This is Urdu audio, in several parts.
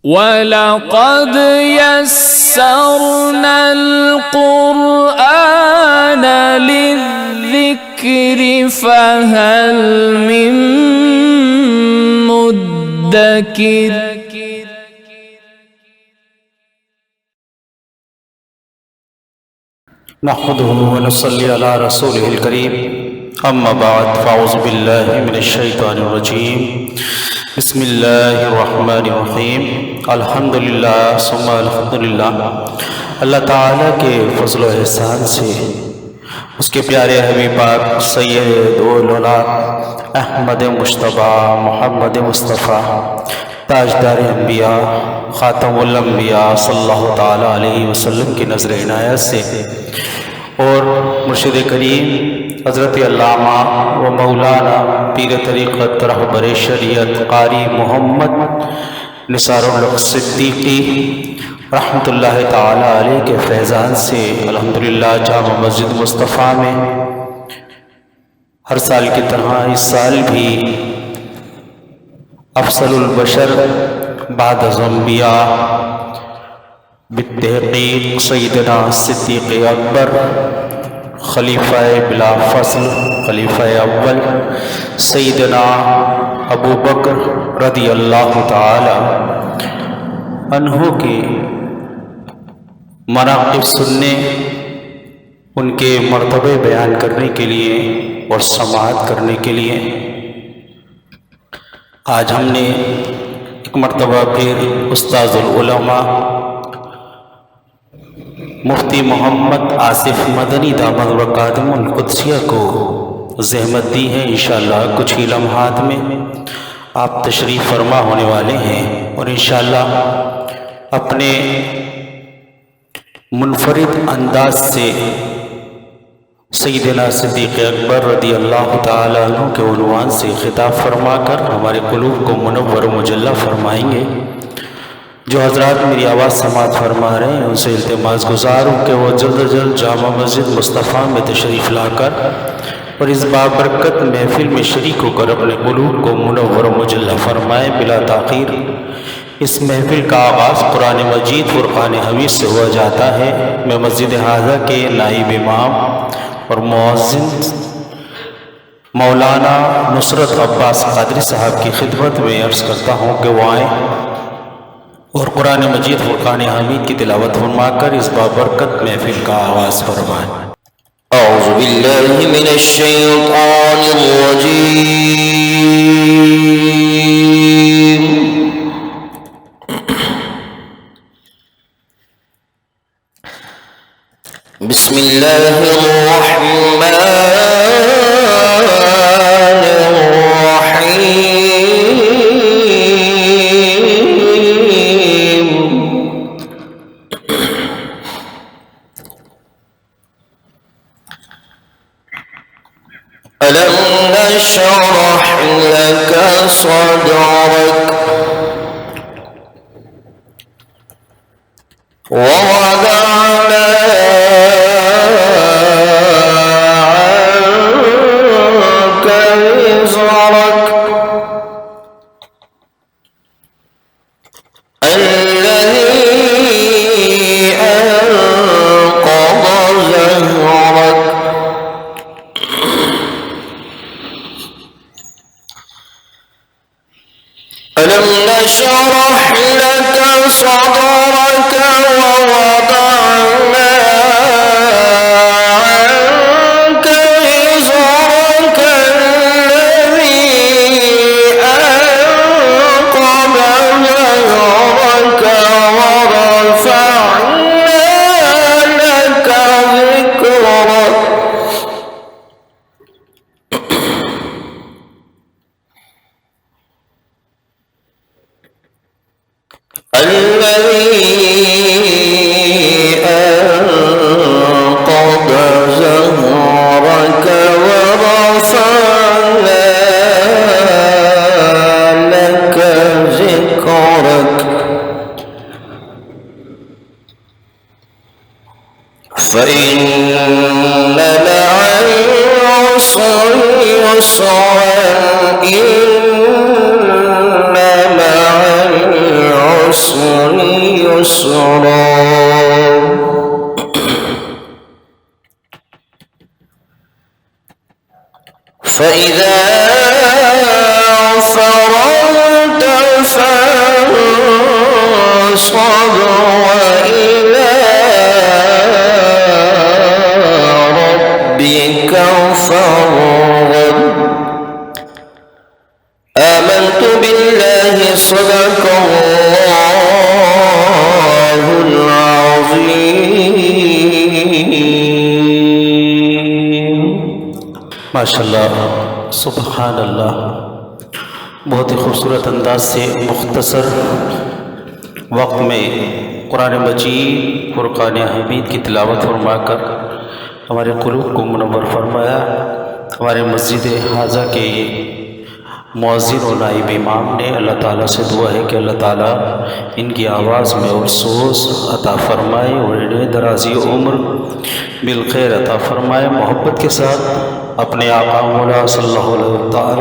وَلَقَدْ يَسَّرْنَا الْقُرْآنَ لِلذِّكْرِ فَهَلْ مِن مُّدَّكِرٍ نحمده ونصلي على رسوله الكريم اما بعد فاعوذ بالله من الشیطان الرجیم بسم اللہ الرحمن الرحیم الحمدللہ ثم الحمدللہ۔ اللہ تعالیٰ کے فضل و احسان سے اس کے پیارے حبیب پاک سید اولاد احمد مجتبیٰ محمد مصطفیٰ تاجدار انبیاء خاتم الانبیاء صلی اللہ تعالیٰ علیہ وسلم کی نظر عنایت سے اور مرشد کریم حضرت علامہ و مولانا پیر طریقت رہبر شریعت قاری محمد نثار الحق صدیقی رحمۃ اللہ تعالیٰ علیہ کے فیضان سے الحمدللہ جامع مسجد مصطفیٰ میں ہر سال کی طرح اس سال بھی افضل البشر بعد الانبیاء بالتحقیق سیدنا صدیق اکبر خلیفہ بلا فصل خلیفہ اول سیدنا ابو بکر رضی اللہ تعالی عنہ کے مناقب سننے، ان کے مرتبے بیان کرنے کے لیے اور سماعت کرنے کے لیے آج ہم نے ایک مرتبہ پھر استاذ العلماء مفتی محمد آصف مدنی دامت برکاتہ القدسیہ کو زحمت دی ہے۔ انشاءاللہ کچھ ہی لمحات میں آپ تشریف فرما ہونے والے ہیں اور انشاءاللہ اپنے منفرد انداز سے سیدنا صدیق اکبر رضی اللہ تعالیٰ عنہ کے عنوان سے خطاب فرما کر ہمارے قلوب کو منور و مجلہ فرمائیں گے۔ جو حضرات میری آواز سماعت فرما رہے ہیں ان سے التماس گزار ہوں کہ وہ جلد از جلد جامع مسجد مصطفیٰ میں تشریف لا کر اور اس بابرکت محفل میں شریک ہو کر اپنے قلوب کو منور و مجلہ فرمائیں۔ بلا تاخیر اس محفل کا آغاز قرآن مجید فرقان حمید سے ہوا جاتا ہے۔ میں مسجد حاضہ کے نائب امام اور مؤذن مولانا نصرت عباس قادری صاحب کی خدمت میں عرض کرتا ہوں کہ وہ آئیں اور قرآن مجید فرقان حمید کی تلاوت فرما کر اس بابرکت محفل کا آغاز فرمائیں۔ اعوذ باللہ من الشیطان الرجیم بسم اللہ الرحمن ألم نشرح لك صدرك ووضعنا عنك وزرك الذي أنقض ظهرك ألم نشرح لك صدرك ووضعنا عنك وزرك الذي أنقض ظهرك ورفعنا لك ذكرك الذي أنقض ظهرك ورفعنا لك ذكرك فإن مع العسر يسرا إن مع العسر فإذا فرغت فانصب وإلى ربك فارغب آمنت بالله صدق الله العظيم. ماشاءاللہ، سبحان اللہ. بہت ہی خوبصورت انداز سے مختصر وقت میں قرآن مجید فرقان حمید کی تلاوت فرما کر ہمارے قلوب کو منور فرمایا. ہمارے مسجد حاضہ کے مؤذن و نائب امام نے اللہ تعالیٰ سے دعا ہے کہ اللہ تعالیٰ ان کی آواز میں اور سوز عطا فرمائے اور انہیں درازی عمر بالخیر عطا فرمائے. محبت کے ساتھ اپنے آقا مولا صلی اللہ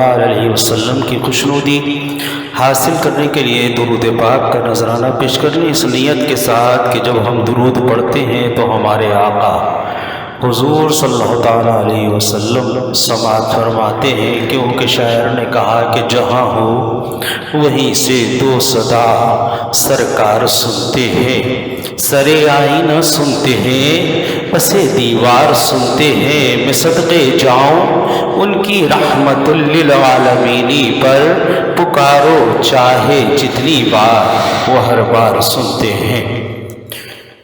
علیہ وسلم کی خوشنودی حاصل کرنے کے لیے درود پاک کا نذرانہ پیش کرنے، اس نیت کے ساتھ کہ جب ہم درود پڑھتے ہیں تو ہمارے آقا حضور صلی اللہ تعالیٰ علیہ وسلم سماعت فرماتے ہیں، کیونکہ شاعر نے کہا کہ جہاں ہو وہیں سے دو صدا سرکار سنتے ہیں، سرے آئینہ سنتے ہیں، پسے دیوار سنتے ہیں. میں صدقے جاؤں ان کی رحمت للعالمینی پر، پکارو چاہے جتنی بار وہ ہر بار سنتے ہیں.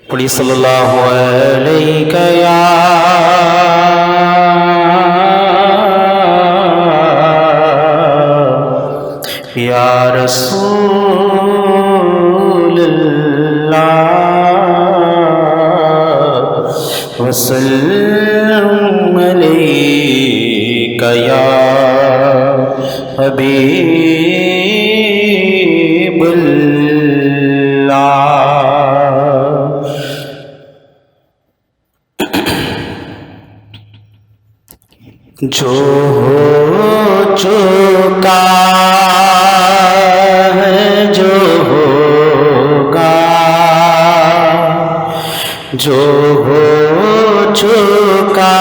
پڑھی صلی اللہ علیہ یا رسول اللہ وسلم علیک یا حبیب اللہ. جو ہو چکا ہے جو ہوگا، جو ہو چکا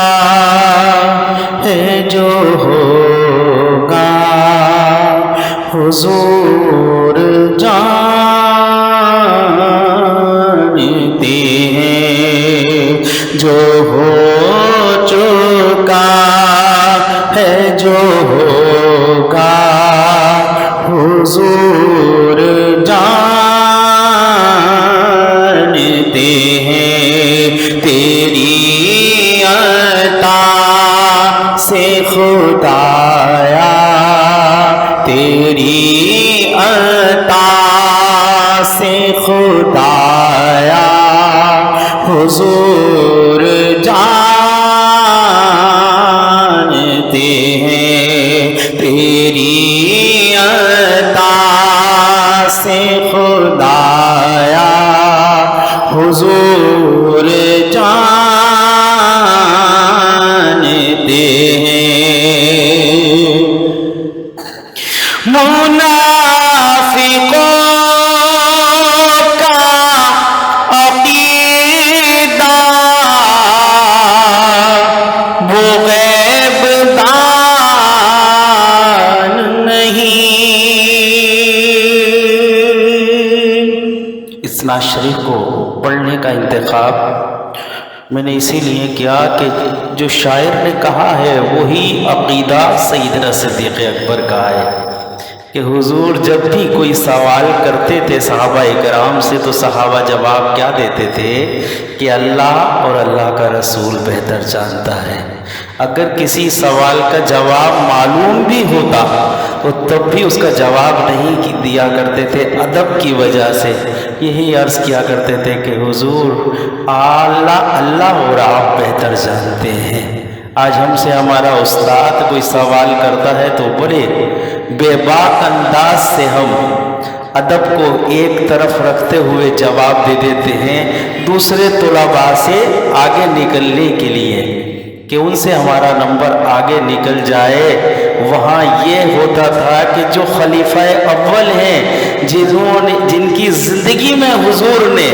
ہے جو ہوگا، حضور جانتے ہیں. جو ہو چکا ہے جو ہوگا، حضور جانتے ہیں. تیری عطا سے خدایا، تیری عطا سے خدایا، حضور جانتے ہیں. تیری عطا سے خدایا، حضور جانتے ہیں. منافقوں کا عقیدہ وہ غیب دان نہیں. اس نعت شریف کو پڑھنے کا انتخاب میں نے اسی لیے کیا کہ جو شاعر نے کہا ہے وہی عقیدہ سیدنا صدیق اکبر کا ہے کہ حضور جب بھی کوئی سوال کرتے تھے صحابہ کرام سے تو صحابہ جواب کیا دیتے تھے کہ اللہ اور اللہ کا رسول بہتر جانتا ہے. اگر کسی سوال کا جواب معلوم بھی ہوتا تو تب بھی اس کا جواب نہیں دیا کرتے تھے ادب کی وجہ سے. یہی عرض کیا کرتے تھے کہ حضور اللہ اور آپ بہتر جانتے ہیں. آج ہم سے ہمارا استاد کوئی سوال کرتا ہے تو بڑے بے باک انداز سے ہم ادب کو ایک طرف رکھتے ہوئے جواب دے دیتے ہیں دوسرے طلباء سے آگے نکلنے کے لیے کہ ان سے ہمارا نمبر آگے نکل جائے. وہاں یہ ہوتا تھا کہ جو خلیفہ اول ہیں جن کی زندگی میں حضور نے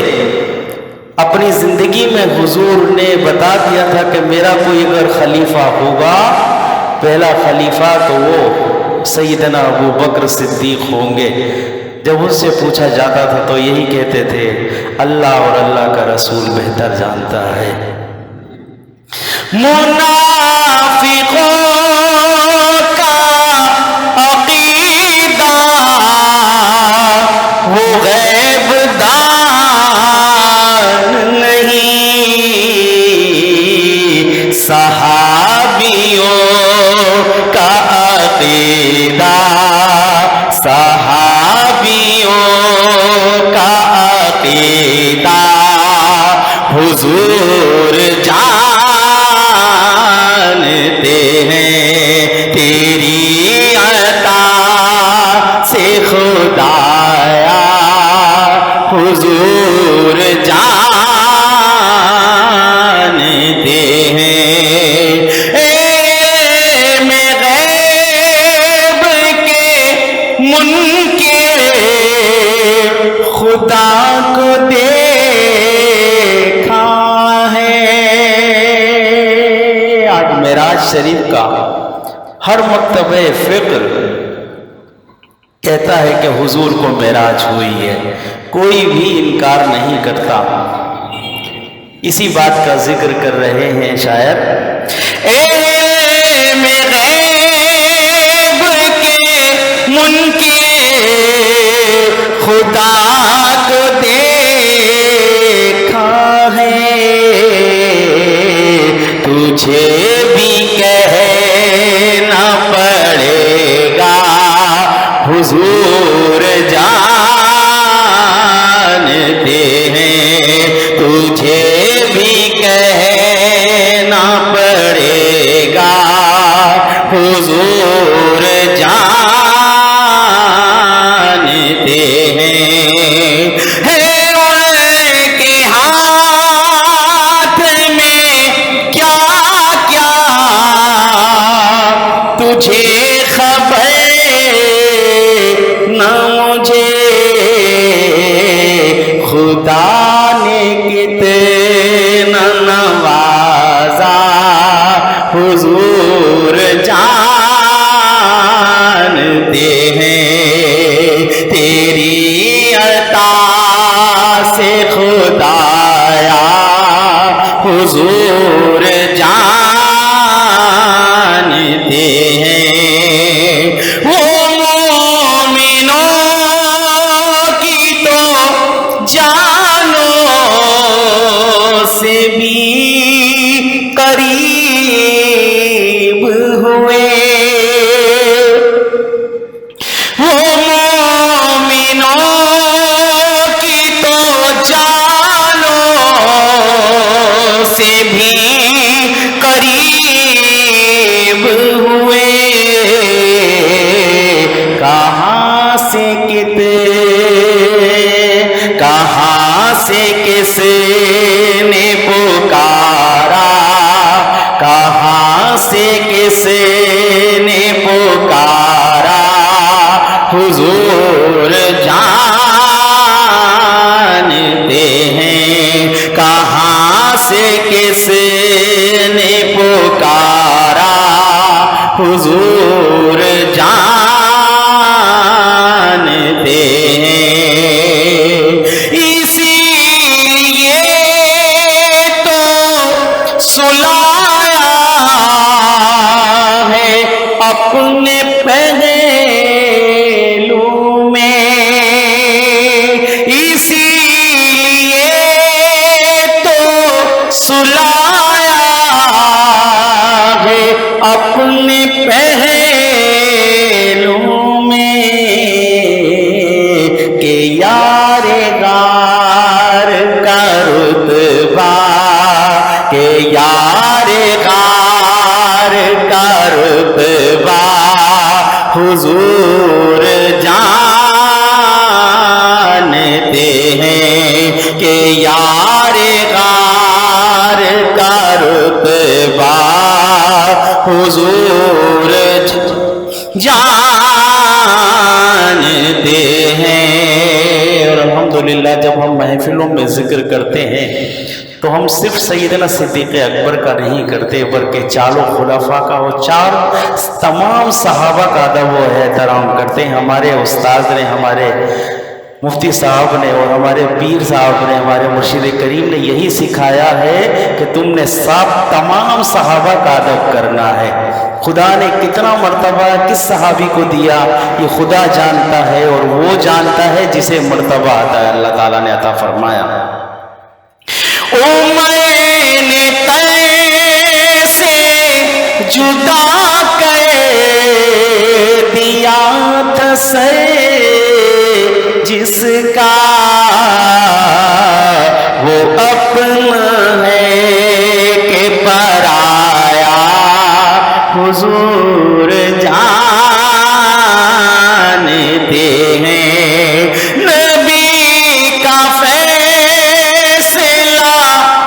اپنی زندگی میں حضور نے بتا دیا تھا کہ میرا کوئی اگر خلیفہ ہوگا پہلا خلیفہ تو وہ سیدنا ابو بکر صدیق ہوں گے۔ جب ان سے پوچھا جاتا تھا تو یہی کہتے تھے اللہ اور اللہ کا رسول بہتر جانتا ہے۔ منافقوں کا عقیدہ وہ غیب دان نہیں، صحابیوں کا عقیدہ، صحابیوں کا عقیدہ حضور جانتے ہیں، تیری عطا سے خدایا حضور جانتے ہیں۔ میں غیب کے منکر خدا کو دیکھا ہے۔ آج معراج شریف کا ہر مکتبہ فکر کہتا ہے کہ حضور کو معراج ہوئی ہے، کوئی بھی انکار نہیں کرتا۔ اسی بات کا ذکر کر رہے ہیں شاعر، میں غیب کے منکر خدا کو دیکھا ہے، تجھے بھی کہنا پڑے گا حضور جانتے ہیں، تجھے بھی کہنا پڑے گا حضور جانتے ہیں۔ ان کے ہاتھ میں کیا کیا تجھے خبر نہ مجھے، خدا نے کتنا نوازا حضور جانتے ہیں، تیری عطا سے خدایا حضور جانتے ہیں۔ وہ مومنوں کی تو جانوں سے بھی قریب ہوئے، وہ مومنوں کی تو جانوں سے بھی قریب ہوئے، کہاں سے کس نے پکارا، کہاں سے کس نے پکارا حضور جانتے ہیں، کہاں سے کس نے پکارا حضور جانتے ہیں۔ اسی لیے تو سلایا ہے اپنے پہلو میں، اسی لیے تو سلایا ہے اپنے پہلو میں، کہ یار غار کا رتبہ، کہ یار غار کا رتبہ حضور جانتے ہیں، کہ یار غار کا رتبہ حضور جانتے ہیں۔ اور الحمدللہ الحمدللہ جب ہم محفلوں میں ذکر کرتے ہیں تو ہم صرف سیدنا صدیق اکبر کا نہیں کرتے بلکہ چاروں خلفاء کا اور تمام صحابہ کا ادب و احترام کرتے ہیں۔ ہمارے استاد نے، ہمارے مفتی صاحب نے اور ہمارے پیر صاحب نے، ہمارے مرشد کریم نے یہی سکھایا ہے کہ تم نے تمام صحابہ کا ادب کرنا ہے۔ خدا نے کتنا مرتبہ کس صحابی کو دیا یہ خدا جانتا ہے، اور وہ جانتا ہے جسے مرتبہ آتا ہے۔ اللہ تعالیٰ نے عطا فرمایا میں نے تے سے جدا کر دیا تھا سر جس کا وہ اپنا ہے کہ پرایا حضور جانتے ہیں۔ نبی کا فیصلہ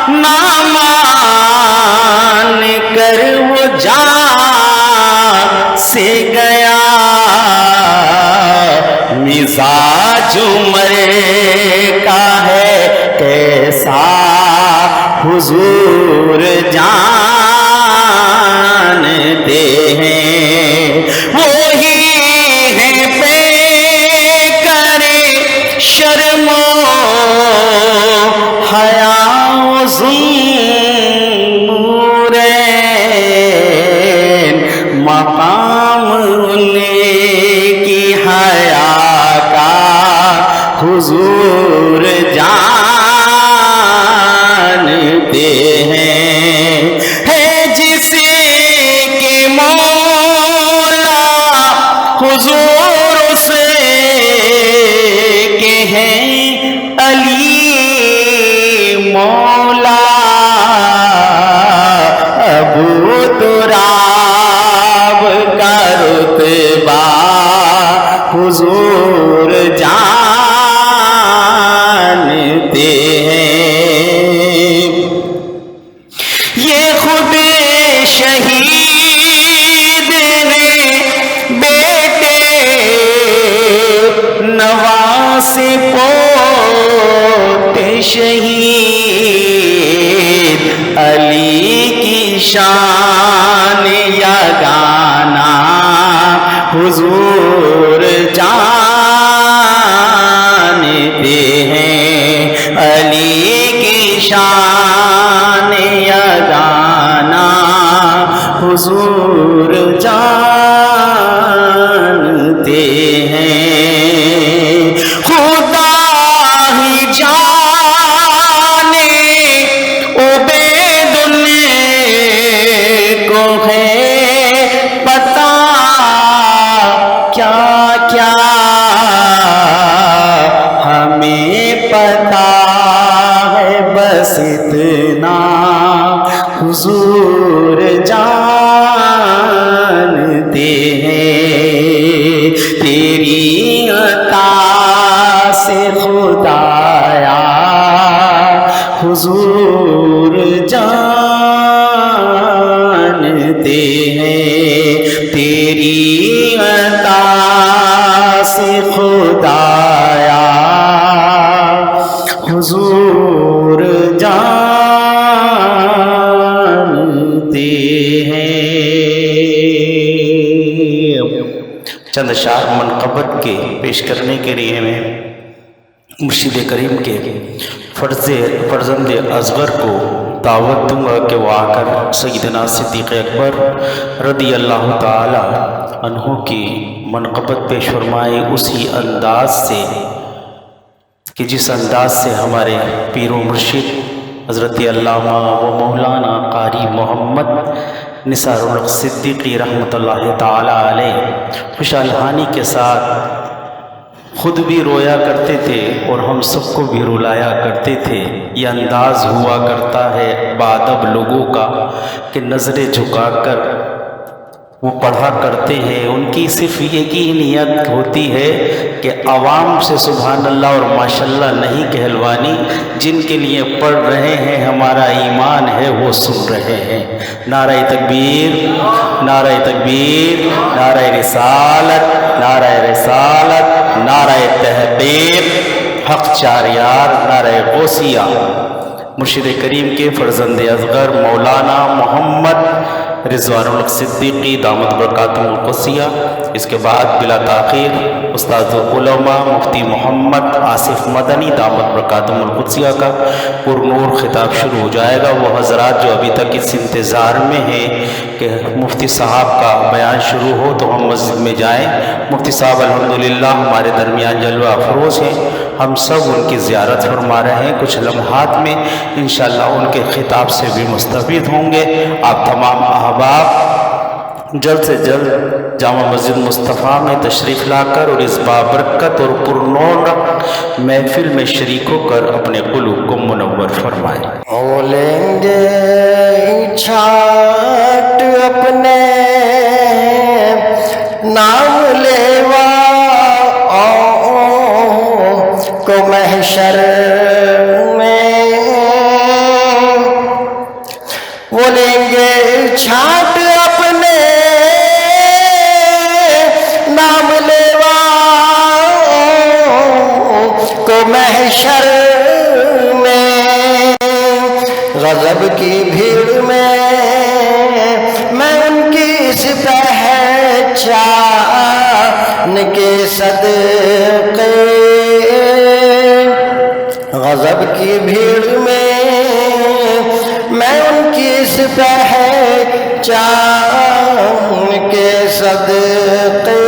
نہ مان کر وہ جان سے گیا، مزاج عمر کا ہے کیسا حضور جانتے ہیں۔ وہی ہے پہ کرے شرم و حیا و ذنورین، مقام ان کی حیا کا حضور جانتے ہیں۔ ہے جس کے مولا حضور سے کہ ہیں علی مولا، ابو تراب کا رتبہ حضور جانتے ہیں۔ یہ خود شہید نے بیٹے نواز پوت شہید، علی کی شان یگانہ حضور جانتے ہیں۔ علی کی شان یگانہ حضور جانتے ہیں۔ خدا ہی جانے عبید کو ہے پتا کیا کیا، ہمیں پتا ہے بس اتنا حضور جانتے ہیں۔ تیری عطا سے خدایا حضور جانتے ہیں، تیری عطا سے خدایا حضور جانتے ہیں۔ چند اشعار منقبت کے پیش کرنے کے لیے میں مرشد کریم کے فرزند اصغر کو دعوت دوں گا کہ وہ آ کر سیدنا صدیق اکبر رضی اللہ تعالی عنہ کی منقبت پیش فرمائے، اسی انداز سے کہ جس انداز سے ہمارے پیر و مرشد حضرت علامہ و مولانا قاری محمد نثار الحق صدیقی رحمۃ اللہ تعالی علیہ خوشحالانی کے ساتھ خود بھی رویا کرتے تھے اور ہم سب کو بھی رلایا کرتے تھے۔ یہ انداز ہوا کرتا ہے بادب لوگوں کا کہ نظریں جھکا کر وہ پڑھا کرتے ہیں۔ ان کی صرف یہ کی نیت ہوتی ہے کہ عوام سے سبحان اللہ اور ماشاءاللہ نہیں کہلوانی، جن کے لیے پڑھ رہے ہیں ہمارا ایمان ہے وہ سن رہے ہیں۔ نعرہ تکبیر، نعرہ تکبیر، نعرہ رسالت، نعرہ رسالت، نعرہ تحقیق، حق چار یار نعرہ غوثیہ مرشد کریم کے فرزند اصغر مولانا محمد رضوان الحق صدیقی دامت برکاتہ القدسیہ۔ اس کے بعد بلا تاخیر استاد العلماء مفتی محمد آصف مدنی دامت برکاتہ القدسیہ کا پر نور خطاب شروع ہو جائے گا۔ وہ حضرات جو ابھی تک اس انتظار میں ہیں کہ مفتی صاحب کا بیان شروع ہو تو ہم مسجد میں جائیں۔ مفتی صاحب الحمدللہ ہمارے درمیان جلوہ افروز ہیں، ہم سب ان کی زیارت فرما رہے ہیں، کچھ لمحات میں انشاءاللہ ان کے خطاب سے بھی مستفید ہوں گے۔ آپ تمام احباب جلد سے جلد جامع مسجد مصطفیٰ میں تشریف لا کر اور اس بابرکت اور پرنور محفل میں شریک ہو کر اپنے قلوب کو منور فرمائیں۔ لیں گے چھاٹ اپنے نام لیوا کو محشر میں، وہ لیں گے چھاٹ اپنے نام لیوا کو محشر میں، غضب کی بھیڑ میں میں ان کی اس پہچان کے صدقے، غضب کی بھیڑ میں میں ان کی اس پہچان کے صدقے،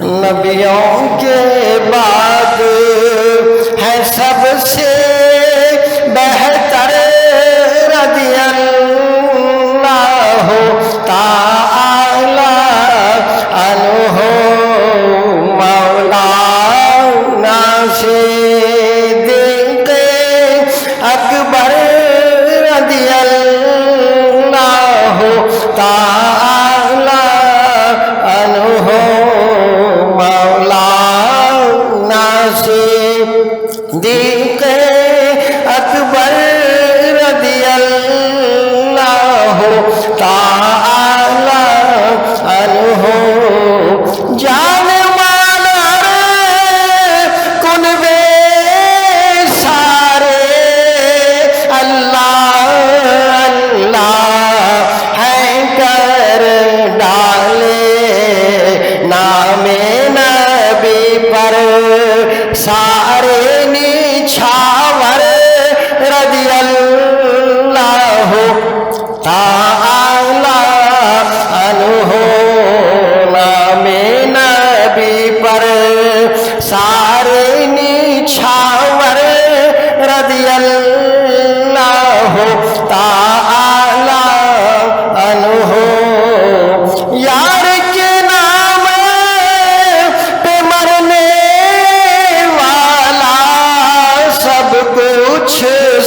نبیوں کے بعد ہے سب سے بہتر رضی اللہ تعالی عنہ مولانا صدیق اکبر رضی اللہ تعالی عنہ، مولانا صدیق اکبر رضی اللہ تعالی عنہ، جان والا کنوے سارے اللہ اللہ ہے کر ڈالے نام نبی پر سارے نیچھاور رضی اللہ تعالی عنہ، نام نبی پر سارے نیچھاور رضی اللہ تعالی عنہ، یار کے نام پہ مرنے والا سب کچھ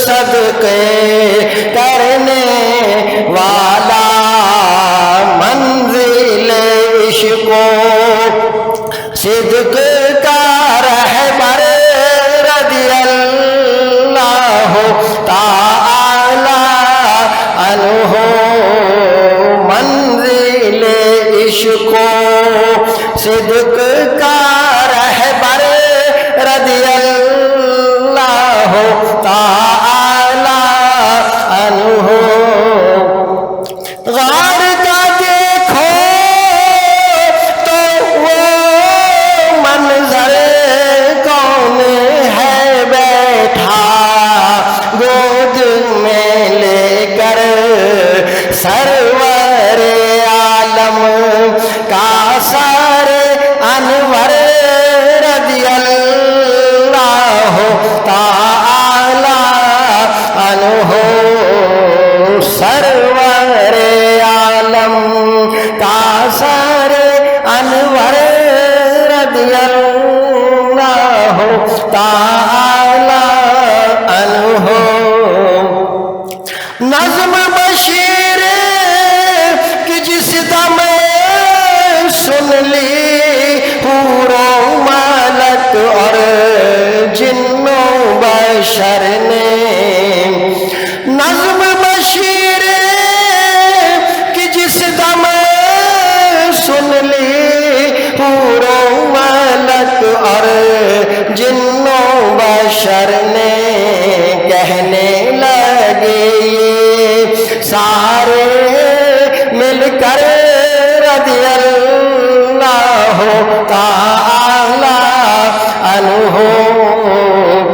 صدقے کرنے والا، منزل عشق و صدق کا رہبر رضی اللہ تعالی عنہ، منزل عشق و صدق کا رہبر رضی اللہ تعالی عنہ، غار کا دیکھو تو وہ منظر کون ہے بیٹھا گود میں لے کر سرور عالم کا سر انور رضی اللہ تعالی عنہ، سرور عالم کا سر انور رضی اللہ تعالی عنہ، نظم بشیر کی جس دم سن لی حور و ملک اور جن و بشر نے، نظم بشیر کی جس دم سن لی حور و ملک بشر نے کہنے لگے یہ سارے مل کر رضی اللہ تعالی عنہ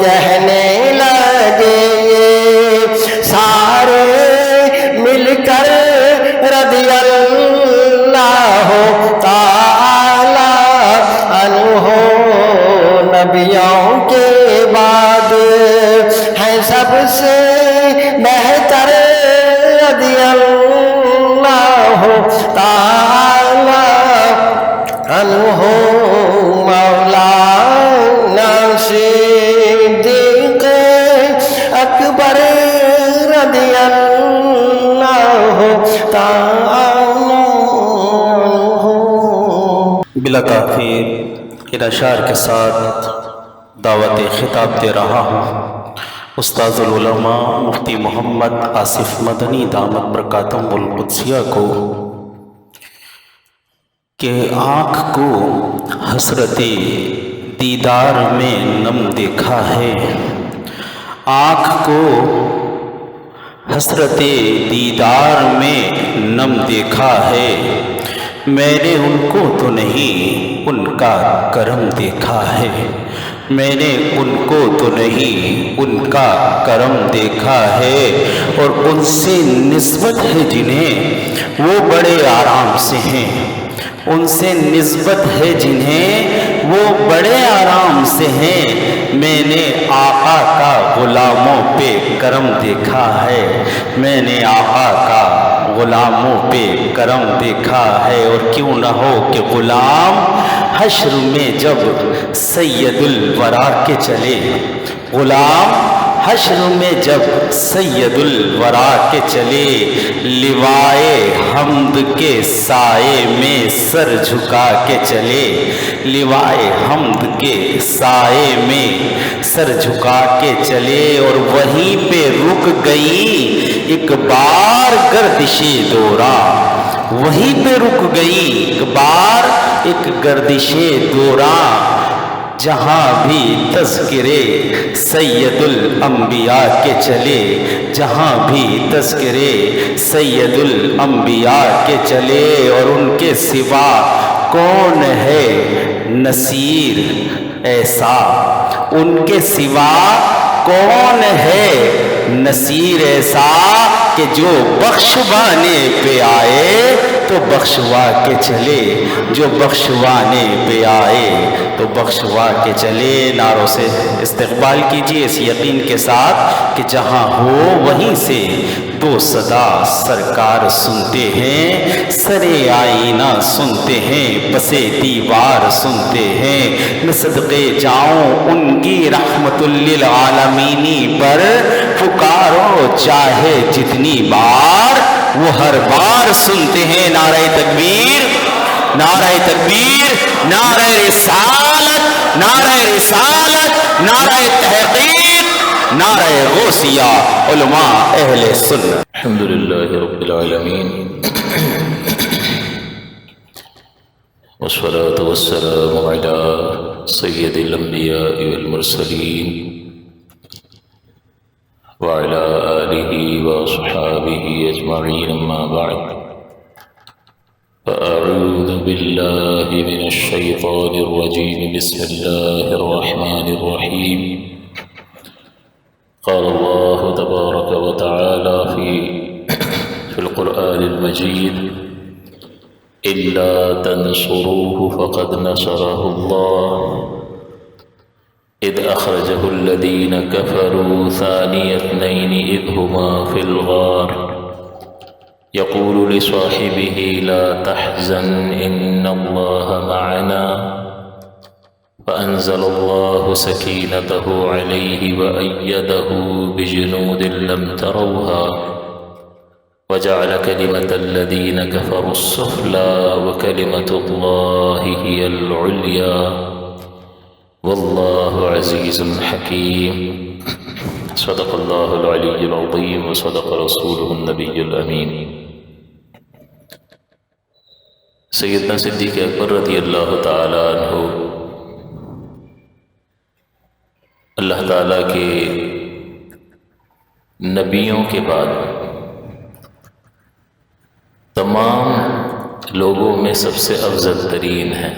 کہنے لگے یہ سارے مل کر رضی اللہ تعالی عنہ نبیوں کے بعد ہے سب سے بہتر رضی اللہ تعالی عنہ مولانا صدیق اکبر رضی اللہ تعالی عنہ۔ بلا تاخیر ان اشعار کے ساتھ دعوت خطاب دے رہا ہوں استاذ العلماء مفتی محمد آصف مدنی دامت برکاتہم القدسیہ کو کہ آنکھ کو حسرت دیدار میں نم دیکھا ہے، آنکھ کو حسرت دیدار میں نم دیکھا ہے، میں نے ان کو تو نہیں ان کا کرم دیکھا ہے، میں نے ان کو تو نہیں ان کا کرم دیکھا ہے، اور ان سے نسبت ہے جنہیں وہ بڑے آرام سے ہیں، ان سے نسبت ہے جنہیں وہ بڑے آرام سے ہیں، میں نے آقا کا غلاموں پہ کرم دیکھا ہے، میں نے آقا کا غلاموں پہ کرم دیکھا ہے، اور کیوں نہ ہو کہ غلام حشر میں جب سید الورا کے چلے، غلام حشر میں جب سید الورا کے چلے، لوائے حمد کے سائے میں سر جھکا کے چلے، لوائے حمد کے سائے میں سر جھکا کے چلے، اور وہیں پہ رک گئی ایک بار گردش دورہ، وہیں پہ رک گئی ایک بار ایک گردش دورہ، جہاں بھی تذکرے سید الانبیاء کے چلے، جہاں بھی تذکرے سید الانبیاء کے چلے، اور ان کے سوا کون ہے نصیر ایسا، ان کے سوا کون ہے نصیر ایسا کہ جو بخشوانے پہ آئے تو بخشوا کے چلے، جو بخشوانے پہ آئے تو بخشوا کے چلے۔ نعروں سے استقبال کیجیے اس یقین کے ساتھ کہ جہاں ہو وہیں سے دو صدا سرکار سنتے ہیں، سرے آئینہ سنتے ہیں، پسے دیوار سنتے ہیں، میں صدقے جاؤں ان کی رحمت للعالمینی پر، پکارو چاہے جتنی بار وہ ہر بار سنتے ہیں۔ نعرہ تکبیر، نعرہ تکبیر، نعرہ رسالت، نعرہ رسالت، نعرہ تحقیق، نعرہ غوثیہ، علماء اہل سنت۔ الحمدللہ رب العالمین، والصلاة والسلام على سید الانبیاء والمرسلین، وعلى آلہ واصحابہ اجمعین، اما بعد، فأعوذ باللہ من الشیطان الرجیم، بسم اللہ الرحمن الرحیم۔ قال الله تبارك وتعالى في القرآن المجيد: إلا تنصروه فقد نصره الله إذ أخرجه الذين كفروا ثاني اثنين إذ هما في الغار يقول لصاحبه لا تحزن إن الله معنا فأنزل الله سكينته عليه وأيده بجنود لم تروها وجعل كلمة الذين كفروا السفلى وكلمة الله هي العليا والله عزيز حكيم۔ صدق الله العلي العظيم وصدق رسوله النبي الأمين۔ سیدنا صدیق اکبر رضی اللہ تعالی عنہ اللہ تعالیٰ کے نبیوں کے بعد تمام لوگوں میں سب سے افضل ترین ہے،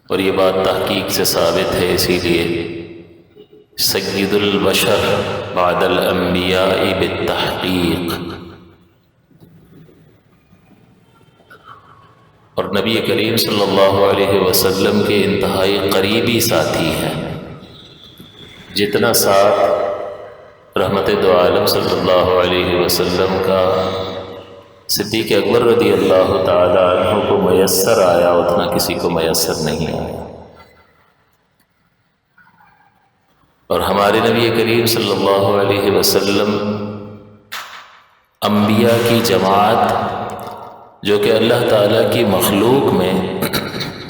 اور یہ بات تحقیق سے ثابت ہے۔ اسی لیے سید البشر بعد الانبیاء بالتحقیق، اور نبی کریم صلی اللہ علیہ وسلم کے انتہائی قریبی ساتھی ہیں۔ جتنا ساتھ رحمت دو عالم صلی اللہ علیہ وسلم کا صدیق اکبر رضی اللہ تعالی عنہ کو میسر آیا، اتنا کسی کو میسر نہیں آیا۔ اور ہمارے نبی کریم صلی اللہ علیہ وسلم انبیاء کی جماعت جو کہ اللہ تعالیٰ کی مخلوق میں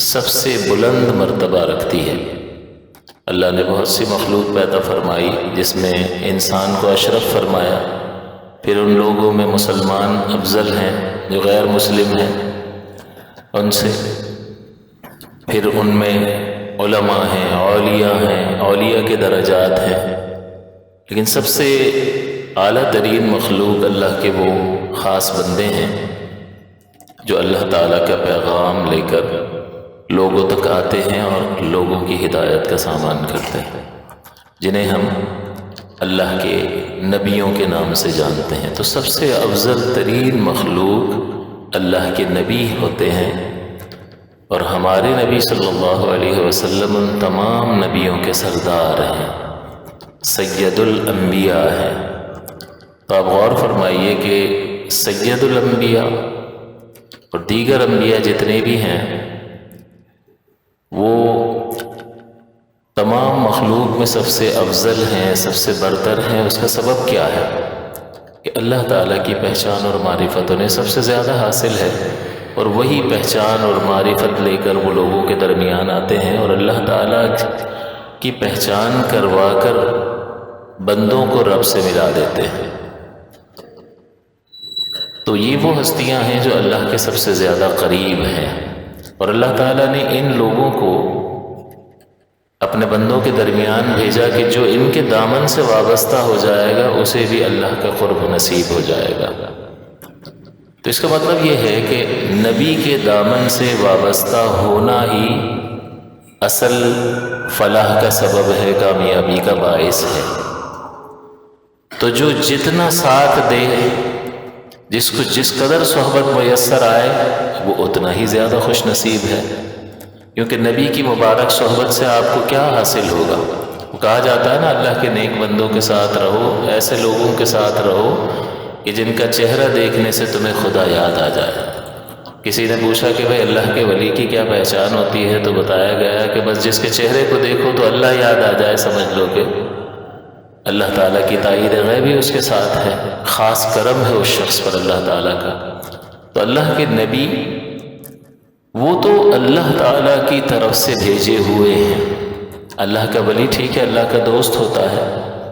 سب سے بلند مرتبہ رکھتی ہے۔ اللہ نے بہت سی مخلوق پیدا فرمائی جس میں انسان کو اشرف فرمایا، پھر ان لوگوں میں مسلمان افضل ہیں جو غیر مسلم ہیں ان سے، پھر ان میں علماء ہیں، اولیاء کے درجات ہیں، لیکن سب سے اعلیٰ ترین مخلوق اللہ کے وہ خاص بندے ہیں جو اللہ تعالیٰ کا پیغام لے کر لوگوں تک آتے ہیں اور لوگوں کی ہدایت کا سامان کرتے ہیں، جنہیں ہم اللہ کے نبیوں کے نام سے جانتے ہیں۔ تو سب سے افضل ترین مخلوق اللہ کے نبی ہوتے ہیں، اور ہمارے نبی صلی اللہ علیہ وسلم ان تمام نبیوں کے سردار ہیں، سید الانبیاء ہیں۔ تو آپ غور فرمائیے کہ سید الانبیاء اور دیگر انبیاء جتنے بھی ہیں وہ تمام مخلوق میں سب سے افضل ہیں، سب سے برتر ہیں۔ اس کا سبب کیا ہے؟ کہ اللہ تعالیٰ کی پہچان اور معرفت انہیں سب سے زیادہ حاصل ہے، اور وہی پہچان اور معرفت لے کر وہ لوگوں کے درمیان آتے ہیں اور اللہ تعالیٰ کی پہچان کروا کر بندوں کو رب سے ملا دیتے ہیں۔ تو یہ وہ ہستیاں ہیں جو اللہ کے سب سے زیادہ قریب ہیں، اور اللہ تعالیٰ نے ان لوگوں کو اپنے بندوں کے درمیان بھیجا کہ جو ان کے دامن سے وابستہ ہو جائے گا اسے بھی اللہ کا قرب نصیب ہو جائے گا۔ تو اس کا مطلب یہ ہے کہ نبی کے دامن سے وابستہ ہونا ہی اصل فلاح کا سبب ہے، کامیابی کا باعث ہے۔ تو جو جتنا ساتھ دے، جس کو جس قدر صحبت میسر آئے، وہ اتنا ہی زیادہ خوش نصیب ہے، کیونکہ نبی کی مبارک صحبت سے آپ کو کیا حاصل ہوگا؟ وہ کہا جاتا ہے نا، اللہ کے نیک بندوں کے ساتھ رہو، ایسے لوگوں کے ساتھ رہو کہ جن کا چہرہ دیکھنے سے تمہیں خدا یاد آ جائے۔ کسی نے پوچھا کہ بھائی اللہ کے ولی کی کیا پہچان ہوتی ہے؟ تو بتایا گیا کہ بس جس کے چہرے کو دیکھو تو اللہ یاد آ جائے، سمجھ لو کہ اللہ تعالیٰ کی تائید غیبی اس کے ساتھ ہے، خاص کرم ہے اس شخص پر اللہ تعالیٰ کا۔ تو اللہ کے نبی وہ تو اللہ تعالیٰ کی طرف سے بھیجے ہوئے ہیں۔ اللہ کا ولی ٹھیک ہے، اللہ کا دوست ہوتا ہے،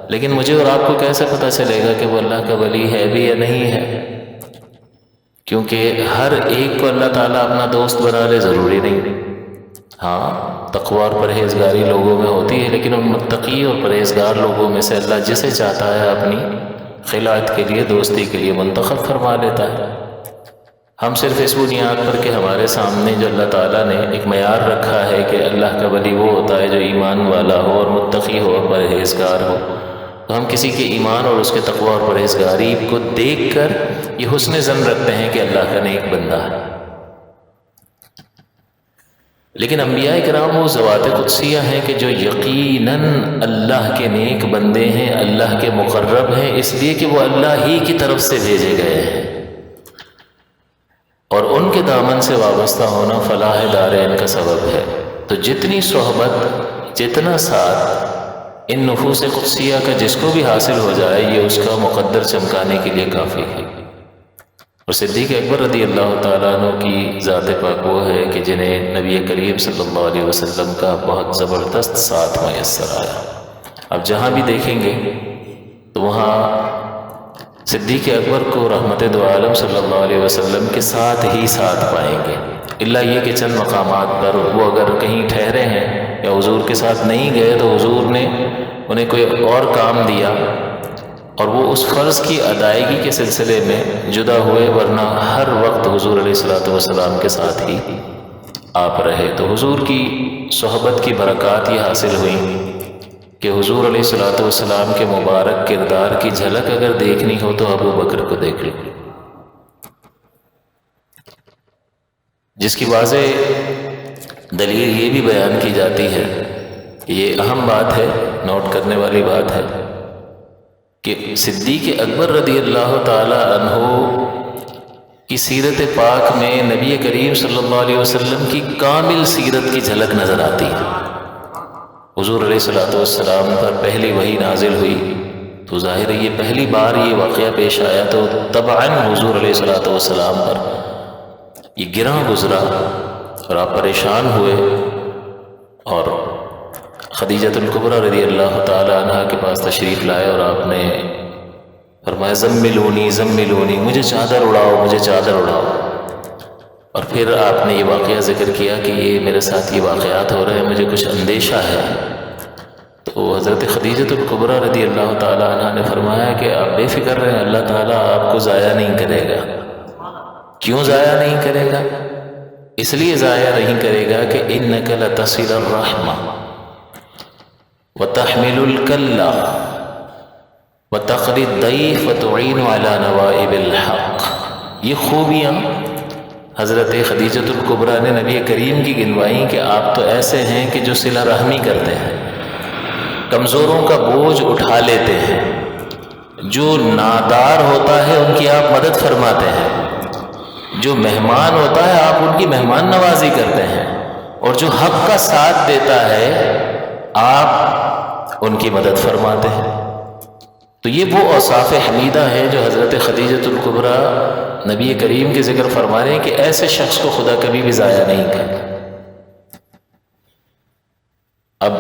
لیکن مجھے اور آپ کو کیسے پتہ چلے گا کہ وہ اللہ کا ولی ہے بھی یا نہیں ہے؟ کیونکہ ہر ایک کو اللہ تعالیٰ اپنا دوست بنا لے ضروری نہیں۔ ہاں، تقوی اور پرہیزگاری لوگوں میں ہوتی ہے، لیکن ان متقی اور پرہیزگار لوگوں میں سے اللہ جسے چاہتا ہے اپنی خلعت کے لیے، دوستی کے لیے منتخب فرما لیتا ہے۔ ہم صرف اس بنیاد پر کہ ہمارے سامنے جو اللہ تعالیٰ نے ایک معیار رکھا ہے کہ اللہ کا ولی وہ ہوتا ہے جو ایمان والا ہو اور متقی ہو اور پرہیزگار ہو، تو ہم کسی کے ایمان اور اس کے تقوی اور پرہیزگاری کو دیکھ کر یہ حسن ظن رکھتے ہیں کہ اللہ کا نیک بندہ ہے۔ لیکن انبیاء کرام وہ ذوات قدسیہ ہیں کہ جو یقیناً اللہ کے نیک بندے ہیں، اللہ کے مقرب ہیں، اس لیے کہ وہ اللہ ہی کی طرف سے بھیجے گئے ہیں، اور ان کے دامن سے وابستہ ہونا فلاح دارین کا سبب ہے۔ تو جتنی صحبت، جتنا ساتھ ان نفوس قدسیہ کا جس کو بھی حاصل ہو جائے، یہ اس کا مقدر چمکانے کے لیے کافی ہے۔ اور صدیق اکبر رضی اللہ تعالیٰ عنہ کی ذات پاک وہ ہے کہ جنہیں نبی کریم صلی اللہ علیہ وسلم کا بہت زبردست ساتھ میسر آیا۔ اب جہاں بھی دیکھیں گے تو وہاں صدیق اکبر کو رحمت دو عالم صلی اللہ علیہ وسلم کے ساتھ ہی ساتھ پائیں گے، الا یہ کہ چند مقامات پر وہ اگر کہیں ٹھہرے ہیں یا حضور کے ساتھ نہیں گئے تو حضور نے انہیں کوئی اور کام دیا اور وہ اس فرض کی ادائیگی کے سلسلے میں جدا ہوئے، ورنہ ہر وقت حضور علیہ الصلوۃ والسلام کے ساتھ ہی آپ رہے۔ تو حضور کی صحبت کی برکات یہ حاصل ہوئی کہ حضور علیہ الصلوۃ والسلام کے مبارک کردار کی جھلک اگر دیکھنی ہو تو ابو بکر کو دیکھ لو، جس کی واضح دلیل یہ بھی بیان کی جاتی ہے، یہ اہم بات ہے، نوٹ کرنے والی بات ہے کہ صدیق اکبر رضی اللہ تعالی عنہ کی سیرت پاک میں نبی کریم صلی اللہ علیہ وسلم کی کامل سیرت کی جھلک نظر آتی ہے۔ حضور علیہ الصلوۃ والسلام پر پہلی وحی نازل ہوئی تو ظاہر ہے یہ پہلی بار یہ واقعہ پیش آیا تو طبعاً حضور علیہ الصلوۃ والسلام پر یہ گراں گزرا اور آپ پریشان ہوئے اور خدیجۃ الکبریٰ رضی اللہ تعالی عنہ کے پاس تشریف لائے اور آپ نے فرمایا زملونی زملونی، مجھے چادر اڑاؤ، مجھے چادر اڑاؤ۔ اور پھر آپ نے یہ واقعہ ذکر کیا کہ یہ میرے ساتھ یہ واقعات ہو رہے ہیں، مجھے کچھ اندیشہ ہے۔ تو حضرت خدیجۃ الکبریٰ رضی اللہ تعالی عنہ نے فرمایا کہ آپ بے فکر رہیں، اللہ تعالیٰ آپ کو ضائع نہیں کرے گا۔ کیوں ضائع نہیں کرے گا؟ اس لیے ضائع نہیں کرے گا کہ انک لتصل الرحمہ وتحمل الکلہ وتقری الضیف وتعین علی نوائب الحق۔ یہ خوبیاں حضرت خدیجۃ الکبریٰ نے نبی کریم کی گنوائیں کہ آپ تو ایسے ہیں کہ جو صلہ رحمی کرتے ہیں، کمزوروں کا بوجھ اٹھا لیتے ہیں، جو نادار ہوتا ہے ان کی آپ مدد فرماتے ہیں، جو مہمان ہوتا ہے آپ ان کی مہمان نوازی کرتے ہیں، اور جو حق کا ساتھ دیتا ہے آپ ان کی مدد فرماتے ہیں۔ تو یہ وہ اوصاف حمیدہ ہیں جو حضرت خدیجۃ الکبریٰ نبی کریم کے ذکر فرما رہے ہیں کہ ایسے شخص کو خدا کبھی بھی ضائع نہیں کرے۔ اب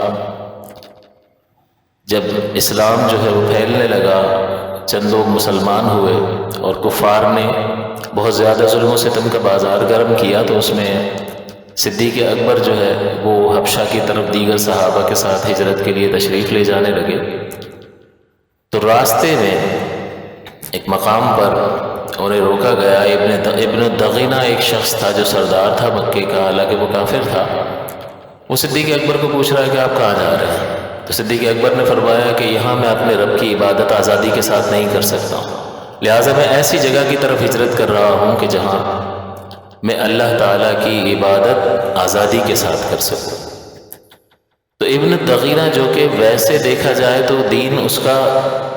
جب اسلام جو ہے وہ پھیلنے لگا، چند لوگ مسلمان ہوئے اور کفار نے بہت زیادہ ظلم و ستم کا بازار گرم کیا، تو اس میں صدیق اکبر جو ہے وہ حبشہ کی طرف دیگر صحابہ کے ساتھ ہجرت کے لیے تشریف لے جانے لگے۔ تو راستے میں ایک مقام پر انہیں روکا گیا۔ ابن الدغینہ ایک شخص تھا جو سردار تھا مکے کا، حالانکہ وہ کافر تھا۔ وہ صدیق اکبر کو پوچھ رہا ہے کہ آپ کہاں جا رہے ہیں؟ تو صدیق اکبر نے فرمایا کہ یہاں میں اپنے رب کی عبادت آزادی کے ساتھ نہیں کر سکتا ہوں، لہٰذا میں ایسی جگہ کی طرف ہجرت کر رہا ہوں کہ جہاں میں اللہ تعالیٰ کی عبادت آزادی کے ساتھ کر سکوں۔ تو ابن الدغینہ جو کہ ویسے دیکھا جائے تو دین اس کا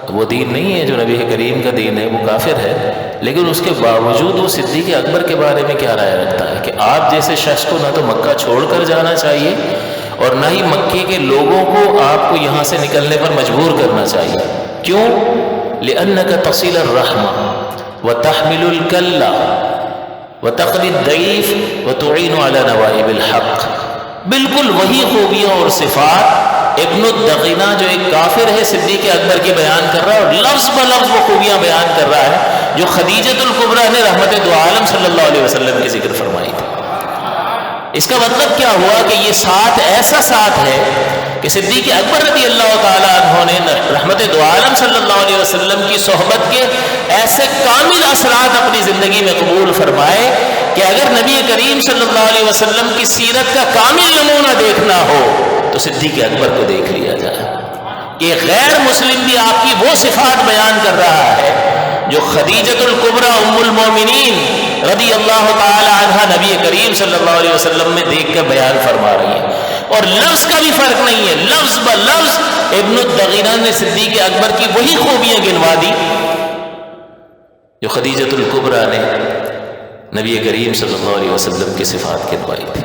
وہ دین نہیں ہے جو نبی کریم کا دین ہے، وہ کافر ہے، لیکن اس کے باوجود وہ صدیق اکبر کے بارے میں کیا رائے رکھتا ہے کہ آپ جیسے شخص کو نہ تو مکہ چھوڑ کر جانا چاہیے اور نہ ہی مکے کے لوگوں کو آپ کو یہاں سے نکلنے پر مجبور کرنا چاہیے۔ کیوں؟ لأنك تصل الرحمة وتحمل الكلة وتقضي الضيف وتعين على نوائب الحق۔ بالکل وہی خوبیاں اور صفات ابن الدغینہ جو ایک کافر ہے صدیق اکبر کی بیان کر رہا ہے، اور لفظ بلفظ وہ خوبیاں بیان کر رہا ہے جو خدیجۃ الکبریٰ نے رحمت دو عالم صلی اللہ علیہ وسلم کی ذکر فرمائی تھی۔ اس کا مطلب کیا ہوا کہ یہ ساتھ ایسا ساتھ ہے کہ صدیق اکبر رضی اللہ تعالیٰ عنہ نے رحمت دو عالم صلی اللہ علیہ وسلم کی صحبت کے ایسے کامل اثرات اپنی زندگی میں قبول فرمائے کہ اگر نبی کریم صلی اللہ علیہ وسلم کی سیرت کا کامل نمونہ دیکھنا ہو تو صدیق اکبر کو دیکھ لیا جائے۔ کہ غیر مسلم بھی آپ کی وہ صفات بیان کر رہا ہے جو خدیجۃ الکبریٰ ام المومنین رضی اللہ تعالی عنہ نبی کریم صلی اللہ علیہ وسلم میں دیکھ کر بیان فرما رہی ہے، اور لفظ کا بھی فرق نہیں ہے، لفظ بلفظ ابن الدغینہ نے صدیق اکبر کی وہی خوبیاں گنوا دی جو خدیجۃ الکبریٰ نے نبی کریم صلی اللہ علیہ وسلم کی صفات گنوائی تھی۔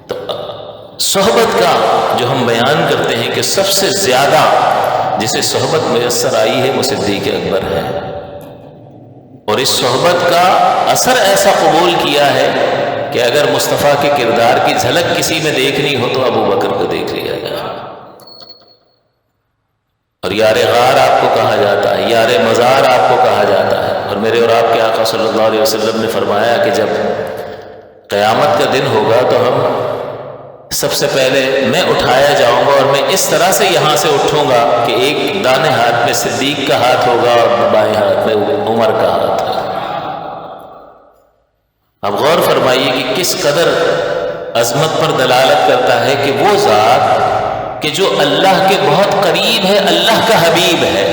تو صحبت کا جو ہم بیان کرتے ہیں کہ سب سے زیادہ جسے صحبت میسر آئی ہے وہ صدیق اکبر ہے، اور اس صحبت کا اثر ایسا قبول کیا ہے کہ اگر مصطفیٰ کے کردار کی جھلک کسی میں دیکھنی ہو تو ابو بکر کو دیکھ لیا جائے۔ اور یار غار آپ کو کہا جاتا ہے، یار مزار آپ کو کہا جاتا ہے، اور میرے اور آپ کے آقا صلی اللہ علیہ وسلم نے فرمایا کہ جب قیامت کا دن ہوگا تو ہم سب سے پہلے میں اٹھایا جاؤں گا اور میں اس طرح سے یہاں سے اٹھوں گا کہ ایک دانے ہاتھ میں صدیق کا ہاتھ ہوگا اور بائیں ہاتھ میں عمر کا ہاتھ ہوگا۔ اب غور فرمائیے کہ کس قدر عظمت پر دلالت کرتا ہے کہ وہ ذات کہ جو اللہ کے بہت قریب ہے، اللہ کا حبیب ہے،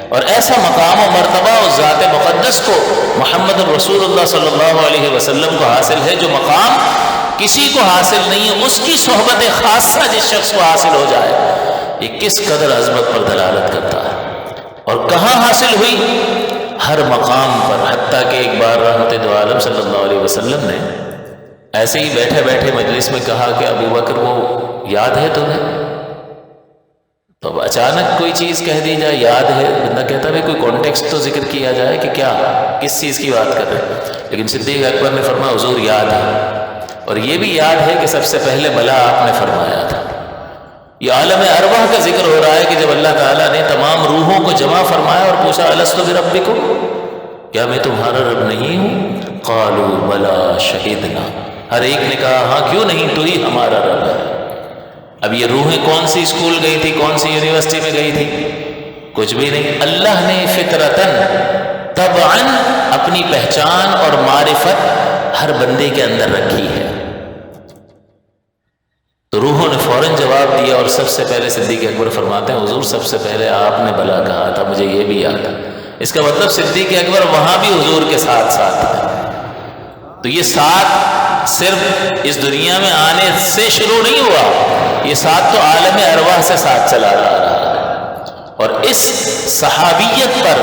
اور ایسا مقام و مرتبہ اس ذات مقدس کو محمد رسول اللہ صلی اللہ علیہ وسلم کو حاصل ہے، جو مقام کسی کو حاصل نہیں ہے، اس کی صحبت خاصہ جس شخص کو حاصل ہو جائے، یہ کس قدر عظمت پر دلالت کرتا ہے۔ اور کہاں حاصل ہوئی؟ ہر مقام پر، حتیٰ کہ ایک بار رحمت دو عالم صلی اللہ علیہ وسلم نے ایسے ہی بیٹھے بیٹھے مجلس میں کہا کہ ابو بکر وہ یاد ہے تمہیں؟ تو اب اچانک کوئی چیز کہہ دی جائے یاد ہے، بندہ کہتا ہے کوئی کانٹیکسٹ تو ذکر کیا جائے کہ کیا کس چیز کی بات کر رہے ہیں، لیکن صدیق اکبر نے فرمایا حضور یاد ہے، اور یہ بھی یاد ہے کہ سب سے پہلے بلا آپ نے فرمایا تھا۔ یہ عالم ارواح کا ذکر ہو رہا ہے کہ جب اللہ تعالیٰ نے تمام روحوں کو جمع فرمایا اور پوچھا الستو بربکم، کیا میں تمہارا رب نہیں ہوں؟ قالوا بلا شہدنا، ہر ایک نے کہا ہاں کیوں نہیں، تو ہی ہمارا رب ہے۔ اب یہ روحیں کون سی اسکول گئی تھی، کون سی یونیورسٹی میں گئی تھی؟ کچھ بھی نہیں، اللہ نے فطرتاً طبعاً اپنی پہچان اور معرفت ہر بندے کے اندر رکھی ہے۔ تو روحوں نے فوراً جواب دیا، اور سب سے پہلے صدیق اکبر فرماتے ہیں حضور سب سے پہلے آپ نے بلا کہا تھا، مجھے یہ بھی یاد ہے۔ اس کا مطلب صدیق اکبر وہاں بھی حضور کے ساتھ ساتھ تھے۔ تو یہ ساتھ صرف اس دنیا میں آنے سے شروع نہیں ہوا، یہ ساتھ تو عالم ارواح سے ساتھ چلا رہا ہے۔ اور اس صحابیت پر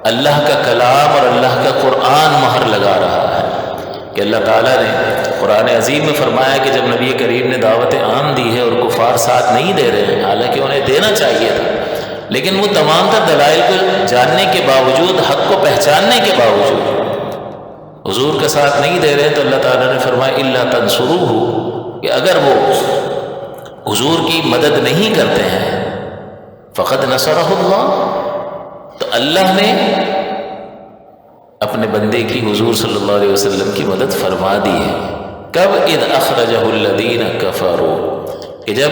اللہ کا کلام اور اللہ کا قرآن مہر لگا رہا ہے کہ اللہ تعالیٰ نے قرآن عظیم میں فرمایا کہ جب نبی کریم نے دعوت عام دی ہے اور کفار ساتھ نہیں دے رہے ہیں، حالانکہ انہیں دینا چاہیے تھا، لیکن وہ تمام تر دلائل کو جاننے کے باوجود، حق کو پہچاننے کے باوجود حضور کا ساتھ نہیں دے رہے، تو اللہ تعالیٰ نے فرمایا الا تنصروہ، کہ اگر وہ حضور کی مدد نہیں کرتے ہیں فقد نصرہ اللہ، تو اللہ نے اپنے بندے کی حضور صلی اللہ علیہ وسلم کی مدد فرما دی ہے۔ کب؟ اذ اخرجہ الذین کفروا، کہ جب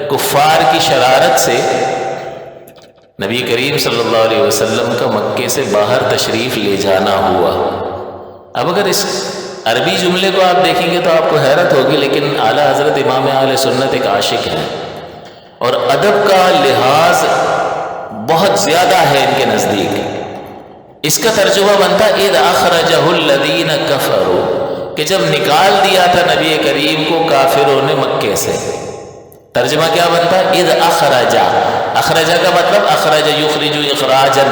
کفار کی شرارت سے نبی کریم صلی اللہ علیہ وسلم کا مکے سے باہر تشریف لے جانا ہوا۔ اب اگر اس عربی جملے کو آپ دیکھیں گے تو آپ کو حیرت ہوگی، لیکن اعلیٰ حضرت امام اہل سنت ایک عاشق ہیں اور ادب کا لحاظ بہت زیادہ ہے ان کے نزدیک۔ اس کا ترجمہ بنتا اذ اخرجہ الذین کفروا، کہ جب نکال دیا تھا نبی کریم کو کافروں نے مکے سے۔ ترجمہ کیا بنتا ہے؟ اذ اخرجہ، اخرجہ کا مطلب اخرج یخرج اخراجا،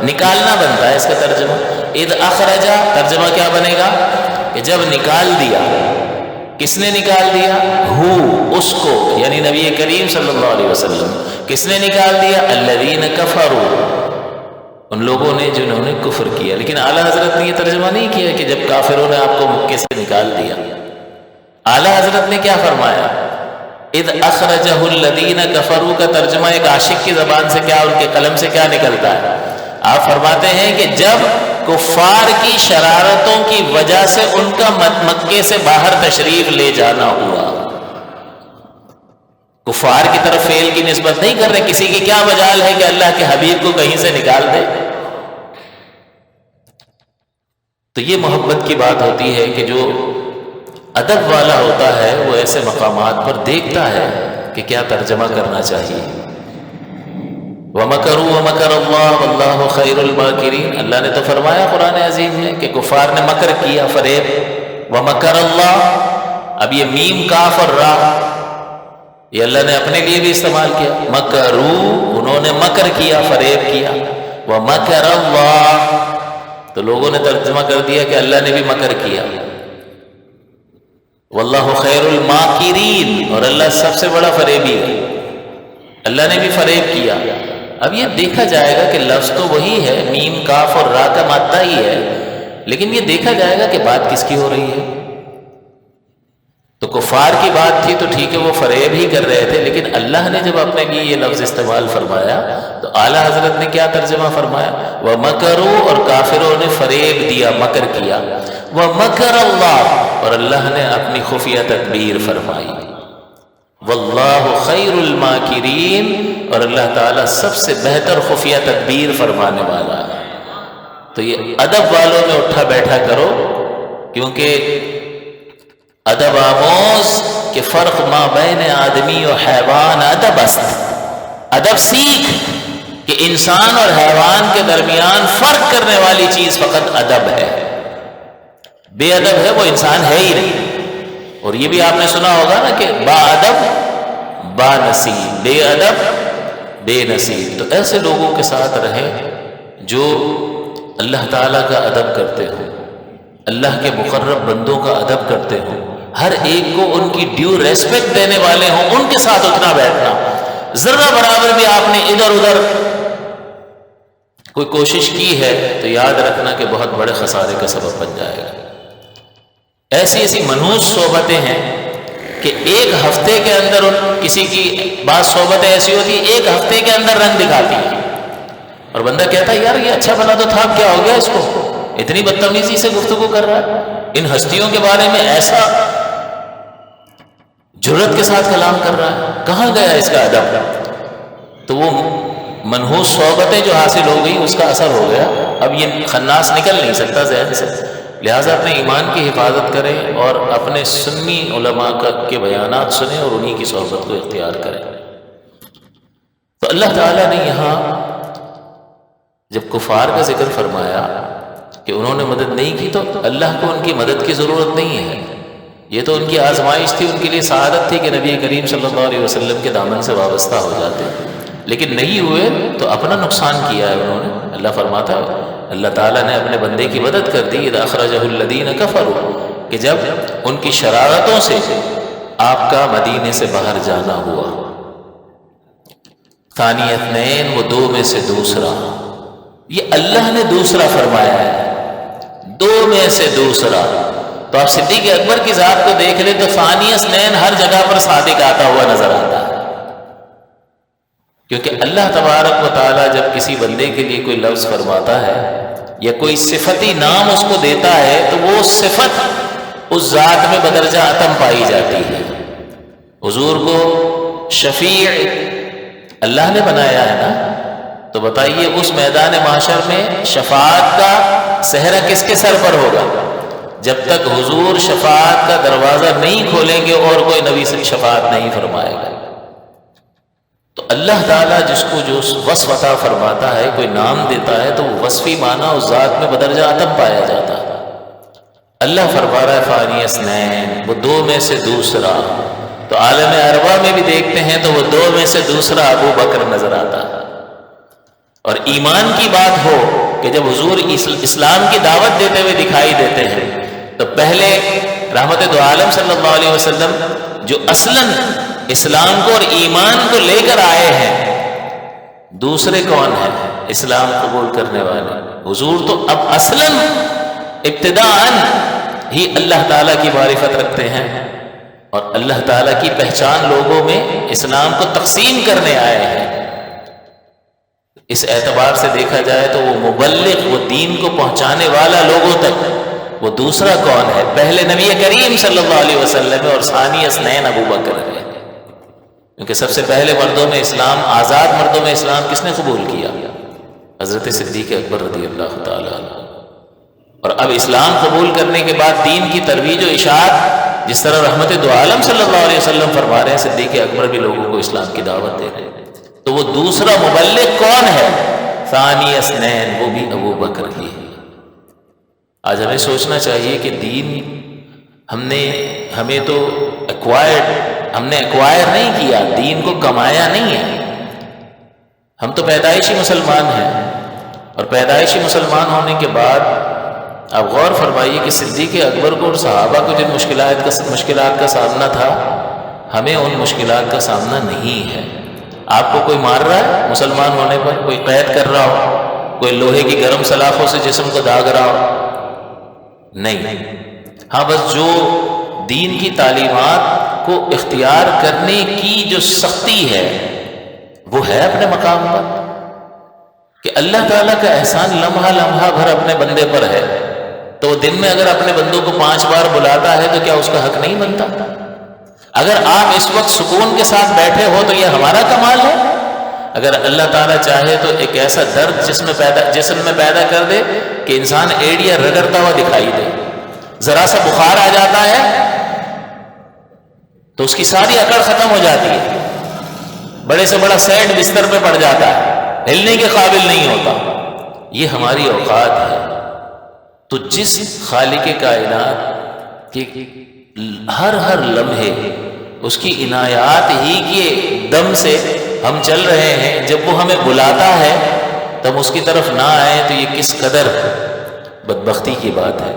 نکالنا بنتا ہے اس کا ترجمہ۔ اذ اخرجہ ترجمہ کیا بنے گا؟ کہ جب نکال دیا۔ کس نے نکال دیا؟ ہو، اس کو، یعنی نبی کریم صلی اللہ علیہ وسلم۔ کس نے نکال دیا؟ الذین کفروا، ان لوگوں نے جنہوں نے کفر کیا۔ لیکن اعلیٰ حضرت نے یہ ترجمہ نہیں کیا کہ جب کافروں نے آپ کو مکے سے نکال دیا۔ اعلیٰ حضرت نے کیا فرمایا؟ اذ اخرجہ الذین کفروا کا ترجمہ ایک عاشق کی زبان سے کیا، ان کے قلم سے کیا نکلتا ہے؟ آپ فرماتے ہیں کہ جب کفار کی شرارتوں کی وجہ سے ان کا مکے سے باہر تشریف لے جانا ہوا۔ کفار کی طرف فعل کی نسبت نہیں کر رہے، کسی کی کیا مجال ہے کہ اللہ کے حبیب کو کہیں سے نکال دے۔ تو یہ محبت کی بات ہوتی ہے کہ جو ادب والا ہوتا ہے وہ ایسے مقامات پر دیکھتا ہے کہ کیا ترجمہ کرنا چاہیے۔ وَمَكَرُوا وَمَكَرَ اللَّهُ وَاللَّهُ خَيْرُ الْمَاكِرِينَ، اللہ نے تو فرمایا قرآن عظیم میں کہ کفار نے مکر کیا، فریب۔ وَمَكَرَ اللَّهُ، اب یہ میم کاف اور را یہ اللہ نے اپنے لیے بھی استعمال کیا۔ مکروا، انہوں نے مکر کیا، فریب کیا۔ وَمَكَرَ اللَّهُ، تو لوگوں نے ترجمہ کر دیا کہ اللہ نے بھی مکر کیا۔ وَاللَّهُ خَيْرُ الْمَاكِرِينَ، اور اللہ سب سے بڑا فریبی ہے، اللہ نے بھی فریب کیا۔ اب یہ دیکھا جائے گا کہ لفظ تو وہی ہے، میم کاف اور را کا مادہ ہی ہے، لیکن یہ دیکھا جائے گا کہ بات کس کی ہو رہی ہے۔ تو کفار کی بات تھی تو ٹھیک ہے، وہ فریب ہی کر رہے تھے، لیکن اللہ نے جب اپنے لیے یہ لفظ استعمال فرمایا تو اعلیٰ حضرت نے کیا ترجمہ فرمایا؟ وَمَكَرُوا، اور کافروں نے فریب دیا، مکر کیا۔ وَمَكَرَ اللَّهُ، اور اللہ نے اپنی خفیہ تدبیر فرمائی۔ واللہ خیر الماکرین، اور اللہ تعالیٰ سب سے بہتر خفیہ تدبیر فرمانے والا ہے۔ تو یہ ادب والوں میں اٹھا بیٹھا کرو، کیونکہ ادب آموز کہ فرق ما بین آدمی و حیوان ادب است، ادب سیکھ کہ انسان اور حیوان کے درمیان فرق کرنے والی چیز فقط ادب ہے۔ بے ادب ہے وہ انسان ہے ہی نہیں۔ اور یہ بھی آپ نے سنا ہوگا نا کہ با ادب با نصیب، بے ادب بے نصیب۔ تو ایسے لوگوں کے ساتھ رہیں جو اللہ تعالیٰ کا ادب کرتے ہوں، اللہ کے مقرب بندوں کا ادب کرتے ہوں، ہر ایک کو ان کی ڈیو ریسپیکٹ دینے والے ہوں، ان کے ساتھ اٹھنا بیٹھنا۔ ذرہ برابر بھی آپ نے ادھر ادھر کوئی کوشش کی ہے تو یاد رکھنا کہ بہت بڑے خسارے کا سبب بن جائے گا۔ ایسی ایسی منحوس صحبتیں ہیں کہ ایک ہفتے کے اندر کسی کی بعض صحبتیں ایسی ہوتی ہیں ایک ہفتے کے اندر رنگ دکھاتی ہیں، اور بندہ کہتا ہے یار یہ اچھا بنا تو تھا، کیا ہو گیا اس کو، اتنی بدتمیزی سے گفتگو کر رہا ہے، ان ہستیوں کے بارے میں ایسا جرأت کے ساتھ کلام کر رہا ہے، کہاں گیا اس کا ادب؟ تو وہ منحوس صحبتیں جو حاصل ہو گئی اس کا اثر ہو گیا، اب یہ خناس نکل نہیں سکتا ذہن سے۔ لہٰذا اپنے ایمان کی حفاظت کریں اور اپنے سنی علماء کے بیانات سنیں اور انہی کی صحبت کو اختیار کریں۔ تو اللہ تعالیٰ نے یہاں جب کفار کا ذکر فرمایا کہ انہوں نے مدد نہیں کی تو اللہ کو ان کی مدد کی ضرورت نہیں ہے، یہ تو ان کی آزمائش تھی، ان کے لیے سعادت تھی کہ نبی کریم صلی اللہ علیہ وسلم کے دامن سے وابستہ ہو جاتے، لیکن نہیں ہوئے تو اپنا نقصان کیا ہے انہوں نے۔ اللہ فرماتا ہے اللہ تعالیٰ نے اپنے بندے کی مدد کر دی، اذ اخرجہ الذین کفروا، کہ جب ان کی شرارتوں سے آپ کا مدینے سے باہر جانا ہوا۔ ثانی اثنین، وہ دو میں سے دوسرا، یہ اللہ نے دوسرا فرمایا ہے، دو میں سے دوسرا۔ تو آپ صدیق اکبر کی ذات کو دیکھ لیں تو ثانی اثنین ہر جگہ پر صادق آتا ہوا نظر آتا ہے، کیونکہ اللہ تبارک و تعالیٰ جب کسی بندے کے لیے کوئی لفظ فرماتا ہے یا کوئی صفتی نام اس کو دیتا ہے تو وہ صفت اس ذات میں بدرجہ اتم پائی جاتی ہے۔ حضور کو شفیع اللہ نے بنایا ہے نا، تو بتائیے اس میدان محشر میں شفاعت کا صحرا کس کے سر پر ہوگا؟ جب تک حضور شفاعت کا دروازہ نہیں کھولیں گے اور کوئی نبی سے شفاعت نہیں فرمائے گا۔ تو اللہ تعالیٰ جس کو جو وصف عطا فرماتا ہے، کوئی نام دیتا ہے تو وہ وصفی معنی اس ذات میں بدرجہ اتم پایا جاتا ہے۔ اللہ فرما رہا ہے ثانی اثنین، وہ دو میں سے دوسرا۔ تو عالم ارواح میں بھی دیکھتے ہیں تو وہ دو میں سے دوسرا ابو بکر نظر آتا ہے۔ اور ایمان کی بات ہو کہ جب حضور اسلام کی دعوت دیتے ہوئے دکھائی دیتے ہیں تو پہلے رحمت دو عالم صلی اللہ علیہ وسلم جو اصلاً اسلام کو اور ایمان کو لے کر آئے ہیں، دوسرے کون ہیں اسلام قبول کرنے والے؟ حضور تو اب اصلاً ابتداءً ہی اللہ تعالیٰ کی معرفت رکھتے ہیں اور اللہ تعالیٰ کی پہچان لوگوں میں اسلام کو تقسیم کرنے آئے ہیں۔ اس اعتبار سے دیکھا جائے تو وہ مبلغ، وہ دین کو پہنچانے والا لوگوں تک، وہ دوسرا کون ہے؟ پہلے نبی کریم صلی اللہ علیہ وسلم اور ثانی اثنین ابو بکر ہے، کیونکہ سب سے پہلے مردوں میں اسلام، آزاد مردوں میں اسلام کس نے قبول کیا؟ حضرت صدیق اکبر رضی اللہ تعالیٰ عنہ۔ اور اب اسلام قبول کرنے کے بعد دین کی ترویج و اشاعت، جس طرح رحمت دو عالم صلی اللہ علیہ وسلم فرما رہے ہیں، صدیق اکبر بھی لوگوں کو اسلام کی دعوت دے رہے ہیں، تو وہ دوسرا مبلغ کون ہے؟ ثانی اثنین، وہ بھی ابو بکر ہی ہے۔ آج ہمیں سوچنا چاہیے کہ دین ہمیں تو ہم نے ایکوائر نہیں کیا، دین کو کمایا نہیں ہے۔ ہم تو پیدائشی مسلمان ہیں، اور پیدائشی مسلمان ہونے کے بعد آپ غور فرمائیے کہ صدیق اکبر کو اور صحابہ کو جن مشکلات کا سامنا تھا، ہمیں ان مشکلات کا سامنا نہیں ہے۔ آپ کو کوئی مار رہا ہے مسلمان ہونے پر، کوئی قید کر رہا ہو، کوئی لوہے کی گرم سلاخوں سے جسم کو داغ رہا ہو؟ نہیں۔ ہاں بس جو دین کی تعلیمات کو اختیار کرنے کی جو سختی ہے وہ ہے اپنے مقام پر، کہ اللہ تعالیٰ کا احسان لمحہ لمحہ بھر اپنے بندے پر ہے، تو وہ دن میں اگر اپنے بندوں کو 5 بار بلاتا ہے تو کیا اس کا حق نہیں بنتا؟ اگر آپ اس وقت سکون کے ساتھ بیٹھے ہو تو یہ ہمارا کمال ہے. اگر اللہ تعالیٰ چاہے تو ایک ایسا درد جسم میں پیدا کر دے کہ انسان ایڑیا رگڑتا ہوا دکھائی دے. ذرا سا بخار آ جاتا ہے تو اس کی ساری اکڑ ختم ہو جاتی ہے، بڑے سے بڑا سیٹ بستر پہ پڑ جاتا ہے، ہلنے کے قابل نہیں ہوتا. یہ ہماری اوقات ہے. تو جس خالق کائنات کے ہر لمحے اس کی عنایات ہی کے دم سے ہم چل رہے ہیں، جب وہ ہمیں بلاتا ہے تب اس کی طرف نہ آئے تو یہ کس قدر بدبختی کی بات ہے.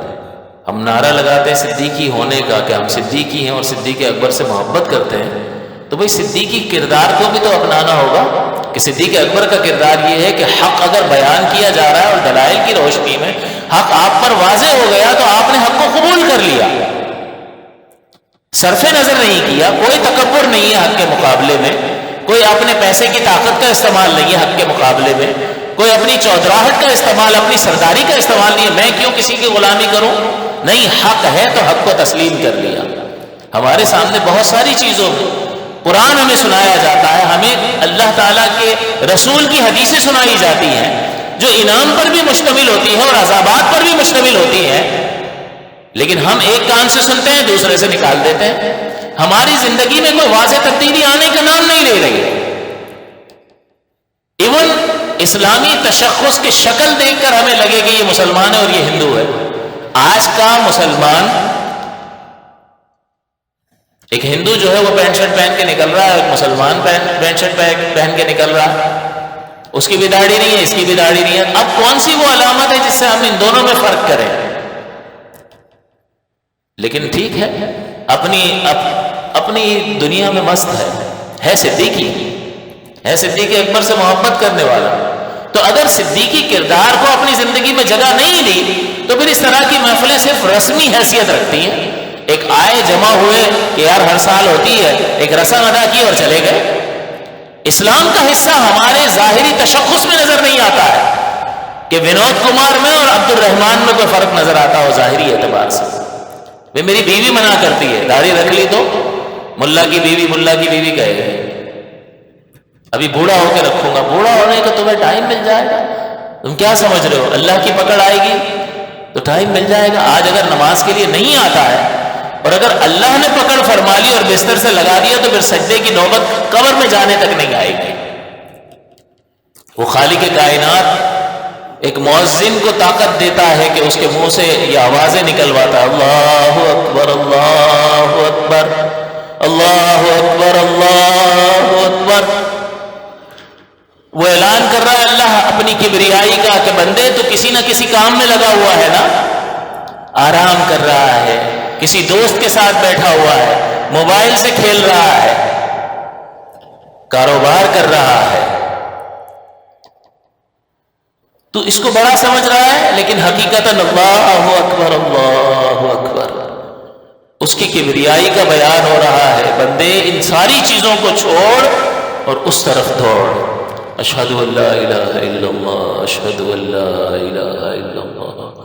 ہم نعرہ لگاتے ہیں صدیقی ہونے کا کہ ہم صدیقی ہیں اور صدیق اکبر سے محبت کرتے ہیں، تو بھئی صدیقی کردار کو بھی تو اپنانا ہوگا کہ صدیق اکبر کا کردار یہ ہے کہ حق اگر بیان کیا جا رہا ہے اور دلائل کی روشنی میں حق آپ پر واضح ہو گیا تو آپ نے حق کو قبول کر لیا، صرف نظر نہیں کیا. کوئی تکبر نہیں ہے حق کے مقابلے میں، کوئی اپنے پیسے کی طاقت کا استعمال نہیں ہے حق کے مقابلے میں، کوئی اپنی چودراہٹ کا استعمال، اپنی سرداری کا استعمال نہیں ہے. میں کیوں کسی کی غلامی کروں؟ نہیں، حق ہے تو حق کو تسلیم کر لیا. ہمارے سامنے بہت ساری چیزوں میں قرآن ہمیں سنایا جاتا ہے، ہمیں اللہ تعالیٰ کے رسول کی حدیثیں سنائی جاتی ہیں جو انعام پر بھی مشتمل ہوتی ہیں اور عذابات پر بھی مشتمل ہوتی ہیں، لیکن ہم ایک کان سے سنتے ہیں دوسرے سے نکال دیتے ہیں. ہماری زندگی میں کوئی واضح تبدیلی آنے کا نام نہیں لے رہی ہے. ایون اسلامی تشخص کی شکل دیکھ کر ہمیں لگے کہ یہ مسلمان ہے اور یہ ہندو ہے. آج کا مسلمان، ایک ہندو جو ہے وہ پینٹ شرٹ پہن کے نکل رہا ہے، ایک مسلمان پینٹ شرٹ پہن کے نکل رہا ہے، اس کی بھی داڑھی نہیں ہے، اس کی بھی داڑھی نہیں ہے. اب کون سی وہ علامت ہے جس سے ہم ان دونوں میں فرق کریں؟ لیکن ٹھیک ہے، اپنی دنیا میں مست ہے صدیقی، ہے صدیق اکبر سے محبت کرنے والا. تو اگر صدیقی کردار کو اپنی زندگی میں جگہ نہیں دی تو پھر اس طرح کی محفلیں صرف رسمی حیثیت رکھتی ہیں. ایک آئے جمع ہوئے کہ یار ہر سال ہوتی ہے، ایک رسم ادا کی اور چلے گئے. اسلام کا حصہ ہمارے ظاہری تشخص میں نظر نہیں آتا ہے کہ ونود کمار میں اور عبد الرحمان میں کوئی فرق نظر آتا ہو ظاہری اعتبار سے. میری بیوی منع کرتی ہے داڑھی رکھ لی تو ملا کی بیوی کہے گی ابھی بوڑھا ہو کے رکھوں گا. بوڑھا ہونے کا تمہیں ٹائم مل جائے گا. تم کیا سمجھ رہے ہو اللہ کی پکڑ آئے گی تو ٹائم مل جائے گا. آج اگر نماز کے لیے نہیں آتا ہے اور اگر اللہ نے پکڑ فرما لی اور بستر سے لگا دیا تو پھر سجدے کی نوبت قبر میں جانے تک نہیں آئے گی. وہ خالق کائنات ایک مؤذن کو طاقت دیتا ہے کہ اس کے منہ سے یہ آوازیں نکلواتا ہے، اللہ اکبر اللہ اکبر اللہ اکبر اللہ اکبر. وہ اعلان کر رہا ہے اللہ اپنی کبریائی کا کہ بندے تو کسی نہ کسی کام میں لگا ہوا ہے نا، آرام کر رہا ہے، کسی دوست کے ساتھ بیٹھا ہوا ہے، موبائل سے کھیل رہا ہے، کاروبار کر رہا ہے. تو اس کو بڑا سمجھ رہا ہے، لیکن حقیقتاً اللہ اکبر اللہ اکبر اس کی کبریائی کا بیان ہو رہا ہے. بندے ان ساری چیزوں کو چھوڑ اور اس طرف دوڑ. اشہد ان لا الہ الا اللہ اشہد ان لا الہ الا اللہ.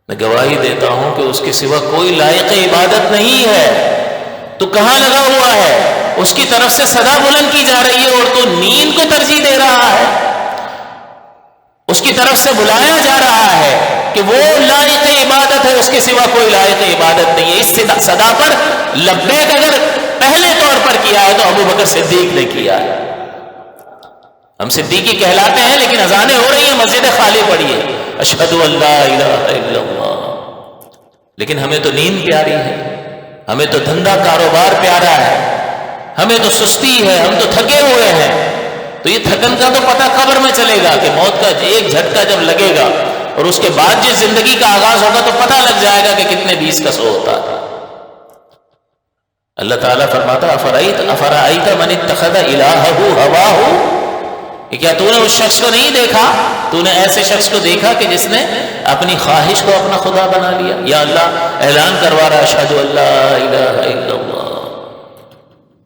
میں گواہی دیتا ہوں کہ اس کے سوا کوئی لائق عبادت نہیں ہے. تو کہاں لگا ہوا ہے؟ اس کی طرف سے صدا بلند کی جا رہی ہے اور تو نیند کو ترجیح دے رہا ہے. اس کی طرف سے بلایا جا رہا ہے کہ وہ لائق عبادت ہے، اس کے سوا کوئی لائق عبادت نہیں ہے. اس صدا پر لبیک اگر پہلے طور پر کیا ہے تو ابو بکر صدیق نے کیا ہے. ہم صدیقی کہلاتے ہیں لیکن اذانیں ہو رہی ہیں، مسجد خالی پڑی ہے، اشہد ان لا الہ الا اللہ. لیکن ہمیں تو نیند پیاری ہے، ہمیں تو دھندا کاروبار پیارا ہے، ہمیں تو سستی ہے، ہم تو تھکے ہوئے ہیں. تو یہ تھکن کا تو پتہ قبر میں چلے گا کہ موت کا ایک جھٹکا جب لگے گا اور اس کے بعد جس زندگی کا آغاز ہوگا تو پتہ لگ جائے گا کہ کتنے 20 کا 100 ہوتا ہے. اللہ تعالیٰ فرماتا افرأیت من اتخذ الہہ ہواہ، کہ کیا تو نے اس شخص کو نہیں دیکھا، تو نے ایسے شخص کو دیکھا کہ جس نے اپنی خواہش کو اپنا خدا بنا لیا. یا اللہ اعلان کروا رہا اشہد ان لا الہ الا اللہ،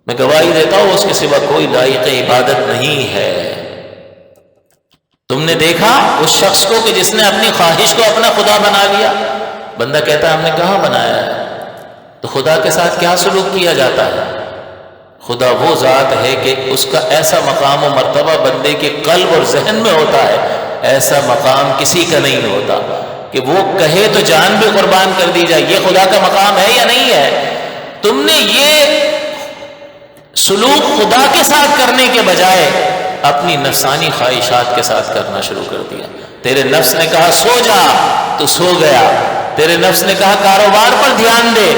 میں گواہی دیتا ہوں اس کے سوا کوئی لائق عبادت نہیں ہے. تم نے دیکھا اس شخص کو کہ جس نے اپنی خواہش کو اپنا خدا بنا لیا. بندہ کہتا ہے ہم نے کہاں بنایا ہے، تو خدا کے ساتھ کیا سلوک کیا جاتا ہے؟ خدا وہ ذات ہے کہ اس کا ایسا مقام و مرتبہ بندے کے قلب اور ذہن میں ہوتا ہے، ایسا مقام کسی کا نہیں ہوتا کہ وہ کہے تو جان بھی قربان کر دی جائے۔ یہ خدا کا مقام ہے یا نہیں ہے؟ تم نے یہ سلوک خدا کے ساتھ کرنے کے بجائے اپنی نفسانی خواہشات کے ساتھ کرنا شروع کر دیا۔ تیرے نفس نے کہا سو جا، تو سو گیا۔ تیرے نفس نے کہا کاروبار پر دھیان دے،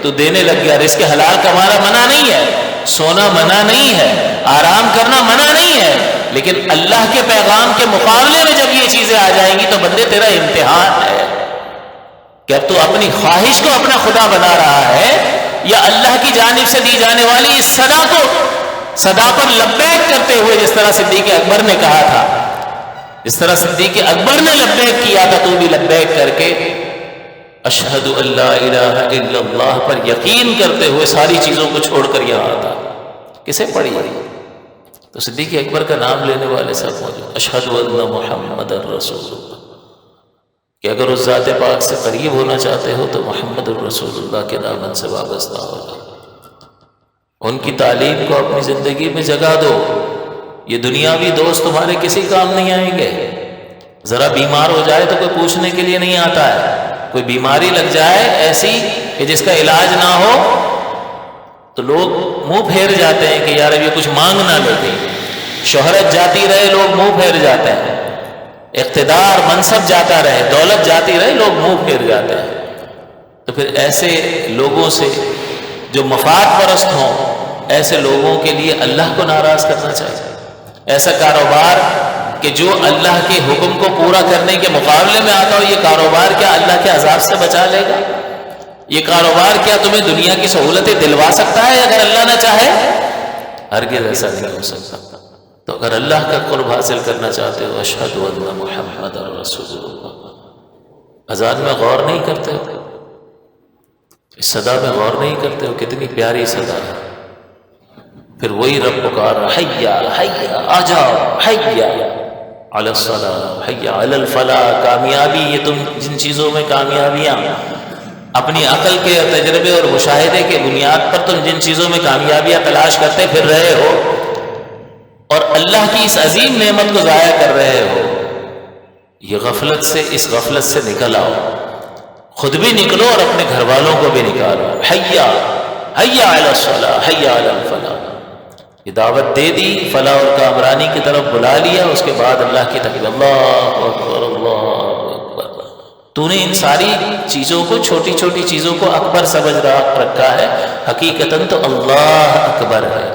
تو دینے لگ گیا۔ رزق حلال کمانا منع نہیں ہے، سونا منع نہیں ہے، آرام کرنا منع نہیں ہے، لیکن اللہ کے پیغام کے مقابلے میں جب یہ چیزیں آ جائیں گی تو بندے تیرا امتحان ہے کہ اب تو اپنی خواہش کو اپنا خدا بنا رہا ہے یا اللہ کی جانب سے دی جانے والی اس صدا پر لبیک کرتے ہوئے، جس طرح صدیق اکبر نے کہا تھا، جس طرح صدیق اکبر نے لبیک کیا تھا، تو بھی لبیک کر کے اشہد ان لا الہ الا اللہ پر یقین کرتے ہوئے ساری چیزوں کو چھوڑ کر یہاں آتا۔ کسے پڑھی؟ تو صدیق اکبر کا نام لینے والے سب موجود۔ اشہد ان محمد رسول اللہ، کہ اگر اس ذات پاک سے قریب ہونا چاہتے ہو تو محمد الرسول اللہ کے دامن سے وابستہ ہو جاؤ، ان کی تعلیم کو اپنی زندگی میں جگا دو۔ یہ دنیاوی دوست تمہارے کسی کام نہیں آئیں گے۔ ذرا بیمار ہو جائے تو کوئی پوچھنے کے لیے نہیں آتا ہے، کوئی بیماری لگ جائے ایسی کہ جس کا علاج نہ ہو تو لوگ منہ پھیر جاتے ہیں کہ یار اب یہ کچھ مانگ نہ لیتے۔ شہرت جاتی رہے لوگ منہ پھیر جاتے ہیں، اقتدار منصب جاتا رہے، دولت جاتی رہے لوگ منہ پھیر جاتے ہیں۔ تو پھر ایسے لوگوں سے جو مفاد پرست ہوں، ایسے لوگوں کے لیے اللہ کو ناراض کرنا چاہیے۔ ایسا کاروبار کہ جو اللہ کے حکم کو پورا کرنے کے مقابلے میں آتا ہو، یہ کاروبار کیا اللہ کے عذاب سے بچا لے گا؟ یہ کاروبار کیا تمہیں دنیا کی سہولتیں دلوا سکتا ہے اگر اللہ نہ چاہے؟ ہرگز ایسا نہیں ہو سکتا۔ تو اگر اللہ کا قرب حاصل کرنا چاہتے ہو، اشہد ان محمد رسول اللہ، اذان میں غور نہیں کرتے ہو؟ اس صدا میں غور نہیں کرتے ہو؟ کتنی پیاری صدا ہے۔ پھر وہی رب پکار رہا، حیا حیا آ جاؤ، حیا علی الصلاۃ، حیا علی الفلاح۔ کامیابی، یہ تم جن چیزوں میں کامیابیاں اپنی عقل کے تجربے اور مشاہدے کے بنیاد پر تم جن چیزوں میں کامیابیاں تلاش کرتے پھر رہے ہو اور اللہ کی اس عظیم نعمت کو ضائع کر رہے ہو، یہ غفلت سے، اس غفلت سے نکل آؤ، خود بھی نکلو اور اپنے گھر والوں کو بھی نکالو۔ حیا حیا علی الصلاۃ، حیا علی الفلاح، یہ دعوت دے دی، فلاح اور کامرانی کی طرف بلا لیا، اس کے بعد اللہ کی تکبیر، اللہ اکبر اللہ اکبر۔ تو نے ان ساری چیزوں کو، چھوٹی چھوٹی چیزوں کو اکبر سمجھ رکھا ہے، حقیقتاً تو اللہ اکبر ہے۔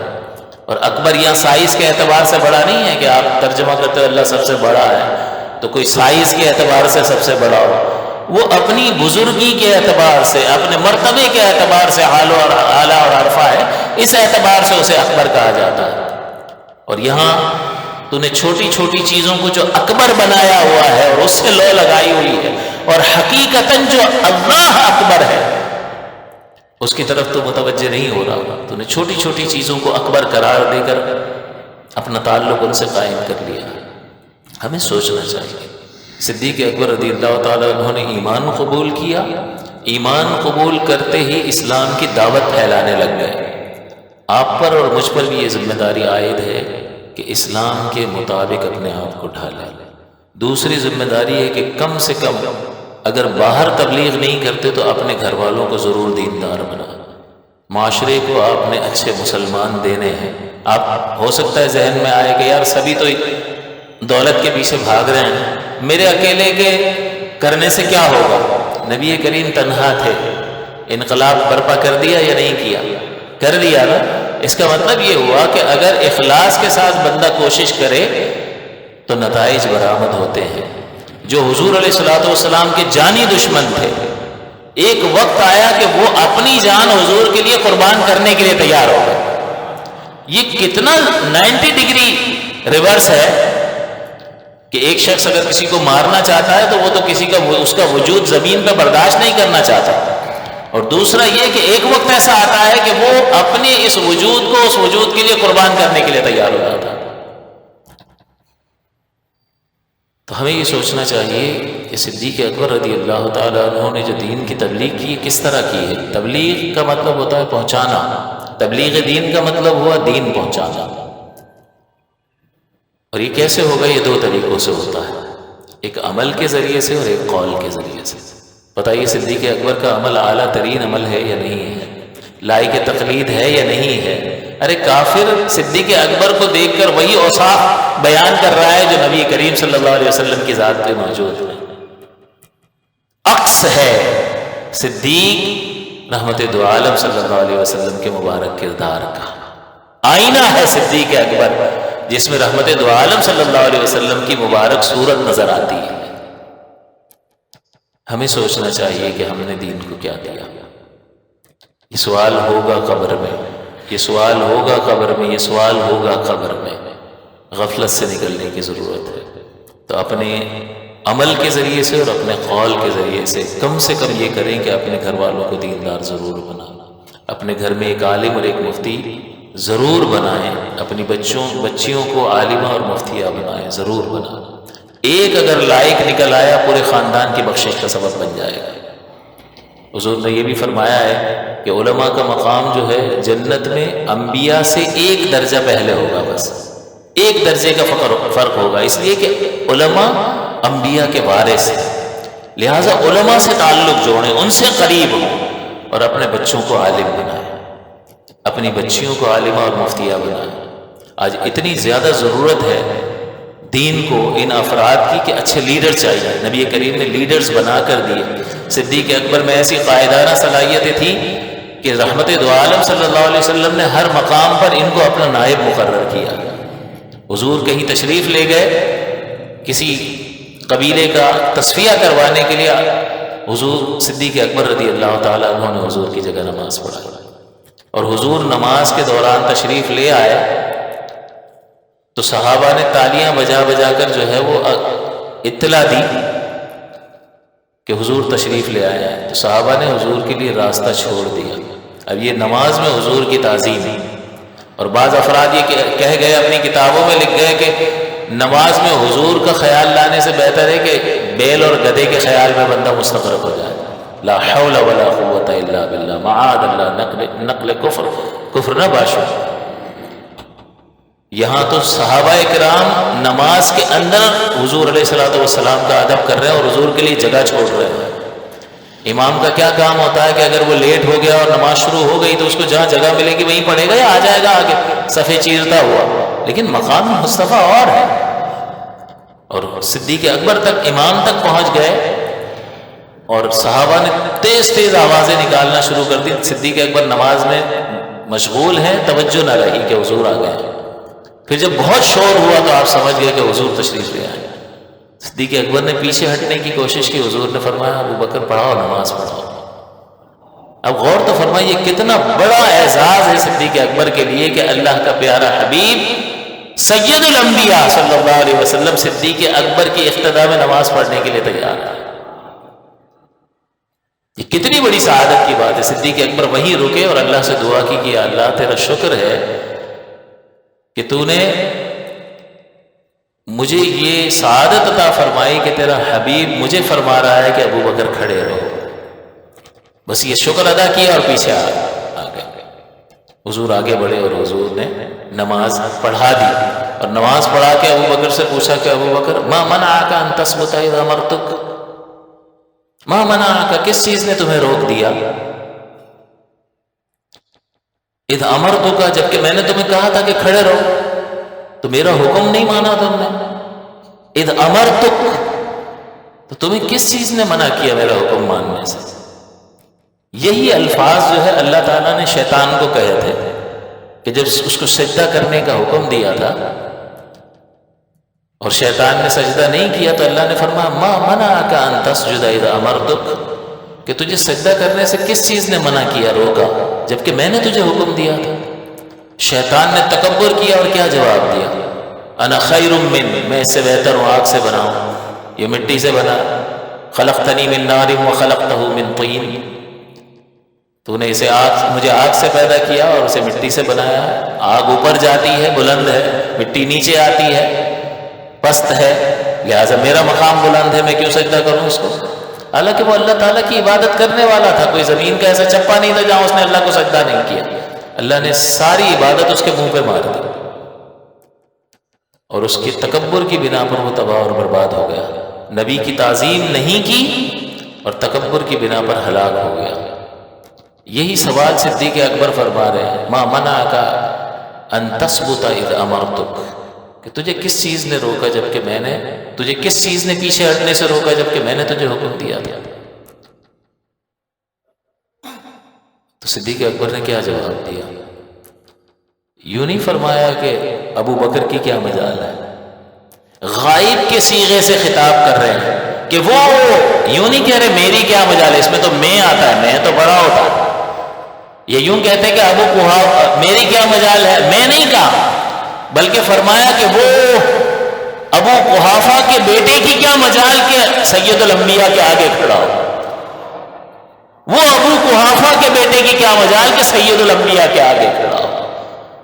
اور اکبر یہاں سائز کے اعتبار سے بڑا نہیں ہے کہ آپ ترجمہ کرتے ہو اللہ سب سے بڑا ہے تو کوئی سائز کے اعتبار سے سب سے بڑا ہو، وہ اپنی بزرگی کے اعتبار سے، اپنے مرتبے کے اعتبار سے اعلیٰ اور عرفہ ہے، اس اعتبار سے اسے اکبر کہا جاتا ہے۔ اور یہاں تو نے چھوٹی چھوٹی چیزوں کو جو اکبر بنایا ہوا ہے اور اس سے لو لگائی ہوئی ہے، اور حقیقتاً جو اللہ اکبر ہے اس کی طرف تو متوجہ نہیں ہو رہا، تو نے چھوٹی چھوٹی چیزوں کو اکبر قرار دے کر اپنا تعلق ان سے قائم کر لیا۔ ہمیں سوچنا چاہیے۔ صدیق اکبر رضی اللہ تعالیٰ عنہ نے ایمان قبول کیا، ایمان قبول کرتے ہی اسلام کی دعوت پھیلانے لگ گئے۔ آپ پر اور مجھ پر بھی یہ ذمہ داری عائد ہے کہ اسلام کے مطابق اپنے آپ کو ڈھالیں۔ دوسری ذمہ داری ہے کہ کم سے کم اگر باہر تبلیغ نہیں کرتے تو اپنے گھر والوں کو ضرور دیندار بنا۔ معاشرے کو آپ نے اچھے مسلمان دینے ہیں۔ آپ ہو سکتا ہے ذہن میں آئے کہ یار سبھی تو دولت کے پیچھے بھاگ رہے ہیں، میرے اکیلے کے کرنے سے کیا ہوگا؟ نبی کریم تنہا تھے، انقلاب برپا کر دیا یا نہیں کیا؟ کر دیا نا۔ اس کا مطلب یہ ہوا کہ اگر اخلاص کے ساتھ بندہ کوشش کرے تو نتائج برآمد ہوتے ہیں۔ جو حضور علیہ الصلوۃ والسلام کے جانی دشمن تھے، ایک وقت آیا کہ وہ اپنی جان حضور کے لیے قربان کرنے کے لیے تیار ہو گئے۔ یہ کتنا 90 ڈگری ریورس ہے کہ ایک شخص اگر کسی کو مارنا چاہتا ہے تو وہ تو کسی کا اس کا وجود زمین پہ برداشت نہیں کرنا چاہتا، اور دوسرا یہ کہ ایک وقت ایسا آتا ہے کہ وہ اپنے اس وجود کو اس وجود کے لیے قربان کرنے کے لیے تیار ہو جاتا ہے۔ تو ہمیں یہ سوچنا چاہیے کہ صدیق اکبر رضی اللہ تعالیٰ عنہ نے جو دین کی تبلیغ کی ہے کس طرح کی ہے۔ تبلیغ کا مطلب ہوتا ہے پہنچانا، تبلیغ دین کا مطلب ہوا دین پہنچانا۔ اور یہ کیسے ہوگا؟ یہ دو طریقوں سے ہوتا ہے، ایک عمل کے ذریعے سے اور ایک قول کے ذریعے سے۔ بتائیے صدیق اکبر کا عمل اعلیٰ ترین عمل ہے یا نہیں ہے؟ لائق تقلید ہے یا نہیں ہے؟ ارے کافر صدیق اکبر کو دیکھ کر وہی اوصاف بیان کر رہا ہے جو نبی کریم صلی اللہ علیہ وسلم کی ذات پہ موجود ہے۔ عکس ہے صدیق رحمت دو عالم صلی اللہ علیہ وسلم کے مبارک کردار کا، آئینہ ہے صدیق اکبر جس میں رحمت دو عالم صلی اللہ علیہ وسلم کی مبارک صورت نظر آتی ہے۔ ہمیں سوچنا چاہیے کہ ہم نے دین کو کیا دیا۔ یہ سوال ہوگا قبر میں، یہ سوال ہوگا قبر میں، یہ سوال ہوگا قبر میں۔ غفلت سے نکلنے کی ضرورت ہے۔ تو اپنے عمل کے ذریعے سے اور اپنے قول کے ذریعے سے کم یہ کریں کہ اپنے گھر والوں کو دیندار ضرور بنانا، اپنے گھر میں ایک عالم اور ایک مفتی ضرور بنائیں، اپنی بچیوں کو عالمہ اور مفتیہ بنائیں، ضرور بنائیں۔ ایک اگر لائق نکل آیا پورے خاندان کی بخشش کا سبب بن جائے گا۔ حضور نے یہ بھی فرمایا ہے کہ علماء کا مقام جو ہے جنت میں انبیاء سے ایک درجہ پہلے ہوگا، بس ایک درجے کا فرق ہوگا، اس لیے کہ علماء انبیاء کے وارث ہیں۔ لہٰذا علماء سے تعلق جوڑیں، ان سے قریب ہوں اور اپنے بچوں کو عالم بنائیں، اپنی بچیوں کو عالمہ اور مفتیہ بنائیں۔ آج اتنی زیادہ ضرورت ہے دین کو ان افراد کی کہ اچھے لیڈر چاہیے۔ نبی کریم نے لیڈرز بنا کر دیے۔ صدیق اکبر میں ایسی قائدانہ صلاحیتیں تھیں کہ رحمت دو عالم صلی اللہ علیہ وسلم نے ہر مقام پر ان کو اپنا نائب مقرر کیا۔ حضور کہیں تشریف لے گئے کسی قبیلے کا تصفیہ کروانے کے لیے، حضور صدیق اکبر رضی اللہ تعالیٰ عنہ نے حضور کی جگہ نماز پڑھائی، اور حضور نماز کے دوران تشریف لے آئے تو صحابہ نے تالیاں بجا بجا کر جو ہے وہ اطلاع دی کہ حضور تشریف لے آئے ہیں۔ تو صحابہ نے حضور کے لیے راستہ چھوڑ دیا۔ اب یہ نماز میں حضور کی تعظیم ہے، اور بعض افراد یہ کہہ گئے، اپنی کتابوں میں لکھ گئے کہ نماز میں حضور کا خیال لانے سے بہتر ہے کہ بیل اور گدھے کے خیال میں بندہ مستغرق ہو جائے۔ لا حول ولا قوت الا باللہ، معاذ اللہ، نقل کفر نہ باشو۔ یہاں تو صحابہ کرام نماز کے اندر حضور علیہ الصلوۃ والسلام کا ادب کر رہے ہیں اور حضور کے لیے جگہ چھوڑ رہے ہیں۔ امام کا کیا کام ہوتا ہے کہ اگر وہ لیٹ ہو گیا اور نماز شروع ہو گئی تو اس کو جہاں جگہ ملے گی وہیں پڑھے گا یا آ جائے گا آگے صفے چیرتا ہوا، لیکن مقام مصطفیٰ اور ہے۔ اور صدیق اکبر تک، امام تک پہنچ گئے اور صحابہ نے تیز تیز آوازیں نکالنا شروع کر دی۔ صدیق اکبر نماز میں مشغول ہیں، توجہ نہ رہی کہ حضور آ گئے۔ پھر جب بہت شور ہوا تو آپ سمجھ گئے کہ حضور تشریف لے آئے۔ صدیق اکبر نے پیچھے ہٹنے کی کوشش کی، حضور نے فرمایا ابو بکر پڑھاؤ، نماز پڑھاؤ۔ اب غور تو فرمائیے یہ کتنا بڑا اعزاز ہے صدیق اکبر کے لیے کہ اللہ کا پیارا حبیب سید الانبیاء صلی اللہ علیہ وسلم صدیق اکبر کی اقتداء میں نماز پڑھنے کے لیے تیار ہے۔ یہ کتنی بڑی سعادت کی بات ہے۔ صدیق اکبر وہیں رکے اور اللہ سے دعا کی کہ اللہ تیرا شکر ہے کہ تو نے مجھے یہ سعادت عطا فرمائی کہ تیرا حبیب مجھے فرما رہا ہے کہ ابو بکر کھڑے رہو۔ بس یہ شکر ادا کیا اور پیچھے آ گئے۔ حضور آگے بڑھے اور حضور نے نماز پڑھا دی، اور نماز پڑھا کے ابو بکر سے پوچھا کہ ابو بکر ما منعک ان تثبت اذا امرتک، ما منعک، کس چیز نے تمہیں روک دیا؟ اذ امرتک، جبکہ میں نے تمہیں کہا تھا کہ کھڑے رہو تو میرا حکم نہیں مانا تم نے۔ اذ امرتک، تو تمہیں کس چیز نے منع کیا میرا حکم ماننے سے؟ یہی الفاظ جو ہے اللہ تعالیٰ نے شیطان کو کہے تھے کہ جب اس کو سجدہ کرنے کا حکم دیا تھا اور شیطان نے سجدہ نہیں کیا تو اللہ نے فرمایا ما منعک ان تسجد اذ امرتک، کہ تجھے سجدہ کرنے سے کس چیز نے منع کیا، روکا، جبکہ میں نے تجھے حکم دیا تھا۔ شیطان نے تکبر کیا اور کیا جواب دیا؟ انا خیر من، میں اس سے بہتر ہوں، آگ سے بنا ہوں، یہ مٹی سے بنا، خلقتنی من نار وخلقتہ من طین، تو نے اسے مجھے آگ سے پیدا کیا اور اسے مٹی سے بنایا۔ آگ اوپر جاتی ہے، بلند ہے، مٹی نیچے آتی ہے، پست ہے، لہٰذا میرا مقام بلند ہے، میں کیوں سجدہ کروں اس کو؟ حالانکہ وہ اللہ تعالیٰ کی عبادت کرنے والا تھا، کوئی زمین کا ایسا چپا نہیں تھا جہاں اس نے اللہ کو سجدہ نہیں کیا. اللہ نے ساری عبادت اس کے منہ پہ مار دی، اور اس کے تکبر کی بنا پر وہ تباہ اور برباد ہو گیا. نبی کی تعظیم نہیں کی اور تکبر کی بنا پر ہلاک ہو گیا. یہی سوال صدیق اکبر فرما رہے ہیں، ما منعک ان تثبت اذ امرتک، کہ تجھے کس چیز نے روکا جبکہ میں نے تجھے کس چیز نے پیچھے ہٹنے سے روکا جبکہ میں نے تجھے حکم دیا تھا. تو صدیق اکبر نے کیا جواب دیا؟ یوں نہیں فرمایا کہ ابو بکر کی کیا مجال ہے، غائب کے صیغے سے خطاب کر رہے ہیں کہ وہ یوں نہیں کہہ رہے میری کیا مجال ہے، اس میں تو میں آتا ہے، میں تو بڑا ہوتا ہے. یہ یوں کہتے ہیں کہ ابو قحافہ میری کیا مجال ہے، میں نہیں کہا، بلکہ فرمایا کہ وہ ابو قحافہ کے بیٹے کی کیا مجال کہ سید الانبیاء کے آگے کھڑا ہو، وہ ابو قحافہ کے بیٹے کی کیا مجال کہ سید الانبیاء کے آگے کھڑا ہو.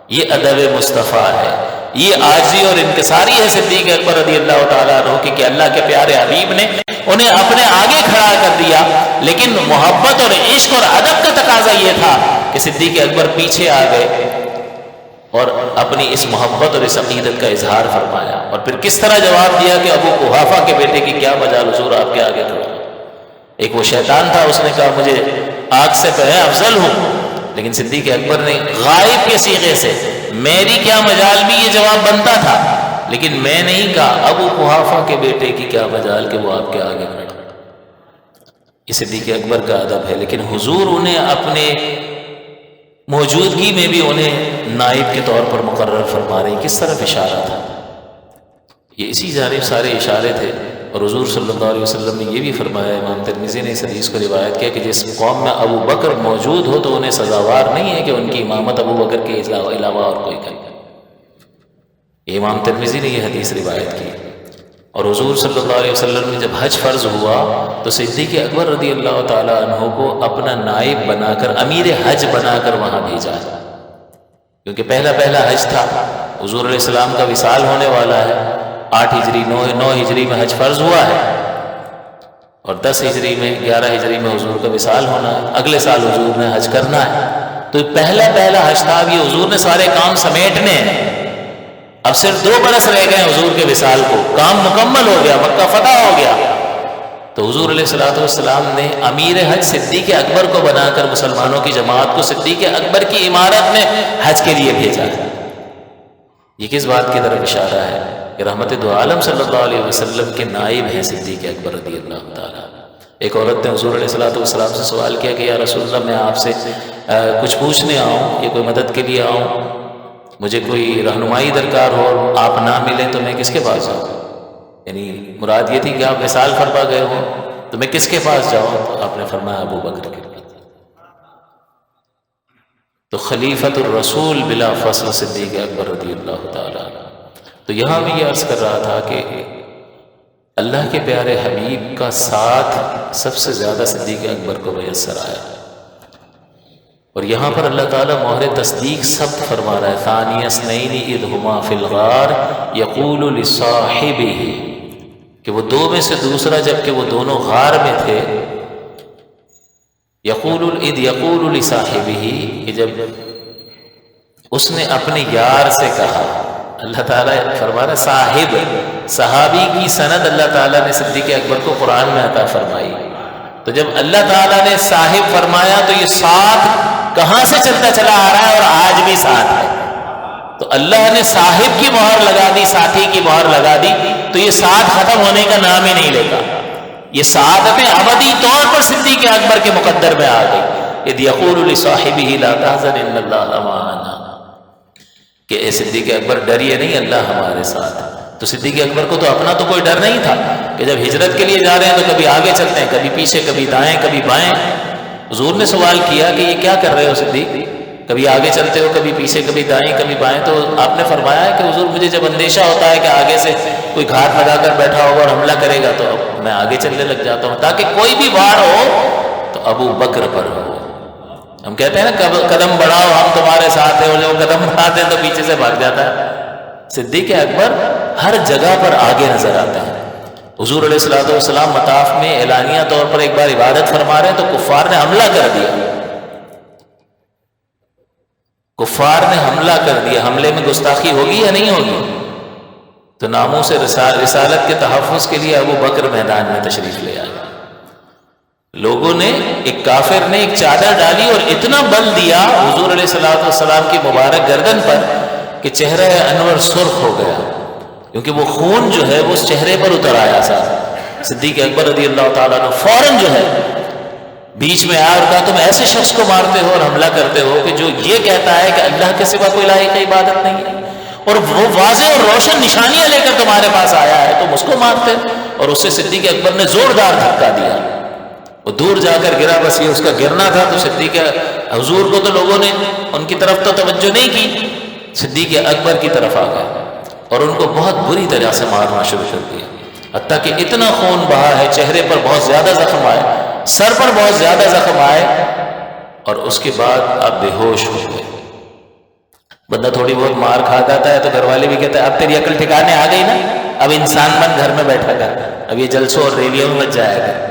یہ ادب مصطفیٰ ہے، یہ عاجزی اور انکساری ہے صدیق اکبر رضی اللہ تعالیٰ عنہ کی کہ اللہ کے پیارے حبیب نے انہیں اپنے آگے کھڑا کر دیا. لیکن محبت اور عشق اور ادب کا تقاضا یہ تھا کہ صدیق اکبر پیچھے آ گئے اور اپنی اس محبت اور اس عقیدت کا اظہار فرمایا. اور پھر کس طرح جواب دیا کہ ابو قحافہ کے بیٹے کی کیا مجال حضور آپ کے آگے کھڑا. ایک وہ شیطان تھا، اس نے کہا مجھے آگ سے میں افضل ہوں، لیکن صدیق اکبر نے غائب کے صیغے سے میری کیا مجال بھی یہ جواب بنتا تھا، لیکن میں نہیں کہا ابو قحافہ کے بیٹے کی کیا مجال کہ وہ آپ کے آگے کھڑا. یہ صدیق اکبر کا ادب ہے. لیکن حضور انہیں اپنے موجودگی میں بھی انہیں نائب کے طور پر مقرر فرما رہے ہیں. کس طرف اشارہ تھا؟ یہ اسی جانب سارے اشارے تھے. اور حضور صلی اللہ علیہ وسلم نے یہ بھی فرمایا، امام ترمذی نے اس حدیث کو روایت کیا کہ جس قوم میں ابو بکر موجود ہو تو انہیں سزاوار نہیں ہے کہ ان کی امامت ابو بکر کے علاوہ اور کوئی کرے. امام ترمذی نے یہ حدیث روایت کی. اور حضور صلی اللہ علیہ وسلم نے جب حج فرض ہوا تو صدیق اکبر رضی اللہ تعالی عنہ کو اپنا نائب بنا کر، امیر حج بنا کر وہاں بھیجا، کیونکہ پہلا حج تھا. حضور علیہ السلام کا وصال ہونے والا ہے. 8 ہجری 9 ہجری میں حج فرض ہوا ہے، اور 10 ہجری میں 11 ہجری میں حضور کا وصال ہونا ہے. اگلے سال حضور نے حج کرنا ہے. تو پہلا حج تھا. اب یہ حضور نے سارے کام سمیٹنے ہیں. اب صرف 2 برس رہ گئے حضور کے وصال کو، کام مکمل ہو گیا، مکہ فتح ہو گیا. تو حضور علیہ السلام نے امیر حج صدیق اکبر کو بنا کر مسلمانوں کی جماعت کو صدیق اکبر کی عمارت میں حج کے لیے بھیجا. یہ کس بات کی طرف اشارہ ہے کہ رحمت دو عالم صلی اللہ علیہ وسلم کے نائب ہیں صدیق اکبر رضی اللہ تعالیٰ. ایک عورت نے حضور علیہ السلام سے سوال کیا کہ یا رسول اللہ میں آپ سے کچھ پوچھنے آؤں یا کوئی مدد کے لیے آؤں، مجھے کوئی رہنمائی درکار ہو اور آپ نہ ملیں تو میں کس کے پاس جاؤں؟ یعنی مراد یہ تھی کہ آپ وصال فرما گئے ہوں تو میں کس کے پاس جاؤں؟ تو آپ نے فرمایا ابو بکر کے پاس. تو خلیفۃ الرسول بلا فصل صدیق اکبر رضی اللہ تعالیٰ. تو یہاں بھی یہ عرض کر رہا تھا کہ اللہ کے پیارے حبیب کا ساتھ سب سے زیادہ صدیق اکبر کو میسر آیا. اور یہاں پر اللہ تعالیٰ مہر تصدیق ثبت فرما رہا ہے، ثانی اثنین اذ ہما فی الغار یقول لصاحبہ، کہ وہ 2 میں سے دوسرا جب کہ وہ دونوں غار میں تھے، یقول لصاحبہ، کہ جب اس نے اپنے یار سے کہا. اللہ تعالیٰ فرما رہا صاحب، صحابی کی سند اللہ تعالیٰ نے صدیق اکبر کو قرآن میں عطا فرمائی. تو جب اللہ تعالیٰ نے صاحب فرمایا تو یہ ساتھ کہاں سے چلتا چلا آ رہا ہے اور آج بھی ساتھ ہے. تو اللہ نے صاحب کی مہر لگا دی، ساتھی کی مہر لگا دی، تو یہ ساتھ ختم ہونے کا نام ہی نہیں لیتا. یہ سعادت ابدی طور پر صدیق اکبر کے مقدر میں آ گئی. اذ یقول لصاحبہ لا تحزن ان اللہ معنا، کہ اے صدیق اکبر ڈریے نہیں، اللہ ہمارے ساتھ. تو صدیق اکبر کو تو اپنا تو کوئی ڈر نہیں تھا کہ جب ہجرت کے لیے جا رہے ہیں تو کبھی آگے چلتے ہیں، کبھی پیچھے، کبھی دائیں کبھی بائیں. حضور نے سوال کیا کہ یہ کیا کر رہے ہو صدیق، کبھی آگے چلتے ہو کبھی پیچھے، کبھی دائیں کبھی بائیں. تو آپ نے فرمایا ہے کہ حضور مجھے جب اندیشہ ہوتا ہے کہ آگے سے کوئی گھات لگا کر بیٹھا ہوگا اور حملہ کرے گا تو میں آگے چلنے لگ جاتا ہوں تاکہ کوئی بھی وار ہو تو ابو بکر پر ہو. ہم کہتے ہیں نا قدم بڑھاؤ ہم تمہارے ساتھ ہیں، اور جب قدم بڑھاتے ہیں تو پیچھے سے بھاگ جاتا ہے. صدیق اکبر ہر جگہ پر آگے نظر آتا ہے. حضور علیہ الصلوۃ والسلام مطاف میں اعلانیہ طور پر ایک بار عبادت فرما رہے ہیں تو کفار نے حملہ کر دیا. کفار نے حملہ کر دیا. حملے میں گستاخی ہوگی یا نہیں ہوگی؟ تو ناموس رسالت کے تحفظ کے لیے ابو بکر میدان میں تشریف لے آئے. لوگوں نے ایک کافر نے ایک چادر ڈالی اور اتنا بل دیا حضور علیہ الصلوۃ والسلام کی مبارک گردن پر کہ چہرہ انور سرخ ہو گیا، کیونکہ وہ خون جو ہے وہ اس چہرے پر اتر آیا تھا. صدیق اکبر رضی اللہ تعالیٰ عنہ فوراً جو ہے بیچ میں آیا اور کہا تم ایسے شخص کو مارتے ہو اور حملہ کرتے ہو کہ جو یہ کہتا ہے کہ اللہ کے سوا کوئی لائق عبادت نہیں ہے، اور وہ واضح اور روشن نشانیاں لے کر تمہارے پاس آیا ہے، تم اس کو مارتے. اور اس سے صدیق اکبر نے زوردار دھکا دیا، وہ دور جا کر گرا. بس یہ اس کا گرنا تھا. تو صدیق حضور کو تو لوگوں نے ان کی طرف تو توجہ نہیں کی، صدیق اکبر کی طرف آ گئے اور ان کو بہت بری طرح سے مارنا شروع کر دیا، حتیٰ کہ اتنا خون بہا ہے، چہرے پر بہت زیادہ زخم آئے، سر پر بہت زیادہ زخم آئے، اور اس کے بعد آپ بے ہوش ہو گئے. بندہ تھوڑی بہت مار کھا جاتا ہے تو گھر والے بھی کہتے ہیں اب تیری عقل ٹھکانے آ گئی نا، اب انسان بن گھر میں بیٹھا کر، اب یہ جلسوں اور ریلیوں میں مت جایا کر.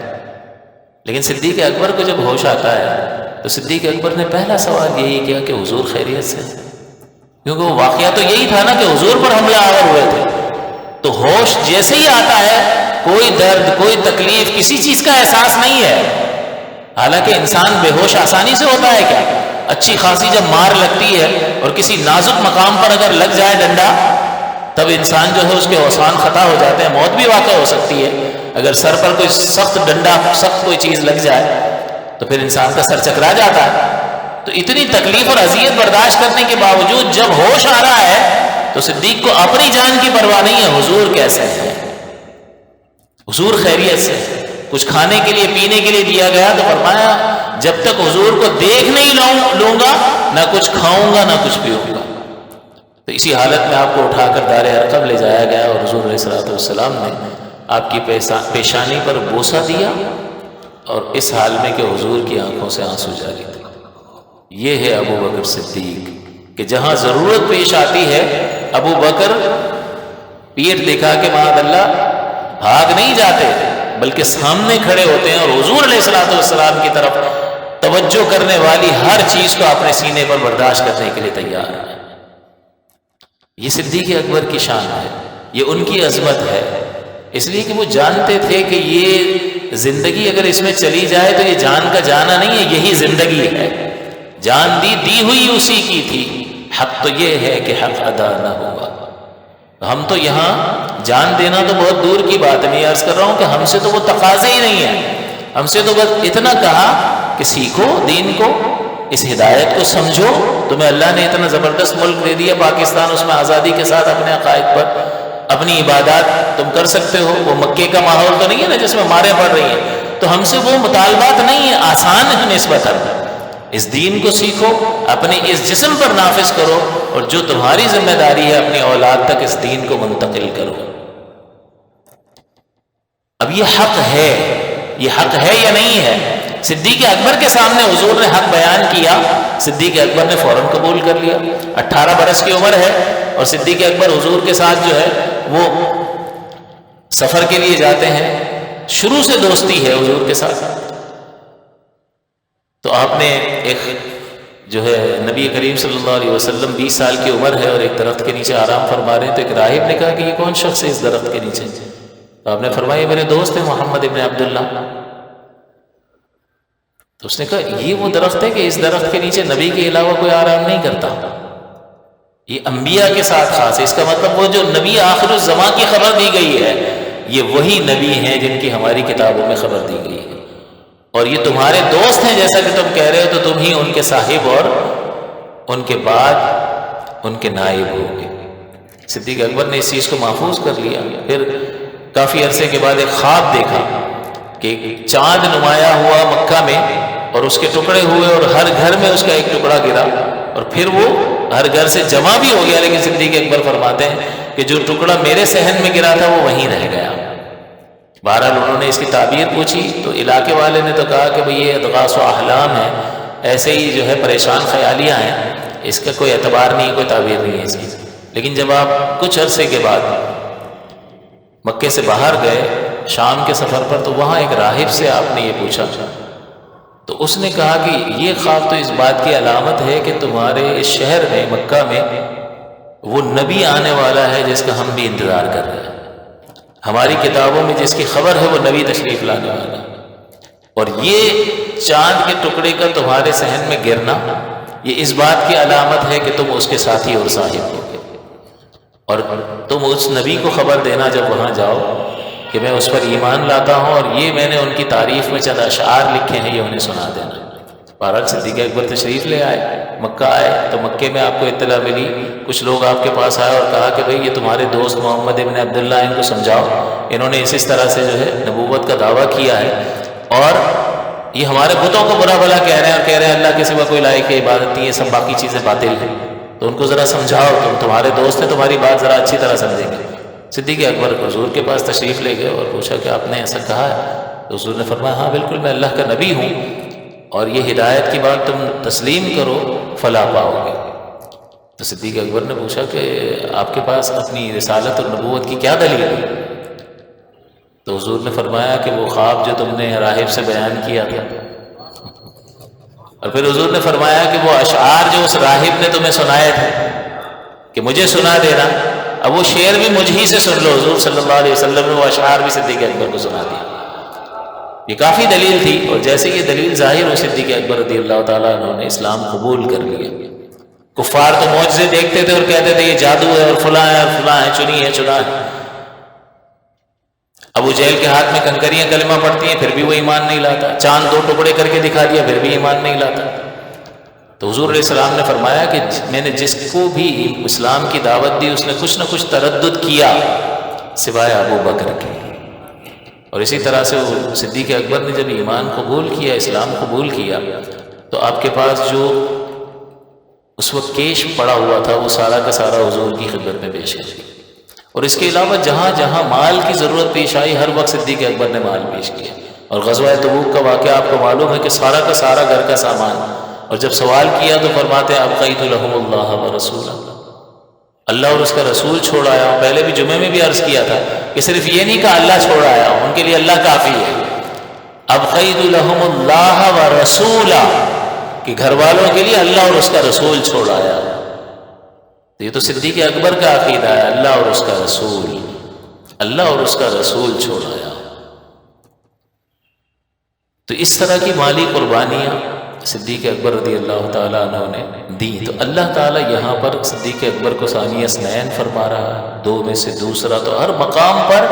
لیکن صدیق اکبر کو جب ہوش آتا ہے تو صدیق اکبر نے پہلا سوال یہی کیا کہ حضور خیریت سے، کیونکہ وہ واقعہ تو یہی تھا نا کہ حضور پر حملہ آور ہوئے تھے. تو ہوش جیسے ہی آتا ہے کوئی درد کوئی تکلیف کسی چیز کا احساس نہیں ہے. حالانکہ انسان بے ہوش آسانی سے ہوتا ہے کیا؟ اچھی خاصی جب مار لگتی ہے اور کسی نازک مقام پر اگر لگ جائے ڈنڈا تب انسان جو ہے اس کے اوسان خطا ہو جاتے ہیں، موت بھی واقع ہو سکتی ہے. اگر سر پر کوئی سخت ڈنڈا سخت کوئی چیز لگ جائے تو پھر انسان کا سر چکرا جاتا ہے. تو اتنی تکلیف اور اذیت برداشت کرنے کے باوجود جب ہوش آ رہا ہے تو صدیق کو اپنی جان کی پرواہ نہیں ہے. حضور کیسے ہیں؟ حضور خیریت سے. کچھ کھانے کے لیے پینے کے لیے دیا گیا تو فرمایا جب تک حضور کو دیکھ نہیں لوں گا نہ کچھ کھاؤں گا نہ کچھ پیوں گا. تو اسی حالت میں آپ کو اٹھا کر دار ارقم لے جایا گیا اور حضور علیہ الصلوۃ والسلام نے آپ کی پیشانی پر بوسہ دیا اور اس حال میں کہ حضور کی آنکھوں سے آنسو جاری تھے. یہ ہے ابو بکر صدیق کہ جہاں ضرورت پیش آتی ہے ابو بکر پیٹ دکھا کے معاذ اللہ بھاگ نہیں جاتے بلکہ سامنے کھڑے ہوتے ہیں اور حضور علیہ الصلوۃ والسلام کی طرف توجہ کرنے والی ہر چیز کو اپنے سینے پر برداشت کرنے کے لیے تیار ہے. یہ صدیق اکبر کی شان ہے، یہ ان کی عظمت ہے، اس لیے کہ وہ جانتے تھے کہ یہ زندگی اگر اس میں چلی جائے تو یہ جان کا جانا نہیں ہے، یہی زندگی ہے. جان دی ہوئی اسی کی تھی. حق تو یہ ہے کہ حق ادا نہ ہوا. ہم تو یہاں جان دینا تو بہت دور کی بات ہے. میں عرض کر رہا ہوں کہ ہم سے تو وہ تقاضے ہی نہیں ہے. ہم سے تو بس اتنا کہا کہ سیکھو دین کو، اس ہدایت کو سمجھو. تمہیں اللہ نے اتنا زبردست ملک دے دیا پاکستان، اس میں آزادی کے ساتھ اپنے عقائد پر اپنی عبادات تم کر سکتے ہو. وہ مکے کا ماحول تو نہیں ہے نا جس میں مارے پڑ رہی ہیں. تو ہم سے وہ مطالبات نہیں ہیں، آسان ہے نسبتاً. اس دین کو سیکھو، اپنے اس جسم پر نافذ کرو، اور جو تمہاری ذمہ داری ہے اپنی اولاد تک اس دین کو منتقل کرو. اب یہ حق ہے یا نہیں ہے؟ صدیق اکبر کے سامنے حضور نے حق بیان کیا، صدیق اکبر نے فوراً قبول کر لیا. 18 برس کی عمر ہے اور صدیق اکبر حضور کے ساتھ جو ہے وہ سفر کے لیے جاتے ہیں. شروع سے دوستی ہے حضور کے ساتھ. تو آپ نے ایک جو ہے نبی کریم صلی اللہ علیہ وسلم 20 سال کی عمر ہے اور ایک درخت کے نیچے آرام فرما رہے ہیں. تو ایک راہب نے کہا کہ یہ کون شخص ہے اس درخت کے نیچے؟ تو آپ نے فرمایا میرے دوست ہیں محمد ابن عبداللہ. تو اس نے کہا یہ وہ درخت ہے کہ اس درخت کے نیچے نبی کے علاوہ کوئی آرام نہیں کرتا. یہ انبیاء کے ساتھ خاص ہے. اس کا مطلب وہ جو نبی آخر الزمان کی خبر دی گئی ہے یہ وہی نبی ہیں جن کی ہماری کتابوں میں خبر دی گئی ہے. اور یہ تمہارے دوست ہیں جیسا کہ تم کہہ رہے ہو، تو تم ہی ان کے صاحب اور ان کے بعد ان کے نائب ہوگے. صدیق اکبر نے اس چیز کو محفوظ کر لیا. پھر کافی عرصے کے بعد ایک خواب دیکھا کہ چاند نمایاں ہوا مکہ میں اور اس کے ٹکڑے ہوئے اور ہر گھر میں اس کا ایک ٹکڑا گرا اور پھر وہ ہر گھر سے جمع بھی ہو گیا. لیکن صدیق اکبر فرماتے ہیں کہ جو ٹکڑا میرے صحن میں گرا تھا وہ وہیں رہ گیا. بہرحال انہوں نے اس کی تعبیر پوچھی تو علاقے والے نے تو کہا کہ بھئی یہ اضغاث و احلام ہے، ایسے ہی جو ہے پریشان خیالیاں ہیں، اس کا کوئی اعتبار نہیں، کوئی تعبیر نہیں ہے اس کی. لیکن جب آپ کچھ عرصے کے بعد مکے سے باہر گئے، شام کے سفر پر، تو وہاں ایک راہب سے آپ نے یہ پوچھا تو اس نے کہا کہ یہ خواب تو اس بات کی علامت ہے کہ تمہارے اس شہر میں مکہ میں وہ نبی آنے والا ہے جس کا ہم بھی انتظار کر رہے ہیں، ہماری کتابوں میں جس کی خبر ہے وہ نبی تشریف لانے والا ہے، اور یہ چاند کے ٹکڑے کا تمہارے صحن میں گرنا یہ اس بات کی علامت ہے کہ تم اس کے ساتھی اور صاحب ہو گے، اور تم اس نبی کو خبر دینا جب وہاں جاؤ کہ میں اس پر ایمان لاتا ہوں، اور یہ میں نے ان کی تعریف میں چند اشعار لکھے ہیں، یہ انہیں سنا دینا۔ بہرحال صدیق اکبر تشریف لے آئے، مکہ آئے تو مکے میں آپ کو اطلاع ملی، کچھ لوگ آپ کے پاس آئے اور کہا کہ بھئی یہ تمہارے دوست محمد ابن عبداللہ، ان کو سمجھاؤ، انہوں نے اس طرح سے جو ہے نبوت کا دعویٰ کیا ہے، اور یہ ہمارے بتوں کو برا بھلا کہہ رہے ہیں، اور کہہ رہے ہیں اللہ کے سوا کوئی لائق عبادت نہیں ہے، سب باقی چیزیں باطل ہیں، تو ان کو ذرا سمجھاؤ، تمہارے دوست ہیں، تمہاری بات ذرا اچھی طرح سمجھیں گے۔ صدیق اکبر حضور کے پاس تشریف لے گئے اور پوچھا کہ آپ نے ایسا کہا ہے؟ تو حضور نے فرمایا ہاں بالکل، میں اللہ کا نبی ہوں، اور یہ ہدایت کی بات تم تسلیم کرو فلاح پاؤ گے۔ تو صدیق اکبر نے پوچھا کہ آپ کے پاس اپنی رسالت اور نبوت کی کیا دلیل ہے؟ تو حضور نے فرمایا کہ وہ خواب جو تم نے راہب سے بیان کیا تھا، اور پھر حضور نے فرمایا کہ وہ اشعار جو اس راہب نے تمہیں سنائے تھے کہ مجھے سنا دینا، اب وہ شعر بھی مجھ ہی سے سن لو۔ حضور صلی اللہ علیہ وسلم نے وہ اشعار بھی صدیق اکبر کو سنا دیا۔ یہ کافی دلیل تھی، اور جیسے یہ دلیل ظاہر ہو صدیق اکبر رضی اللہ تعالیٰ عنہ نے اسلام قبول کر لیا۔ کفار تو معجزے دیکھتے تھے اور کہتے تھے یہ جادو ہے اور فلاں ہے اور فلاں ہے، چنی ہے چنا ہے۔ ابو جہل کے ہاتھ میں کنکریاں کلمہ پڑتی ہیں پھر بھی وہ ایمان نہیں لاتا، چاند دو ٹکڑے کر کے دکھا دیا پھر بھی ایمان نہیں لاتا۔ تو حضور علیہ السلام نے فرمایا کہ میں نے جس کو بھی اسلام کی دعوت دی اس نے کچھ نہ کچھ تردد کیا سوائے ابو بکر کے، اور اسی طرح سے وہ صدیق اکبر نے جب ایمان قبول کیا، اسلام قبول کیا، تو آپ کے پاس جو اس وقت کیش پڑا ہوا تھا وہ سارا کا سارا حضور کی خدمت میں پیش کیا، اور اس کے علاوہ جہاں جہاں مال کی ضرورت پیش آئی ہر وقت صدیق اکبر نے مال پیش کیا۔ اور غزوہ تبوک کا واقعہ آپ کو معلوم ہے کہ سارا کا سارا گھر کا سامان، اور جب سوال کیا تو فرماتے ہیں ابقیت لہم اللہ ورسولہ، اللہ اور اس کا رسول چھوڑ آیا ہوں۔ پہلے بھی جمعے میں بھی عرض کیا تھا کہ صرف یہ نہیں کہ اللہ چھوڑ آیا ہوں، ان کے لیے اللہ کافی ہے۔ ابقیت لہم اللہ ورسولہ، کہ گھر والوں کے لیے اللہ اور اس کا رسول چھوڑ آیا۔ تو یہ تو صدیق اکبر کا عقیدہ ہے، اللہ اور اس کا رسول، اللہ اور اس کا رسول چھوڑ آیا۔ تو اس طرح کی مالی قربانیاں صدیق اکبر رضی اللہ تعالیٰ عنہ نے دی، تو اللہ تعالیٰ یہاں پر صدیق اکبر کو ثانی اثنین فرما رہا ہے، دو میں سے دوسرا، تو ہر مقام پر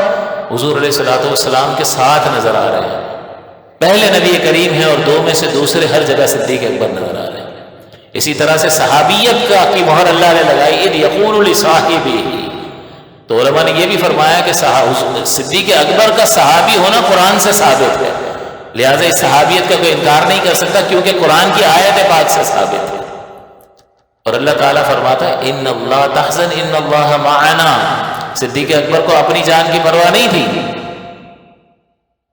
حضور علیہ السلام کے ساتھ نظر آ رہے ہیں، پہلے نبی کریم ہیں اور دو میں سے دوسرے ہر جگہ صدیق اکبر نظر آ رہے ہیں۔ اسی طرح سے صحابیت کی مہر اللہ نے لگائی، اذ یقول لصاحبہ، تو علماء نے یہ بھی فرمایا کہ صدیق اکبر کا صحابی ہونا قرآن سے ثابت ہے، لہٰذا اس صحابیت کا کوئی انکار نہیں کر سکتا کیونکہ قرآن کی آیت پاک سے ثابت ہے۔ اور اللہ تعالیٰ فرماتا ہے ان اللہ تحزن ان اللہ معنا، صدیق اکبر کو اپنی جان کی پرواہ نہیں تھی،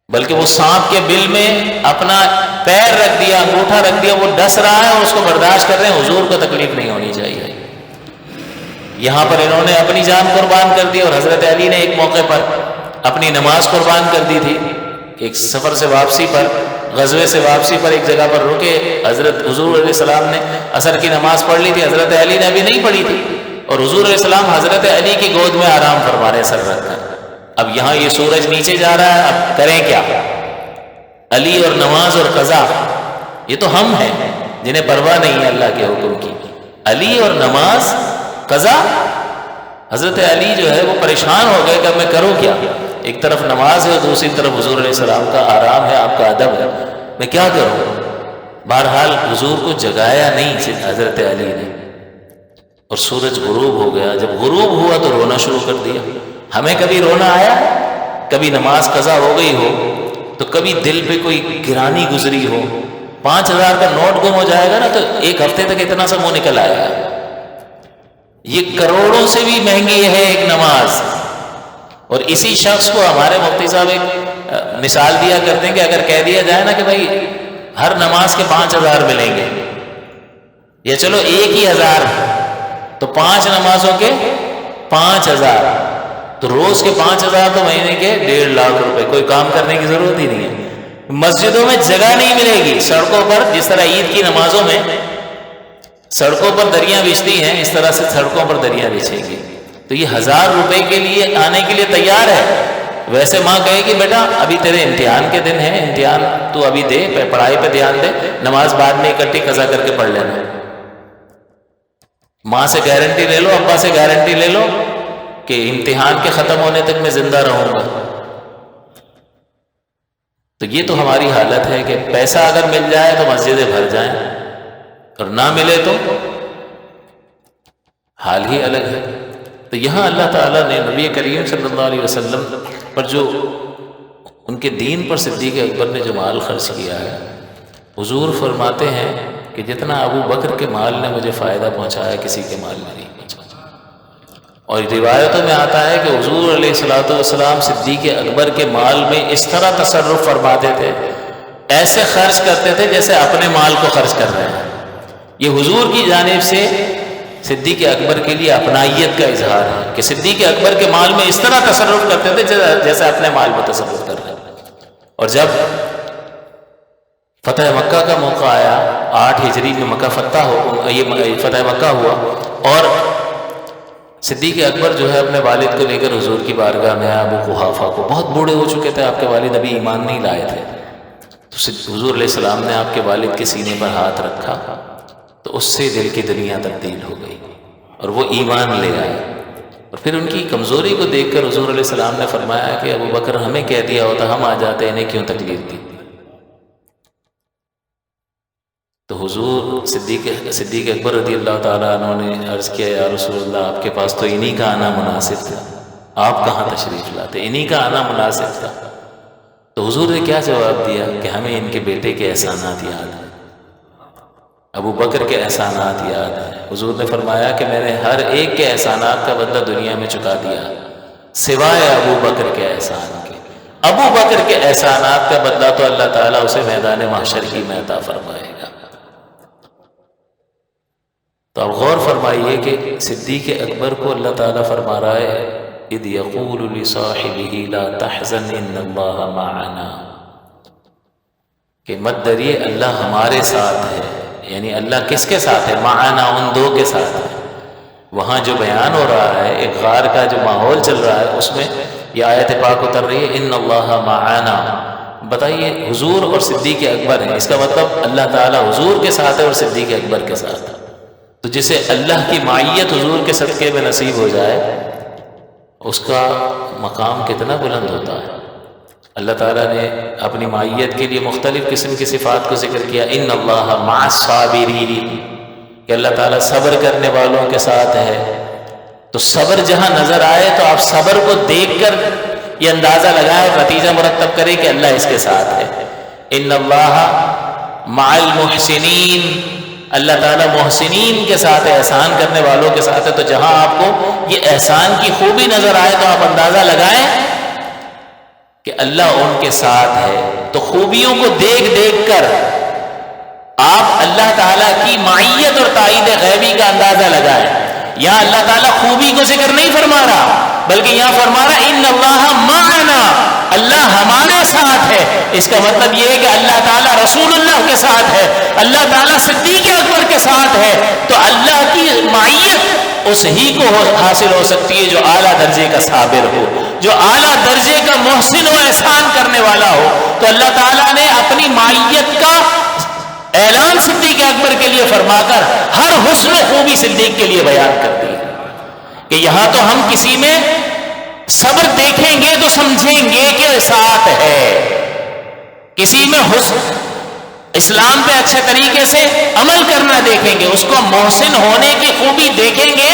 بلکہ وہ سانپ کے بل میں اپنا پیر رکھ دیا، انگوٹھا رکھ دیا، وہ ڈس رہا ہے اور اس کو برداشت کر رہے ہیں، حضور کو تکلیف نہیں ہونی چاہیے۔ یہاں پر انہوں نے اپنی جان قربان کر دی، اور حضرت علی نے ایک موقع پر اپنی نماز قربان کر دی تھی، ایک سفر سے واپسی پر، غزوے سے واپسی پر ایک جگہ پر رکے، حضرت حضور علیہ السلام نے عصر کی نماز پڑھ لی تھی، حضرت علی نے ابھی نہیں پڑھی تھی، اور حضور علیہ السلام حضرت علی کی گود میں آرام فرما رہے سر رکھ کر۔ اب یہاں یہ سورج نیچے جا رہا ہے، اب کریں کیا؟ علی اور نماز اور قضا، یہ تو ہم ہیں جنہیں پرواہ نہیں ہے اللہ کے حکم کی، علی اور نماز قضا۔ حضرت علی جو ہے وہ پریشان ہو گئے کہ اب میں کروں کیا، ایک طرف نماز ہے اور دوسری طرف حضور علیہ السلام کا آرام ہے، آپ کا ادب ہے، میں کیا کروں؟ بہرحال حضور کو جگایا نہیں حضرت علی نے، اور سورج غروب ہو گیا۔ جب غروب ہوا تو رونا شروع کر دیا۔ ہمیں کبھی رونا آیا؟ کبھی نماز قضا ہو گئی ہو تو کبھی دل پہ کوئی گرانی گزری ہو، 5000 کا نوٹ گم ہو جائے گا نا تو ایک ہفتے تک اتنا سا منہ نکل آئے گا۔ یہ کروڑوں سے بھی مہنگی ہے ایک نماز، اور اسی شخص کو ہمارے مفتی صاحب ایک مثال دیا کرتے ہیں کہ اگر کہہ دیا جائے نا کہ بھائی ہر نماز کے 5000 ملیں گے، یا چلو ایک ہی 1000، تو 5 نمازوں کے 5000، تو روز کے 5,000 تو مہینے کے 1.5 لاکھ روپے، کوئی کام کرنے کی ضرورت ہی نہیں ہے۔ مسجدوں میں جگہ نہیں ملے گی، سڑکوں پر جس طرح عید کی نمازوں میں سڑکوں پر دریاں بچھتی ہیں، اس طرح سے سڑکوں پر دریاں بچھیں گی۔ تو یہ 1,000 روپے کے لیے آنے کے لیے تیار ہے۔ ویسے ماں کہے کہ بیٹا ابھی تیرے امتحان کے دن ہیں، امتحان تو ابھی دے، پڑھائی پہ دھیان دے، نماز بعد میں اکٹھی قضا کر کے پڑھ لینا۔ ماں سے گارنٹی لے لو، ابا سے گارنٹی لے لو کہ امتحان کے ختم ہونے تک میں زندہ رہوں گا۔ تو یہ تو ہماری حالت ہے کہ پیسہ اگر مل جائے تو مسجدیں بھر جائیں، اور نہ ملے تو حال ہی الگ ہے۔ تو یہاں اللہ تعالیٰ نے نبی کریم صلی اللہ علیہ وسلم پر جو ان کے دین پر صدیق اکبر نے جو مال خرچ کیا ہے، حضور فرماتے ہیں کہ جتنا ابو بکر کے مال نے مجھے فائدہ پہنچایا کسی کے مال میں نہیں پہنچایا۔ اور روایتوں میں آتا ہے کہ حضور علیہ الصلوۃ والسلام صدیق اکبر کے مال میں اس طرح تصرف فرماتے تھے، ایسے خرچ کرتے تھے جیسے اپنے مال کو خرچ کر رہے ہیں۔ یہ حضور کی جانب سے صدیق اکبر کے لیے اپنائیت کا اظہار ہے کہ صدیق اکبر کے مال میں اس طرح تصرف کرتے تھے جیسے اپنے مال میں تصرف کر رہے ہیں۔ اور جب فتح مکہ کا موقع آیا، 8 ہجری میں مکہ فتح مکہ ہوا، اور صدیق اکبر جو ہے اپنے والد کو لے کر حضور کی بارگاہ میں ابو قحافہ کو، بہت بوڑھے ہو چکے تھے آپ کے والد، ابھی ایمان نہیں لائے تھے، تو حضور علیہ السلام نے آپ کے والد کے سینے پر ہاتھ رکھا تو اس سے دل کی دنیا تبدیل ہو گئی اور وہ ایمان لے آئے۔ اور پھر ان کی کمزوری کو دیکھ کر حضور علیہ السلام نے فرمایا کہ ابو بکر ہمیں کہہ دیا ہوتا ہم آ جاتے، انہیں کیوں تکلیف دی۔ تو حضور صدیق اکبر رضی اللہ تعالیٰ عنہ نے عرض کیا یا رسول اللہ آپ کے پاس تو انہی کا آنا مناسب تھا، آپ کہاں تشریف لاتے، انہی کا آنا مناسب تھا۔ تو حضور نے کیا جواب دیا کہ ہمیں ان کے بیٹے کے احسانات یاد ہیں، ابو بکر کے احسانات یاد ہیں۔ حضور نے فرمایا کہ میں نے ہر ایک کے احسانات کا بدلہ دنیا میں چکا دیا سوائے ابو بکر کے احسان کے۔ ابو بکر کے احسانات کا بدلہ تو اللہ تعالیٰ اسے میدان محشر ہی میں عطا فرمائے گا۔ تو اب غور فرمائیے کہ صدیق اکبر کو اللہ تعالیٰ فرما رہا ہے اذ یقول لصاحبہ لا تحزن ان اللہ معنا، کہ مت ڈریے اللہ ہمارے ساتھ ہے۔ یعنی اللہ کس کے ساتھ ہے؟ معنا، ان دو کے ساتھ ہے۔ وہاں جو بیان ہو رہا ہے، ایک غار کا جو ماحول چل رہا ہے، اس میں یہ آیت پاک اتر رہی ہے ان اللہ معنا۔ بتائیے حضور اور صدیق اکبر ہیں، اس کا مطلب اللہ تعالیٰ حضور کے ساتھ ہے اور صدیق اکبر کے ساتھ ہے۔ تو جسے اللہ کی معیت حضور کے صدقے میں نصیب ہو جائے اس کا مقام کتنا بلند ہوتا ہے۔ اللہ تعالیٰ نے اپنی معیت کے لیے مختلف قسم کی صفات کو ذکر کیا، ان اللہ مع الصابرین، کہ اللہ تعالیٰ صبر کرنے والوں کے ساتھ ہے۔ تو صبر جہاں نظر آئے تو آپ صبر کو دیکھ کر یہ اندازہ لگائیں اور نتیجہ مرتب کریں کہ اللہ اس کے ساتھ ہے۔ ان اللہ مع المحسنین، اللہ تعالیٰ محسنین کے ساتھ ہے، احسان کرنے والوں کے ساتھ ہے۔ تو جہاں آپ کو یہ احسان کی خوبی نظر آئے تو آپ اندازہ لگائیں کہ اللہ ان کے ساتھ ہے۔ تو خوبیوں کو دیکھ دیکھ کر آپ اللہ تعالیٰ کی معیت اور تائید غیبی کا اندازہ لگائیں۔ یہاں اللہ تعالیٰ خوبی کو ذکر نہیں فرما رہا، بلکہ یہاں فرما رہا ان اللہ معنا، اللہ ہمارے ساتھ ہے۔ اس کا مطلب یہ ہے کہ اللہ تعالیٰ رسول اللہ کے ساتھ ہے، اللہ تعالیٰ صدیق اکبر کے ساتھ ہے۔ تو اللہ کی معیت اس ہی کو حاصل ہو سکتی ہے جو اعلیٰ درجے کا صابر ہو، جو اعلیٰ درجے کا محسن و احسان کرنے والا ہو۔ تو اللہ تعالیٰ نے اپنی معیت کا اعلان صدیق اکبر کے لیے فرما کر ہر حسن و خوبی صدیق کے لیے بیان کر دی کہ یہاں تو ہم کسی میں صبر دیکھیں گے تو سمجھیں گے کہ ساتھ ہے، کسی میں حسن اسلام پہ اچھے طریقے سے عمل کرنا دیکھیں گے، اس کو محسن ہونے کی خوبی دیکھیں گے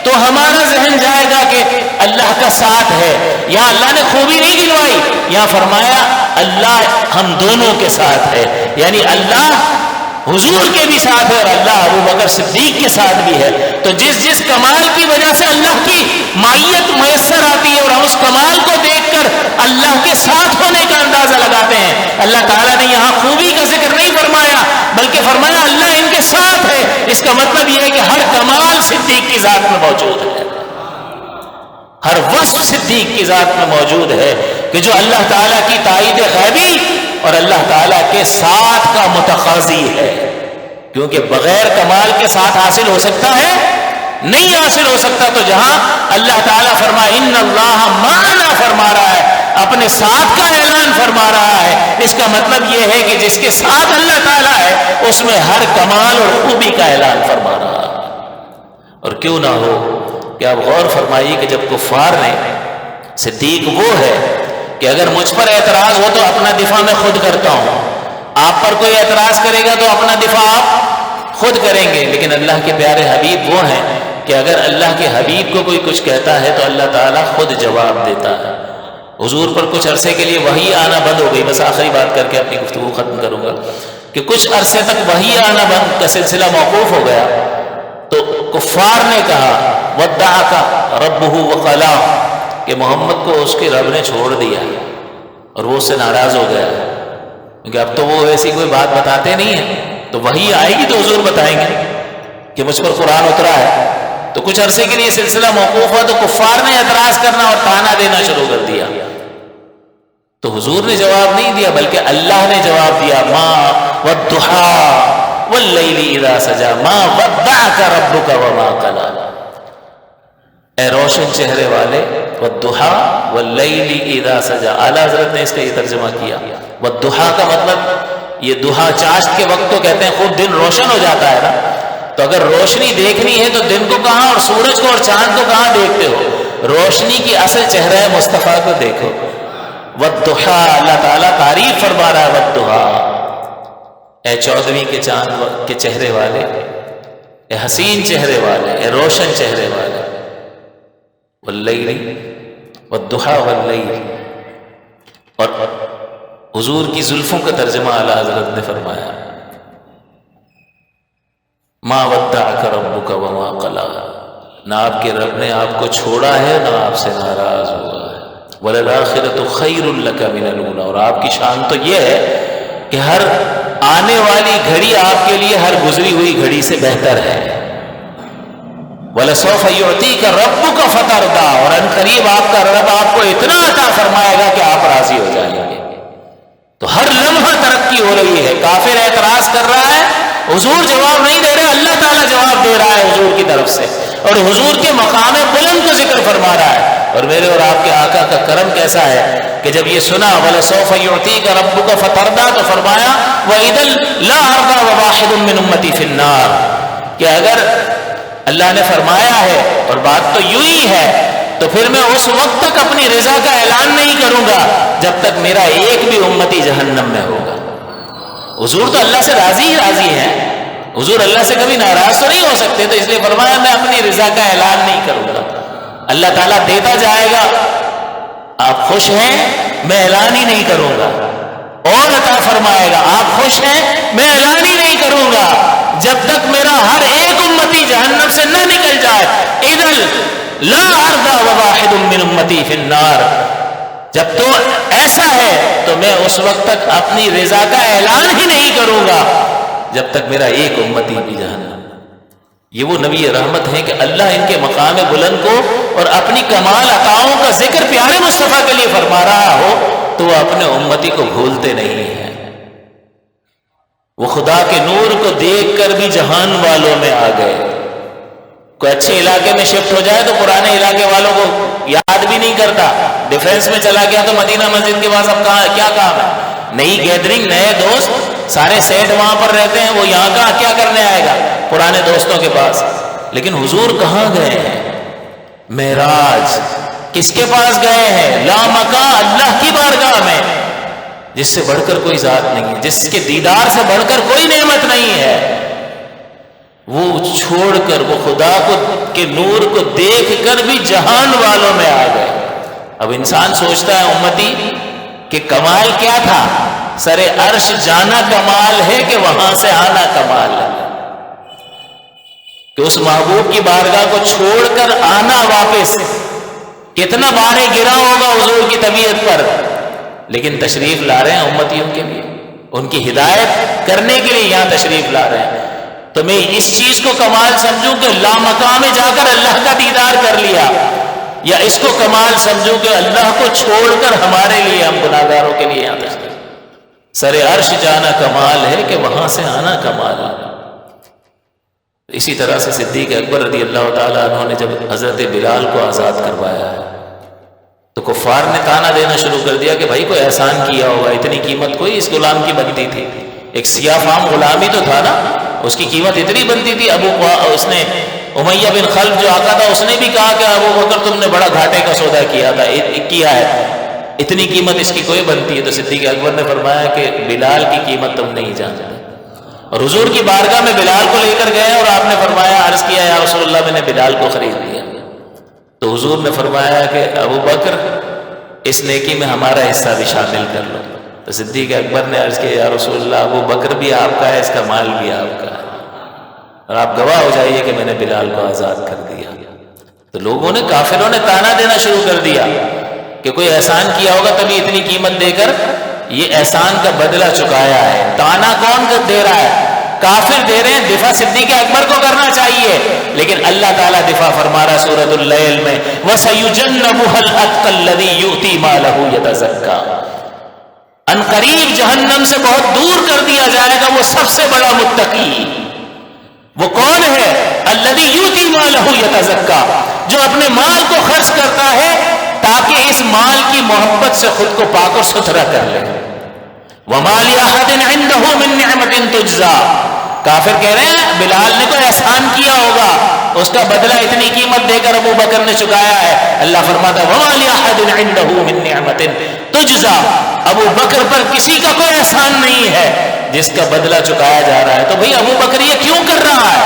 تو ہمارا ذہن جائے گا کہ اللہ کا ساتھ ہے۔ یہاں اللہ نے خوبی نہیں دلوائی، یہاں فرمایا اللہ ہم دونوں کے ساتھ ہے، یعنی اللہ حضور کے بھی ساتھ ہے اور اللہ ابو بکر صدیق کے ساتھ بھی ہے۔ تو جس کمال کی وجہ سے اللہ کی معیت میسر آتی ہے اور ہم اس کمال کو دیکھ کر اللہ کے ساتھ ہونے کا اندازہ لگاتے ہیں۔ اللہ تعالیٰ نے یہاں خوبی کا ذکر نہیں فرمایا بلکہ فرمایا اللہ ان کے ساتھ ہے۔ اس کا مطلب یہ ہے کہ ہر کمال صدیق کی ذات میں موجود ہے، ہر وصف صدیق کی ذات میں موجود ہے کہ جو اللہ تعالیٰ کی تائید غیبی اور اللہ تعالیٰ کے ساتھ کا متقاضی ہے، کیونکہ بغیر کمال کے ساتھ حاصل ہو سکتا ہے؟ نہیں حاصل ہو سکتا۔ تو جہاں اللہ تعالیٰ فرمائے ان اللہ معنا فرما رہا ہے، اپنے ساتھ کا اعلان فرما رہا ہے، اس کا مطلب یہ ہے کہ جس کے ساتھ اللہ تعالیٰ ہے اس میں ہر کمال اور خوبی کا اعلان فرما رہا ہے۔ اور کیوں نہ ہو کہ آپ غور فرمائیے کہ جب کفار نے، صدیق وہ ہے کہ اگر مجھ پر اعتراض ہو تو اپنا دفاع میں خود کرتا ہوں، آپ پر کوئی اعتراض کرے گا تو اپنا دفاع آپ خود کریں گے، لیکن اللہ کے پیارے حبیب وہ ہیں کہ اگر اللہ کے حبیب کو کوئی کچھ کہتا ہے تو اللہ تعالیٰ خود جواب دیتا ہے۔ حضور پر کچھ عرصے کے لیے وحی آنا بند ہو گئی، بس آخری بات کر کے اپنی گفتگو ختم کروں گا، کہ کچھ عرصے تک وحی آنا بند کا سلسلہ موقوف ہو گیا، تو کفار نے کہا وَدَّعَكَ رَبُّهُ وَقَلَا، کہ محمد کو اس کے رب نے چھوڑ دیا اور وہ اس سے ناراض ہو گیا، کیونکہ اب تو وہ ایسی کوئی بات بتاتے نہیں ہیں، تو وحی آئے گی تو حضور بتائیں گے کہ مجھ پر قرآن اترا ہے۔ تو کچھ عرصے کے لیے سلسلہ موقوف ہوا تو کفار نے اعتراض کرنا اور طعنہ دینا شروع کر دیا، تو حضور نے جواب نہیں دیا بلکہ اللہ نے جواب دیا، ما والضحى واللیل اذا سجا ما ودعک ربک وما قلی، اے روشن چہرے والے، والضحى واللیل اذا سجا، اعلیٰ حضرت نے اس کا یہ ترجمہ کیا۔ والضحى کا مطلب یہ دہا چاشت کے وقت تو کہتے ہیں خوب دن روشن ہو جاتا ہے نا، تو اگر روشنی دیکھنی ہے تو دن کو کہاں اور سورج کو اور چاند کو کہاں دیکھتے ہو؟ روشنی کی اصل چہرہ مصطفیٰ کو دیکھو۔ والضحى، اللہ تعالیٰ تعریف فرما رہا ہے والضحى، اے 14ویں کے چاند کے چہرے والے، اے حسین چہرے والے، اے روشن چہرے والے، واللیل والضحى واللیل، اور حضور کی زلفوں کا ترجمہ اعلیٰ حضرت نے فرمایا، ما ودعک ربک وما قلی، نہ آپ کے رب نے آپ کو چھوڑا ہے نہ آپ سے ناراض ہوا ہے، وللآخرۃ خیر لک من الاولی، اور آپ کی شان تو یہ ہے کہ ہر آنے والی گھڑی آپ کے لیے ہر گزری ہوئی گھڑی سے بہتر ہے، وَلَسَوْفَ يُعْطِيكَ رَبُّكَ فَتَرْضَىٰ، اور ان قریب آپ کا رب آپ کو اتنا عطا فرمائے گا کہ آپ راضی ہو جائیں گے۔ تو ہر لمحہ ترقی ہو رہی ہے، کافر اعتراض کر رہا ہے، حضور جواب نہیں دے رہے، اللہ تعالیٰ جواب دے رہا ہے حضور کی طرف سے، اور حضور کے مقام بلند کو ذکر فرما رہا ہے۔ اور میرے اور آپ کے آقا کا کرم کیسا ہے کہ جب یہ سنا وَلَسَوْفَ يُعْطِيكَ رَبُّكَ فَتَرْضَىٰ، تو فرمایا وَإِذًا لَا أَرْضَىٰ وَوَاحِدٌ مِّنْ أُمَّتِي فِي النَّارِ، کہ اگر اللہ نے فرمایا ہے اور بات تو یوں ہی ہے تو پھر میں اس وقت تک اپنی رضا کا اعلان نہیں کروں گا جب تک میرا ایک بھی امتی جہنم میں ہوگا۔ حضور تو اللہ سے راضی ہی راضی ہیں، حضور اللہ سے کبھی ناراض تو نہیں ہو سکتے، تو اس لیے فرمایا میں اپنی رضا کا اعلان نہیں کروں گا۔ اللہ تعالیٰ دیتا جائے گا، آپ خوش ہیں، میں اعلان ہی نہیں کروں گا، اور عطا فرمائے گا، آپ خوش ہیں، میں اعلان ہی نہیں کروں گا جب تک میرا ہر ایک امتی جہنم سے نہ نکل جائے۔ اذن لا ارضى وواحد من امتی فی النار، جب تو ایسا ہے تو میں اس وقت تک اپنی رضا کا اعلان ہی نہیں کروں گا جب تک میرا ایک امتی بھی جہنم۔ یہ وہ نبی رحمت ہیں کہ اللہ ان کے مقام بلند کو اور اپنی کمال عطاؤں کا ذکر پیارے مصطفیٰ کے لیے فرما رہا ہو تو وہ اپنے امتی کو بھولتے نہیں ہیں۔ وہ خدا کے نور کو دیکھ کر بھی جہان والوں میں آ گئے۔ کوئی اچھے علاقے میں شفٹ ہو جائے تو پرانے علاقے والوں کو یاد بھی نہیں کرتا، ڈیفینس میں چلا گیا تو مدینہ مسجد کے پاس اب کہاں کیا کام ہے، نئی گیدرنگ، نئے دوست، سارے سیٹ وہاں پر رہتے ہیں، وہ یہاں کا کیا کرنے آئے گا پرانے دوستوں کے پاس۔ لیکن حضور کہاں گئے ہیں؟ معراج، کس کے پاس گئے ہیں؟ لامکاں، اللہ کی بارگاہ میں، جس سے بڑھ کر کوئی ذات نہیں ہے، جس کے دیدار سے بڑھ کر کوئی نعمت نہیں ہے، وہ چھوڑ کر وہ خدا کو کے نور کو دیکھ کر بھی جہان والوں میں آ گئے۔ اب انسان سوچتا ہے امتی کہ کمال کیا تھا؟ سر عرش جانا کمال ہے کہ وہاں سے آنا کمال ہے، کہ اس محبوب کی بارگاہ کو چھوڑ کر آنا واپس، کتنا بارے گرا ہوگا حضور کی طبیعت پر، لیکن تشریف لا رہے ہیں امتیوں کے لیے، ان کی ہدایت کرنے کے لیے یہاں تشریف لا رہے ہیں۔ تو میں اس چیز کو کمال سمجھوں کہ لامکاں میں جا کر اللہ کا دیدار کر لیا، یا اس کو کمال سمجھوں کہ اللہ کو چھوڑ کر ہمارے لیے، ہم گناہگاروں کے لیے یہاں تشریف؟ سر عرش جانا کمال ہے کہ وہاں سے آنا کمال ہے۔ اسی طرح سے صدیق اکبر رضی اللہ تعالیٰ عنہ نے جب حضرت بلال کو آزاد کروایا ہے تو کفار نے تانا دینا شروع کر دیا کہ بھائی کوئی احسان کیا ہوگا، اتنی قیمت کوئی اس غلام کی بنتی تھی؟ ایک سیاہ فام غلام ہی تو تھا نا، اس کی قیمت اتنی بنتی تھی۔ اس نے امیہ بن خلف جو آقا تھا، اس نے بھی کہا کہ ابو بکر تم نے بڑا گھاٹے کا سودا کیا ہے، اتنی قیمت اس کی کوئی بنتی ہے؟ تو صدیق اکبر نے فرمایا کہ بلال کی قیمت تم نہیں جانتے۔ اور حضور کی بارگاہ میں بلال کو لے کر گئے اور آپ نے فرمایا، عرض کیا یا رسول اللہ میں نے بلال کو خرید لیا۔ تو حضور نے فرمایا کہ ابو بکر اس نیکی میں ہمارا حصہ بھی شامل کر لو۔ تو صدیق اکبر نے عرض کیا یا رسول اللہ ابو بکر بھی آپ کا ہے، اس کا مال بھی آپ کا ہے، اور آپ گواہ ہو جائیے کہ میں نے بلال کو آزاد کر دیا۔ تو لوگوں نے، کافروں نے تانا دینا شروع کر دیا کہ کوئی احسان کیا ہوگا تبھی اتنی قیمت دے کر یہ احسان کا بدلہ چکایا ہے۔ تانا کون دے رہا ہے؟ کافر دے رہے ہیں، دفاع صدیق اکبر کو کرنا چاہیے، لیکن اللہ تعالیٰ دفاع فرما رہا سورۃ اللیل میں، وَسَيُجَنَّبُهَا الْأَتْقَى الَّذِي يُؤْتِي مَالَهُ يَتَزَكَّى، ان قریب جہنم سے بہت دور کر دیا جائے گا وہ سب سے بڑا متقی۔ وہ کون ہے؟ الَّذِي يُؤْتِي مَالَهُ يَتَزَكَّى، جو اپنے مال کو خرچ کرتا ہے تاکہ اس مال کی محبت سے خود کو پاک اور ستھرا کر لے۔ وَمَا لِأَحَدٍ عِندَهُ مِن نِعْمَةٍ تُجْزَىٰ، کافر کہہ رہے ہیں بلال نے کوئی احسان کیا ہوگا، اس کا بدلہ اتنی قیمت دے کر ابو بکر نے چکایا ہے۔ اللہ فرماتا ہے وَمَا لِأَحَدٍ عِندَهُ مِن نِعْمَةٍ تُجْزَىٰ، ابو بکر پر کسی کا کوئی احسان نہیں ہے جس کا بدلہ چکایا جا رہا ہے۔ تو بھئی ابو بکر یہ کیوں کر رہا ہے؟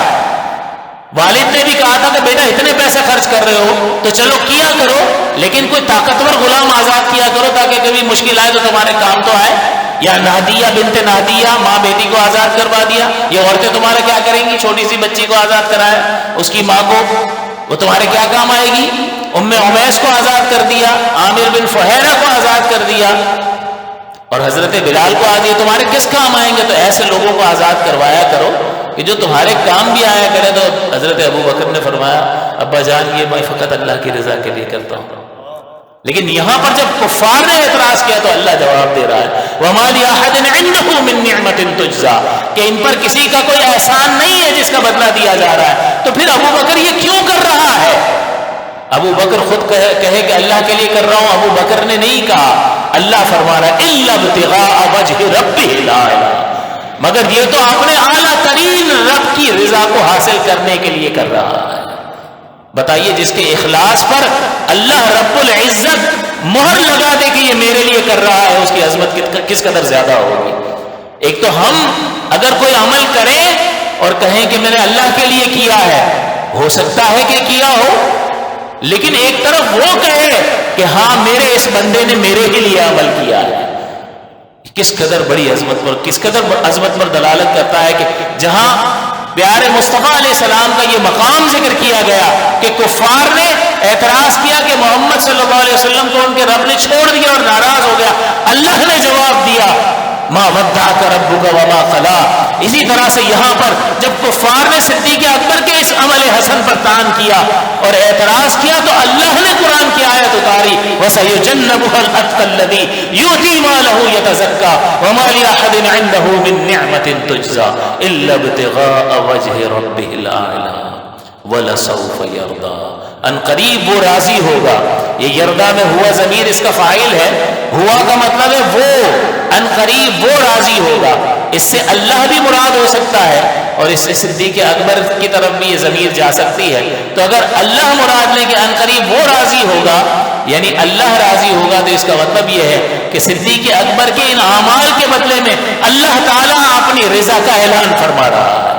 والد نے بھی کہا تھا کہ بیٹا اتنے پیسے خرچ کر رہے ہو تو چلو کیا کرو، لیکن کوئی طاقتور غلام آزاد کیا کرو تاکہ کبھی مشکل آئے تو تمہارے کام تو آئے۔ یا نادیہ بنت نادیہ، ماں بیٹی کو آزاد کروا دیا، یہ عورتیں تمہارے کیا کریں گی؟ چھوٹی سی بچی کو آزاد کرایا، اس کی ماں کو، وہ تمہارے کیا کام آئے گی؟ ام عمیس کو آزاد کر دیا، عامر بن فہیرہ کو آزاد کر دیا، اور حضرت بلال کو آج یہ تمہارے کس کام آئیں گے؟ تو ایسے لوگوں کو آزاد کروایا کرو کہ جو تمہارے کام بھی آیا کرے۔ تو حضرت ابو بکر نے فرمایا ابا جان یہ میں فقط اللہ کی رضا کے لیے کرتا ہوں۔ لیکن یہاں پر جب کفار نے اعتراض کیا تو اللہ جواب دے رہا ہے وَمَا لِأَحَدٍ عِندَهُ مِن نِعْمَةٍ تُجْزَىٰ، کہ ان پر کسی کا کوئی احسان نہیں ہے جس کا بدلہ دیا جا رہا ہے۔ تو پھر ابو بکر یہ کیوں کر رہا ہے؟ ابو بکر خود کہے کہ اللہ کے لیے کر رہا ہوں، ابو بکر نے نہیں کہا، اللہ فرما رہا ہے إِلَّا ابْتِغَاءَ وَجْهِ رَبِّهِ الْأَعْلَىٰ، مگر یہ تو اپنے اعلیٰ ترین رب کی رضا کو حاصل کرنے کے لیے کر رہا ہے۔ بتائیے جس کے اخلاص پر اللہ رب العزت مہر لگا دے کہ یہ میرے لیے کر رہا ہے، اس کی عظمت کس قدر زیادہ ہوگی۔ ایک تو ہم اگر کوئی عمل کریں اور کہیں کہ میں نے اللہ کے لیے کیا ہے، ہو سکتا ہے کہ کیا ہو، لیکن ایک طرف وہ کہے کہ ہاں میرے اس بندے نے میرے ہی لیے عمل کیا ہے، کس قدر بڑی عظمت پر، کس قدر عظمت پر دلالت کرتا ہے کہ جہاں پیارے مصطفیٰ علیہ السلام کا یہ مقام ذکر کیا گیا کہ کفار نے اعتراض کیا کہ محمد صلی اللہ علیہ وسلم کو ان کے رب نے چھوڑ دیا اور ناراض ہو گیا، اللہ نے جواب دیا ما ودعک ربک وما قلی۔ اسی طرح سے یہاں پر جب کفار نے صدیق اکبر کے اس عمل حسن پر تان کیا اور اعتراض کیا تو اللہ نے قرآن کی آیت اتاری وَسَيُجَنَّبُهَا الْأَتْقَى الَّذِي يُؤْتِي مَالَهُ يَتَزَكَّى وَمَا لِأَحَدٍ عِندَهُ مِن نِعْمَةٍ تُجْزَىٰ إِلَّا ابْتِغَاءَ وَجْهِ رَبِّهِ الْأَعْلَىٰ وَلَسَوْفَ يَرْضَىٰ، ان قریب وہ راضی ہوگا۔ یہ یردا میں ہوا ضمیر اس کا فاعل ہے، ہوا کا مطلب ہے وہ، ان قریب وہ راضی ہوگا، اس سے اللہ بھی مراد ہو سکتا ہے اور اس سے صدیق اکبر کی طرف بھی یہ ضمیر جا سکتی ہے۔ تو اگر اللہ مراد لے کہ ان قریب وہ راضی ہوگا یعنی اللہ راضی ہوگا، تو اس کا مطلب یہ ہے کہ صدیق اکبر کے ان اعمال کے بدلے میں اللہ تعالیٰ اپنی رضا کا اعلان فرما رہا ہے۔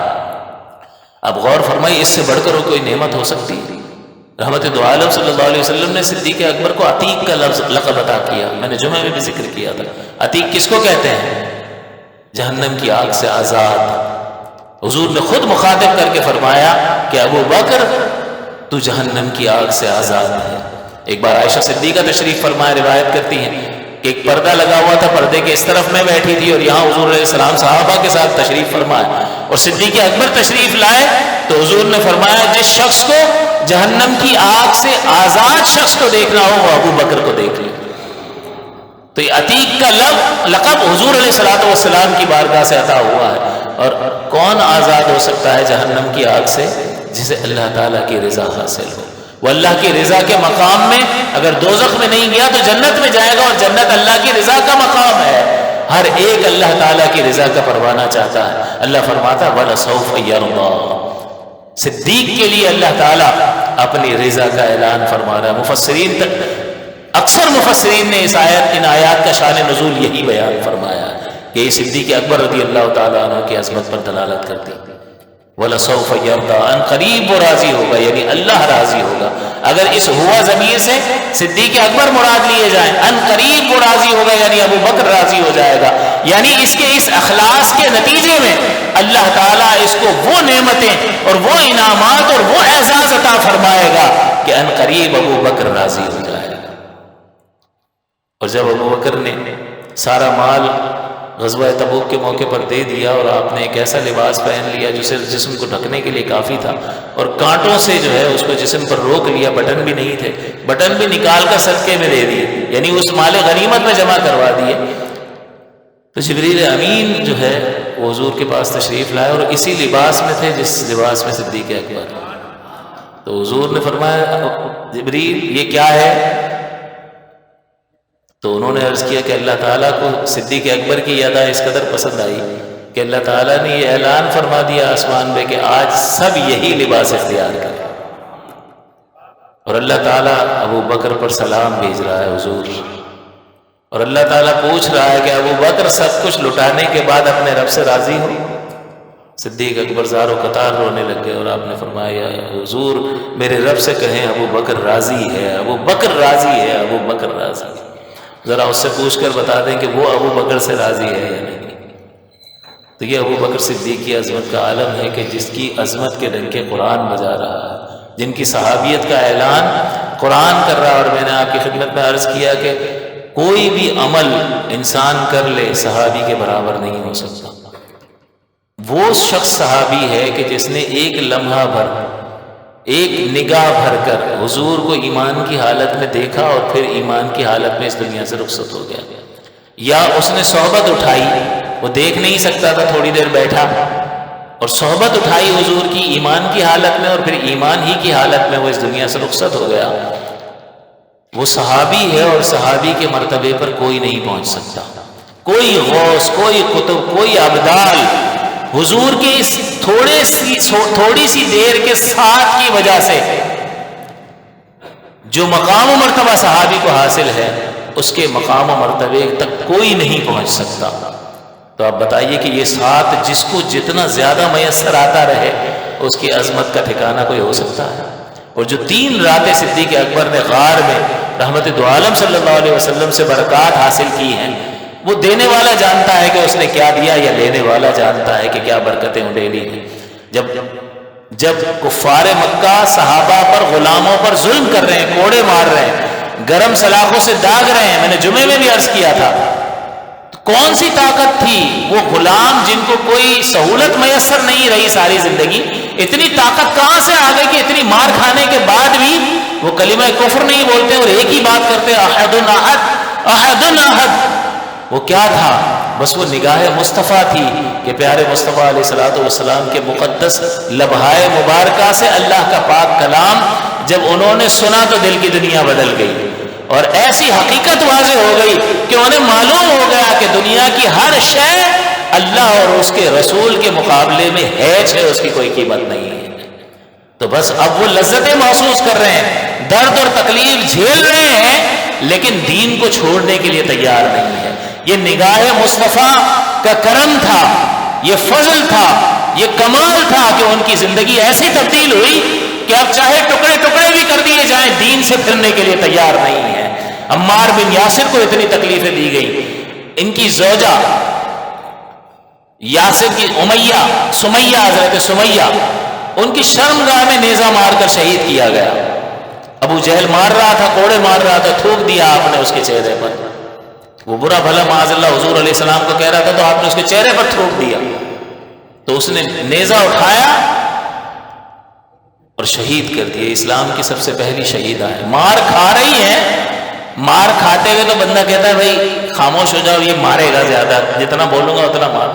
اب غور فرمائیے، اس سے بڑھ کر کوئی نعمت ہو سکتی ہے؟ رحمت دو عالم صلی اللہ علیہ وسلم نے صدیق اکبر کو عتیق کا لقب عطا کیا، میں نے جمعہ میں بھی ذکر کیا تھا۔ عتیق کس کو کہتے ہیں؟ جہنم کی آگ سے آزاد۔ حضور نے خود مخاطب کر کے فرمایا کہ ابو بکر تو جہنم کی آگ سے آزاد ہے۔ ایک بار عائشہ صدیقہ تشریف فرمائے روایت کرتی ہیں کہ ایک پردہ لگا ہوا تھا، پردے کے اس طرف میں بیٹھی تھی اور یہاں حضور علیہ السلام صحابہ کے ساتھ تشریف فرمائے اور صدیق اکبر تشریف لائے تو حضور نے فرمایا جس شخص کو جہنم کی آگ سے آزاد شخص کو دیکھنا ہو وہ ابو بکر کو دیکھ لے۔ تو یہ عتیق کا لقب حضور علیہ الصلوۃ والسلام کی بارگاہ سے عطا ہوا ہے۔ اور کون آزاد ہو سکتا ہے جہنم کی آگ سے؟ جسے اللہ تعالیٰ کی رضا حاصل ہو۔ وہ اللہ کی رضا کے مقام میں اگر دوزخ میں نہیں گیا تو جنت میں جائے گا، اور جنت اللہ کی رضا کا مقام ہے۔ ہر ایک اللہ تعالیٰ کی رضا کا پروانہ چاہتا ہے۔ اللہ فرماتا ہے وَلَسَوْفَ يَرْضَىٰ، صدیق کے لیے اللہ تعالیٰ اپنی رضا کا اعلان فرما رہا ہے۔ مفسرین اکثر مفسرین نے ان آیات کا شان نزول یہی بیان فرمایا کہ یہ صدیق اکبر رضی اللہ تعالیٰ عنہ کی عظمت پر دلالت کرتی۔ وَلَسَوْفَ يَرْضَىٰ، ان قریب وہ راضی ہوگا، یعنی اللہ راضی ہوگا۔ اگر اس ہوا ضمیر سے صدیق اکبر مراد لیے جائیں، ان قریب وہ راضی ہوگا یعنی ابو بکر راضی ہو جائے گا، یعنی اس کے اس اخلاص کے نتیجے میں اللہ تعالیٰ اس کو وہ نعمتیں اور وہ انعامات اور وہ اعزاز عطا فرمائے گا کہ ان قریب ابو بکر راضی ہو جائے گا۔ اور جب ابو بکر نے سارا مال غزوہ تبوک کے موقع پر دے دیا اور آپ نے ایک ایسا لباس پہن لیا جو صرف جسم کو ڈھکنے کے لیے کافی تھا، اور کانٹوں سے جو ہے اس کو جسم پر روک لیا، بٹن بھی نہیں تھے، بٹن بھی نکال کر صدقے میں دے دیے، یعنی اس مال غنیمت میں جمع کروا دیے، تو جبریل امین جو ہے وہ حضور کے پاس تشریف لائے اور اسی لباس میں تھے جس لباس میں صدیق اکبر۔ تو حضور نے فرمایا جبریل یہ کیا ہے؟ تو انہوں نے عرض کیا کہ اللہ تعالیٰ کو صدیق اکبر کی ادا اس قدر پسند آئی کہ اللہ تعالیٰ نے یہ اعلان فرما دیا آسمان پہ کہ آج سب یہی لباس اختیار کریں۔ اور اللہ تعالیٰ ابو بکر پر سلام بھیج رہا ہے حضور، اور اللہ تعالیٰ پوچھ رہا ہے کہ ابو بکر سب کچھ لٹانے کے بعد اپنے رب سے راضی ہو؟ صدیق اکبر زار و قطار رونے لگ گئے، اور آپ نے فرمایا حضور میرے رب سے کہیں ابو بکر راضی ہے، ابو بکر راضی ہے، ابو بکر راضی ہے۔ ذرا اس سے پوچھ کر بتا دیں کہ وہ ابو بکر سے راضی ہے یا نہیں۔ تو یہ ابو بکر صدیق کی عظمت کا عالم ہے کہ جس کی عظمت کے ڈنکے قرآن بجا رہا ہے، جن کی صحابیت کا اعلان قرآن کر رہا ہے۔ اور میں نے آپ کی خدمت میں عرض کیا کہ کوئی بھی عمل انسان کر لے صحابی کے برابر نہیں ہو سکتا۔ وہ شخص صحابی ہے کہ جس نے ایک لمحہ بھر، ایک نگاہ بھر کر حضور کو ایمان کی حالت میں دیکھا اور پھر ایمان کی حالت میں اس دنیا سے رخصت ہو گیا، یا اس نے صحبت اٹھائی، وہ دیکھ نہیں سکتا تھا، تھوڑی دیر بیٹھا اور صحبت اٹھائی حضور کی ایمان کی حالت میں، اور پھر ایمان ہی کی حالت میں وہ اس دنیا سے رخصت ہو گیا، وہ صحابی ہے۔ اور صحابی کے مرتبے پر کوئی نہیں پہنچ سکتا، کوئی غوث، کوئی قطب، کوئی ابدال حضور کے اس تھوڑی سی دیر کے ساتھ کی وجہ سے جو مقام و مرتبہ صحابی کو حاصل ہے اس کے مقام و مرتبے تک کوئی نہیں پہنچ سکتا۔ تو آپ بتائیے کہ یہ ساتھ جس کو جتنا زیادہ میسر آتا رہے اس کی عظمت کا ٹھکانہ کوئی ہو سکتا ہے؟ اور جو 3 راتیں صدیق اکبر نے غار میں رحمت دو عالم صلی اللہ علیہ وسلم سے برکات حاصل کی ہیں، وہ دینے والا جانتا ہے کہ اس نے کیا دیا، یا لینے والا جانتا ہے کہ کیا برکتیں اڈیلی ہیں۔ جب کفار مکہ صحابہ پر، غلاموں پر ظلم کر رہے ہیں، کوڑے مار رہے ہیں، گرم سلاخوں سے داغ رہے ہیں، میں نے جمعے میں بھی عرض کیا تھا، کون سی طاقت تھی؟ وہ غلام جن کو کوئی سہولت میسر نہیں رہی ساری زندگی، اتنی طاقت کہاں سے آ گئی کہ اتنی مار کھانے کے بعد بھی وہ کلمہ کفر نہیں بولتے اور ایک ہی بات کرتے احد احد احد احد۔ وہ کیا تھا؟ بس وہ نگاہ مصطفیٰ تھی کہ پیارے مصطفیٰ علیہ الصلوۃ والسلام کے مقدس لبہائے مبارکہ سے اللہ کا پاک کلام جب انہوں نے سنا تو دل کی دنیا بدل گئی، اور ایسی حقیقت واضح ہو گئی کہ انہیں معلوم ہو گیا کہ دنیا کی ہر شے اللہ اور اس کے رسول کے مقابلے میں ہیچ ہے، اس کی کوئی قیمت نہیں ہے۔ تو بس اب وہ لذتیں محسوس کر رہے ہیں، درد اور تکلیف جھیل رہے ہیں، لیکن دین کو چھوڑنے کے لیے تیار نہیں ہے۔ یہ نگاہ مصطفیٰ کا کرم تھا، یہ فضل تھا، یہ کمال تھا کہ ان کی زندگی ایسی تبدیل ہوئی کہ اب چاہے ٹکڑے ٹکڑے بھی کر دیے جائیں دین سے پھرنے کے لیے تیار نہیں ہے۔ عمار بن یاسر کو اتنی تکلیفیں دی گئی، ان کی زوجہ یاسر کی سمیہ حضرت سمیہ، ان کی شرمگاہ میں نیزہ مار کر شہید کیا گیا۔ ابو جہل مار رہا تھا، کوڑے مار رہا تھا، تھوک دیا آپ نے اس کے چہرے پر، وہ برا بھلا معاذ اللہ حضور علیہ السلام کو کہہ رہا تھا تو آپ نے اس کے چہرے پر تھوک دیا، تو اس نے نیزہ اٹھایا اور شہید کر دیے. اسلام کی سب سے پہلی شہیدہ ہیں. مار کھا رہی ہیں. مار کھاتے ہوئے تو بندہ کہتا ہے بھائی خاموش ہو جاؤ، یہ مارے گا زیادہ، جتنا بولوں گا اتنا مار.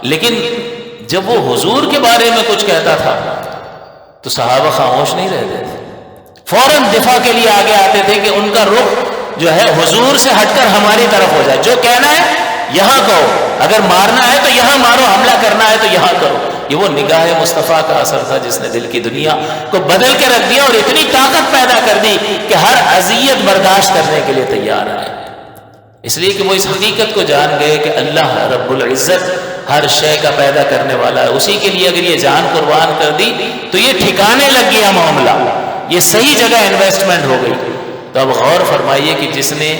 لیکن جب وہ حضور کے بارے میں کچھ کہتا تھا تو صحابہ خاموش نہیں رہتے تھے، فوراً دفاع کے لیے آگے آتے تھے کہ ان کا رخ جو ہے حضور سے ہٹ کر ہماری طرف ہو جائے. جو کہنا ہے یہاں کہو، اگر مارنا ہے تو یہاں مارو، حملہ کرنا ہے تو یہاں کرو. یہ وہ نگاہ مصطفیٰ کا اثر تھا جس نے دل کی دنیا کو بدل کے رکھ دیا اور اتنی طاقت پیدا کر دی کہ ہر اذیت برداشت کرنے کے لیے تیار ہے. اس لیے کہ وہ اس حقیقت کو جان گئے کہ اللہ رب العزت ہر شے کا پیدا کرنے والا ہے. اسی کے لیے اگر یہ جان قربان کر دی تو یہ ٹھکانے لگ گیا معاملہ، یہ صحیح جگہ انویسٹمنٹ ہو گئی. تو اب غور فرمائیے کہ جس نے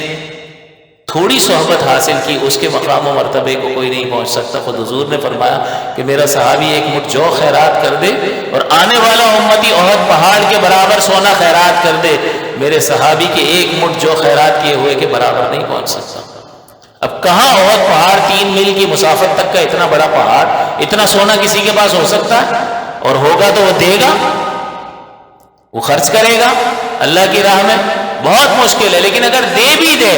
تھوڑی صحبت حاصل کی اس کے مقام و مرتبے کو کوئی نہیں پہنچ سکتا. خود حضور نے فرمایا کہ میرا صحابی ایک مٹھ جو خیرات کر دے اور آنے والا امتی احد پہاڑ کے برابر سونا خیرات کر دے، میرے صحابی کے ایک مٹھ جو خیرات کیے ہوئے کے برابر نہیں پہنچ سکتا. اب کہاں احد پہاڑ 3 میل کی مسافت تک کا اتنا بڑا پہاڑ، اتنا سونا کسی کے پاس ہو سکتا ہے؟ اور ہوگا تو وہ دے گا، وہ خرچ کرے گا اللہ کی راہ میں، بہت مشکل ہے. لیکن اگر دے بھی دے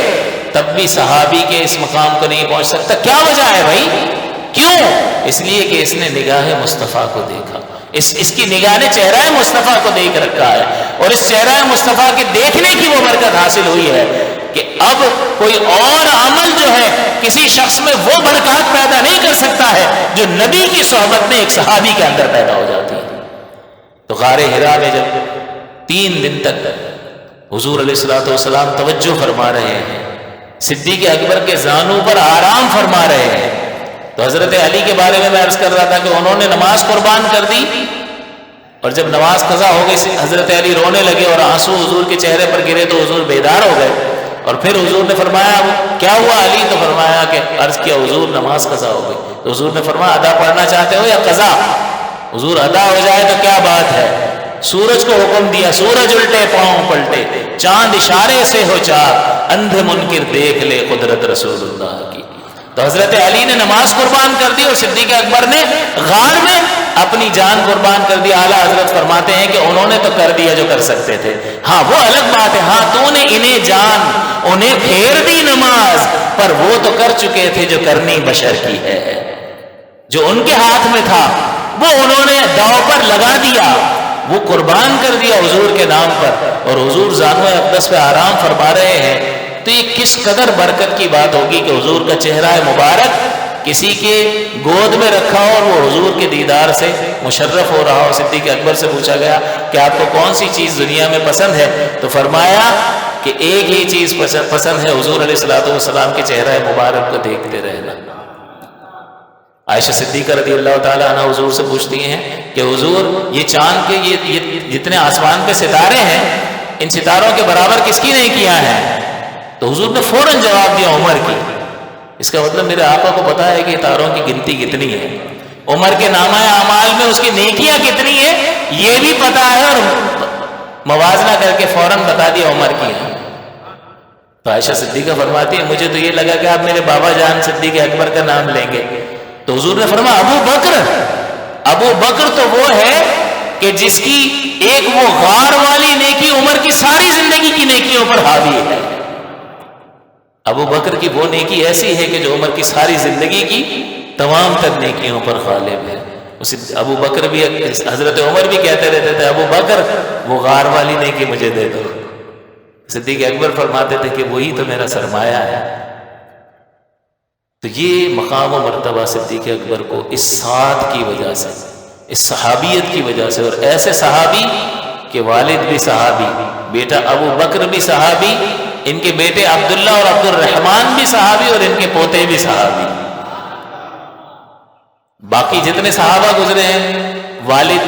تب بھی صحابی کے اس مقام کو نہیں پہنچ سکتا. کیا وجہ ہے بھائی؟ کیوں؟ اس لیے کہ اس نے نگاہ مصطفیٰ کو دیکھا. اس کی نگاہ نے چہرہ مصطفیٰ کو دیکھ رکھا ہے، اور اس چہرہ مصطفیٰ کے دیکھنے کی وہ برکت حاصل ہوئی ہے کہ اب کوئی اور عمل جو ہے کسی شخص میں وہ برکات پیدا نہیں کر سکتا ہے جو نبی کی صحبت میں ایک صحابی کے اندر پیدا ہو جاتی ہے. تو غار حرا میں جب 3 دن تک حضور علیہ الصلوۃ والسلام توجہ فرما رہے ہیں، صدیق اکبر کے زانوں پر آرام فرما رہے ہیں، تو حضرت علی کے بارے میں عرض کر رہا تھا کہ انہوں نے نماز قربان کر دی، اور جب نماز قضا ہو گئی حضرت علی رونے لگے اور آنسو حضور کے چہرے پر گرے تو حضور بیدار ہو گئے. اور پھر حضور نے فرمایا کیا ہوا علی؟ تو فرمایا کہ عرض کیا حضور نماز قضا ہو گئی. تو حضور نے فرمایا ادا پڑھنا چاہتے ہو یا قضا؟ حضور ادا ہو جائے تو کیا بات ہے. سورج کو حکم دیا، سورج الٹے پاؤں پلٹے، چاند اشارے سے ہو چاک، اندھے منکر دیکھ لے قدرت رسول اللہ کی. تو حضرت علی نے نماز قربان کر دی اور صدیق اکبر نے غار میں اپنی جان قربان کر دی. اعلیٰ حضرت فرماتے ہیں کہ انہوں نے تو کر دیا جو کر سکتے تھے. ہاں وہ الگ بات ہے، ہاں تو نے انہیں جان، انہیں پھیر دی نماز، پر وہ تو کر چکے تھے جو کرنی بشر کی ہے. جو ان کے ہاتھ میں تھا وہ انہوں نے داؤ پر لگا دیا، وہ قربان کر دیا حضور کے نام پر، اور حضور زانو اقدس پہ آرام فرما رہے ہیں. تو یہ کس قدر برکت کی بات ہوگی کہ حضور کا چہرہ مبارک کسی کے گود میں رکھا ہو اور وہ حضور کے دیدار سے مشرف ہو رہا ہو. صدیق اکبر سے پوچھا گیا کہ آپ کو کون سی چیز دنیا میں پسند ہے؟ تو فرمایا کہ ایک ہی چیز پسند ہے، حضور علیہ الصلوۃ والسلام کے چہرہ مبارک کو دیکھتے رہنا. عائشہ صدیقہ رضی اللہ تعالیٰ عنہ حضور سے پوچھتی ہیں کہ حضور یہ چاند کے یہ جتنے آسمان پہ ستارے ہیں، ان ستاروں کے برابر کس کی نہیں کیا ہے؟ تو حضور نے فوراً جواب دیا عمر کی. اس کا مطلب میرے آقا کو پتا ہے کہ تاروں کی گنتی کتنی ہے، عمر کے نامہ اعمال میں اس کی نیکیاں کتنی ہے یہ بھی پتا ہے، اور موازنہ کر کے فوراً بتا دیا عمر کی ہے. تو عائشہ صدیقہ فرماتی ہے مجھے تو یہ لگا کہ آپ میرے بابا جان صدیق اکبر کا نام لیں گے. تو حضور نے فرمایا ابو بکر تو وہ ہے کہ جس کی ایک وہ غار والی نیکی عمر کی ساری زندگی کی نیکیوں پر حاوی ہے. ابو بکر کی وہ نیکی ایسی ہے کہ جو عمر کی ساری زندگی کی تمام تر نیکیوں پر غالب ہے. ابو بکر بھی، حضرت عمر بھی کہتے رہتے تھے ابو بکر وہ غار والی نیکی مجھے دے دو. صدیق اکبر فرماتے تھے کہ وہی تو میرا سرمایہ ہے. تو یہ مقام و مرتبہ صدیق اکبر کو اس ساتھ کی وجہ سے، اس صحابیت کی وجہ سے، اور ایسے صحابی کہ والد بھی صحابی، بیٹا ابو بکر بھی صحابی، ان کے بیٹے عبداللہ اور عبد الرحمن بھی صحابی، اور ان کے پوتے بھی صحابی. باقی جتنے صحابہ گزرے ہیں والد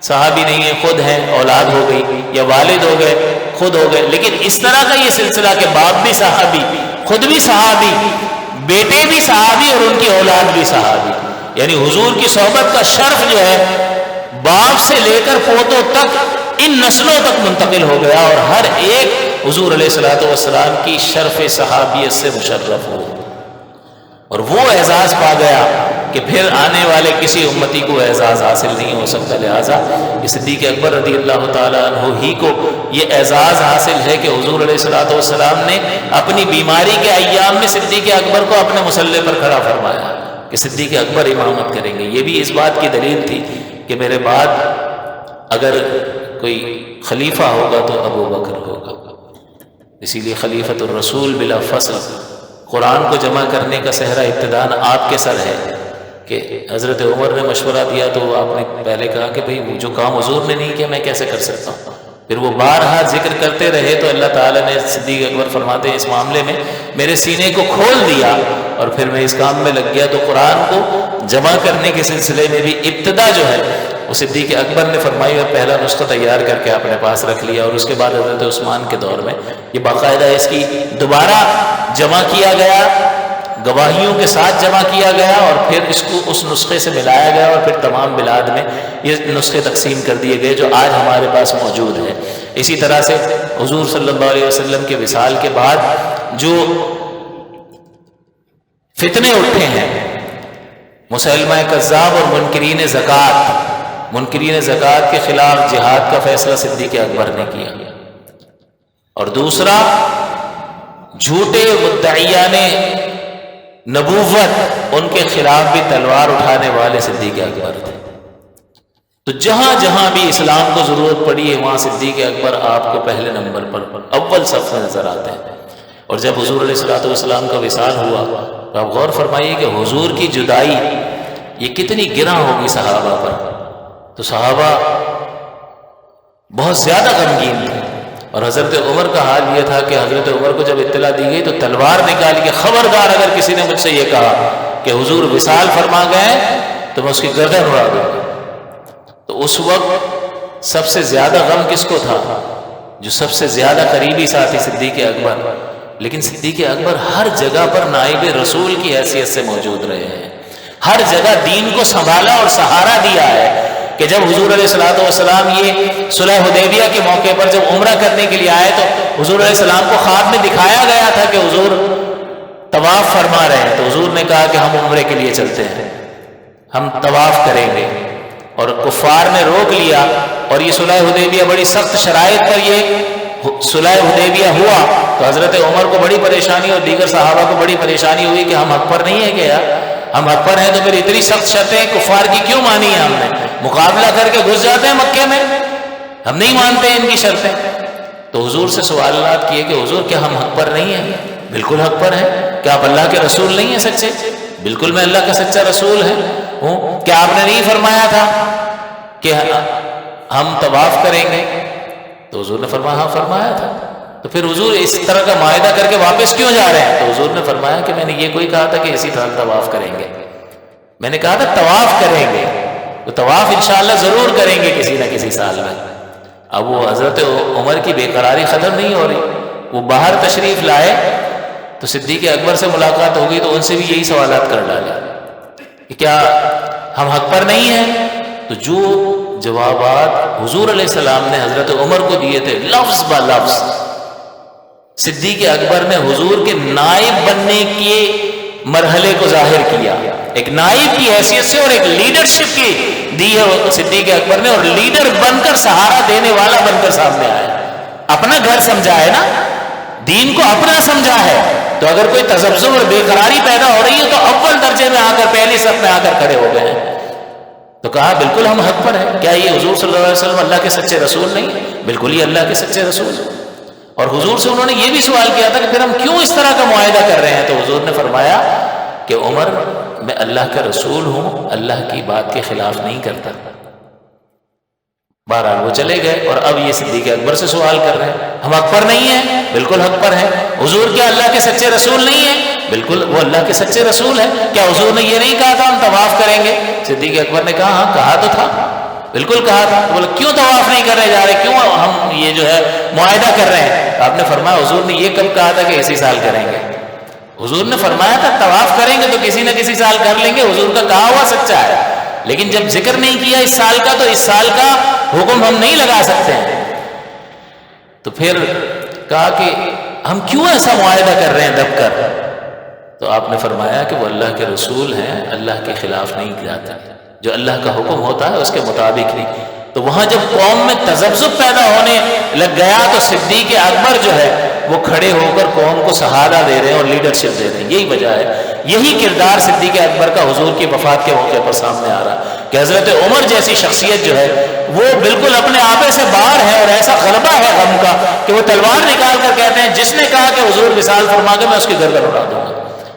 صحابی نہیں ہیں، خود ہیں اولاد ہو گئی، یا والد ہو گئے خود ہو گئے. لیکن اس طرح کا یہ سلسلہ کہ باپ بھی صحابی، خود بھی صحابی، بیٹے بھی صحابی، اور ان کی اولاد بھی صحابی، یعنی حضور کی صحبت کا شرف جو ہے باپ سے لے کر پوتوں تک، ان نسلوں تک منتقل ہو گیا، اور ہر ایک حضور علیہ الصلوۃ والسلام کی شرف صحابیت سے مشرف ہو، اور وہ اعزاز پا گیا کہ پھر آنے والے کسی امتی کو اعزاز حاصل نہیں ہو سکتا. لہٰذا صدیق اکبر رضی اللہ تعالیٰ عنہ ہی کو یہ اعزاز حاصل ہے کہ حضور علیہ الصلوۃ والسلام نے اپنی بیماری کے ایام میں صدیق اکبر کو اپنے مصلی پر کھڑا فرمایا کہ صدیق اکبر امامت کریں گے. یہ بھی اس بات کی دلیل تھی کہ میرے بعد اگر کوئی خلیفہ ہوگا تو ابو بکر ہوگا. اسی لیے خلیفۃ الرسول بلا فصل، قرآن کو جمع کرنے کا صحرا ابتداء آپ کے سر ہے کہ حضرت عمر نے مشورہ دیا تو آپ نے پہلے کہا کہ بھئی جو کام حضور نے نہیں کیا میں کیسے کر سکتا ہوں. پھر وہ بارہا ذکر کرتے رہے تو اللہ تعالیٰ نے صدیق اکبر فرماتے ہیں اس معاملے میں میرے سینے کو کھول دیا اور پھر میں اس کام میں لگ گیا. تو قرآن کو جمع کرنے کے سلسلے میں بھی ابتدا جو ہے وہ صدیق اکبر نے فرمائی اور پہلا نسخہ تیار کر کے اپنے پاس رکھ لیا. اور اس کے بعد حضرت عثمان کے دور میں یہ باقاعدہ اس کی دوبارہ جمع کیا گیا، گواہیوں کے ساتھ جمع کیا گیا اور پھر اس کو اس نسخے سے ملایا گیا اور پھر تمام بلاد میں یہ نسخے تقسیم کر دیے گئے جو آج ہمارے پاس موجود ہے. اسی طرح سے حضور صلی اللہ علیہ وسلم کے وصال کے بعد جو فتنے اٹھے ہیں، مسلمہ کذاب اور منکرین زکوٰۃ کے خلاف جہاد کا فیصلہ صدیق اکبر نے کیا. اور دوسرا جھوٹے مدعیان نبوت، ان کے خلاف بھی تلوار اٹھانے والے صدیق اکبر تھے. تو جہاں جہاں بھی اسلام کو ضرورت پڑی ہے وہاں صدیق اکبر آپ کو پہلے نمبر پر اول صف میں نظر آتے ہیں. اور جب حضور علیہ الصلوۃ والسلام کا وصال ہوا تو آپ غور فرمائیے کہ حضور کی جدائی یہ کتنی گراں ہوگی صحابہ پر. تو صحابہ بہت زیادہ غمگین تھے. اور حضرت عمر کا حال یہ تھا کہ حضرت عمر کو جب اطلاع دی گئی تو تلوار نکال کے خبردار اگر کسی نے مجھ سے یہ کہا کہ حضور وصال فرما گئے تو میں اس کی گردن اڑا دوں گا. تو اس وقت سب سے زیادہ غم کس کو تھا؟ جو سب سے زیادہ قریبی ساتھی صدیق اکبر. لیکن صدیق اکبر ہر جگہ پر نائب رسول کی حیثیت سے موجود رہے ہیں، ہر جگہ دین کو سنبھالا اور سہارا دیا ہے. کہ جب حضور علیہ الصلوۃ والسلام یہ صلح حدیبیہ کے موقع پر جب عمرہ کرنے کے لیے آئے تو حضور علیہ السلام کو خواب میں دکھایا گیا تھا کہ حضور طواف فرما رہے ہیں. تو حضور نے کہا کہ ہم عمرے کے لیے چلتے ہیں، ہم طواف کریں گے. اور کفار نے روک لیا اور یہ صلح حدیبیہ بڑی سخت شرائط پر یہ صلح حدیبیہ ہوا. تو حضرت عمر کو بڑی پریشانی اور دیگر صحابہ کو بڑی پریشانی ہوئی کہ ہم حق پر نہیں ہیں. کہ یار ہم حق پر ہیں تو پھر اتنی سخت شرطیں کفار کی کیوں مانی ہیں؟ ہم نے مقابلہ کر کے گھس جاتے ہیں مکے میں، ہم نہیں مانتے ان کی شرطیں. تو حضور سے سوالات کیے کہ حضور کیا ہم حق پر نہیں ہیں؟ بالکل حق پر ہیں. کیا آپ اللہ کے رسول نہیں ہیں سچے؟ بالکل میں اللہ کا سچا رسول ہوں. کیا آپ نے نہیں فرمایا تھا کہ ہم طواف کریں گے؟ تو حضور نے فرمایا ہاں فرمایا تھا. تو پھر حضور اس طرح کا معاہدہ کر کے واپس کیوں جا رہے ہیں؟ تو حضور نے فرمایا کہ میں نے یہ کوئی کہا تھا کہ اسی طرح طواف کریں گے، میں نے کہا تھا طواف کریں گے. تو طواف انشاءاللہ ضرور کریں گے کسی نہ کسی سال میں. اب وہ حضرت عمر کی بے قراری ختم نہیں ہو رہی. وہ باہر تشریف لائے تو صدیق اکبر سے ملاقات ہو گئی تو ان سے بھی یہی سوالات کر ڈالے کہ کیا ہم حق پر نہیں ہیں؟ تو جو جوابات حضور علیہ السلام نے حضرت عمر کو دیے تھے لفظ با لفظ، صدیق اکبر نے حضور کے نائب بننے کے مرحلے کو ظاہر کیا. ایک نائب کی حیثیت سے اور ایک لیڈرشپ کی دی ہے صدیق اکبر نے، اور لیڈر بن کر سہارا دینے والا بن کر سامنے آیا. اپنا گھر سمجھا ہے نا، دین کو اپنا سمجھا ہے. تو اگر کوئی تذبذب اور بے قراری پیدا ہو رہی ہے تو اول درجے میں آ کر پہلی صف میں آ کر کھڑے ہو گئے ہیں. تو کہا بالکل ہم حق پر ہیں. کیا یہ حضور صلی اللہ علیہ وسلم اللہ کے سچے رسول نہیں؟ بالکل یہ اللہ کے سچے رسول. اور حضور سے انہوں نے یہ بھی سوال کیا تھا کہ پھر ہم کیوں اس طرح کا معاہدہ کر رہے ہیں؟ تو حضور نے فرمایا کہ عمر میں اللہ کا رسول ہوں، اللہ کی بات کے خلاف نہیں کرتا. بہرحال وہ چلے گئے اور اب یہ صدیق اکبر سے سوال کر رہے ہیں ہم حق پر نہیں ہیں؟ بالکل حق پر ہیں. حضور کیا اللہ کے سچے رسول نہیں ہیں؟ بالکل وہ اللہ کے سچے رسول ہیں. کیا حضور نے یہ نہیں کہا تھا ہم طواف کریں گے؟ صدیق اکبر نے کہا ہاں کہا تو تھا، بالکل کہا تھا. بولا کیوں طواف نہیں کرنے جا رہے، کیوں ہم یہ جو ہے معاہدہ کر رہے ہیں؟ آپ نے فرمایا حضور نے یہ کب کہا تھا کہ اسی سال کریں گے؟ حضور نے فرمایا تھا طواف کریں گے تو کسی نہ کسی سال کر لیں گے. حضور کا کہا ہوا سچا ہے، لیکن جب ذکر نہیں کیا اس سال کا تو اس سال کا حکم ہم نہیں لگا سکتے ہیں. تو پھر کہا کہ ہم کیوں ایسا معاہدہ کر رہے ہیں دب کر؟ تو آپ نے فرمایا کہ وہ اللہ کے رسول ہیں، اللہ کے خلاف نہیں جاتے، جو اللہ کا حکم ہوتا ہے اس کے مطابق نہیں۔ تو وہاں جب قوم میں تذبذب پیدا ہونے لگ گیا تو صدیق اکبر جو ہے وہ کھڑے ہو کر قوم کو سہارا دے رہے ہیں اور لیڈرشپ دے رہے ہیں۔ یہی وجہ ہے، یہی کردار صدیق اکبر کا حضور کی وفات کے موقع پر سامنے آ رہا کہ حضرت عمر جیسی شخصیت جو ہے وہ بالکل اپنے آپے سے باہر ہے، اور ایسا غلبہ ہے غم کا کہ وہ تلوار نکال کر کہتے ہیں جس نے کہا کہ حضور وصال فرما کے میں اس کی گردن اڑا دوں گا۔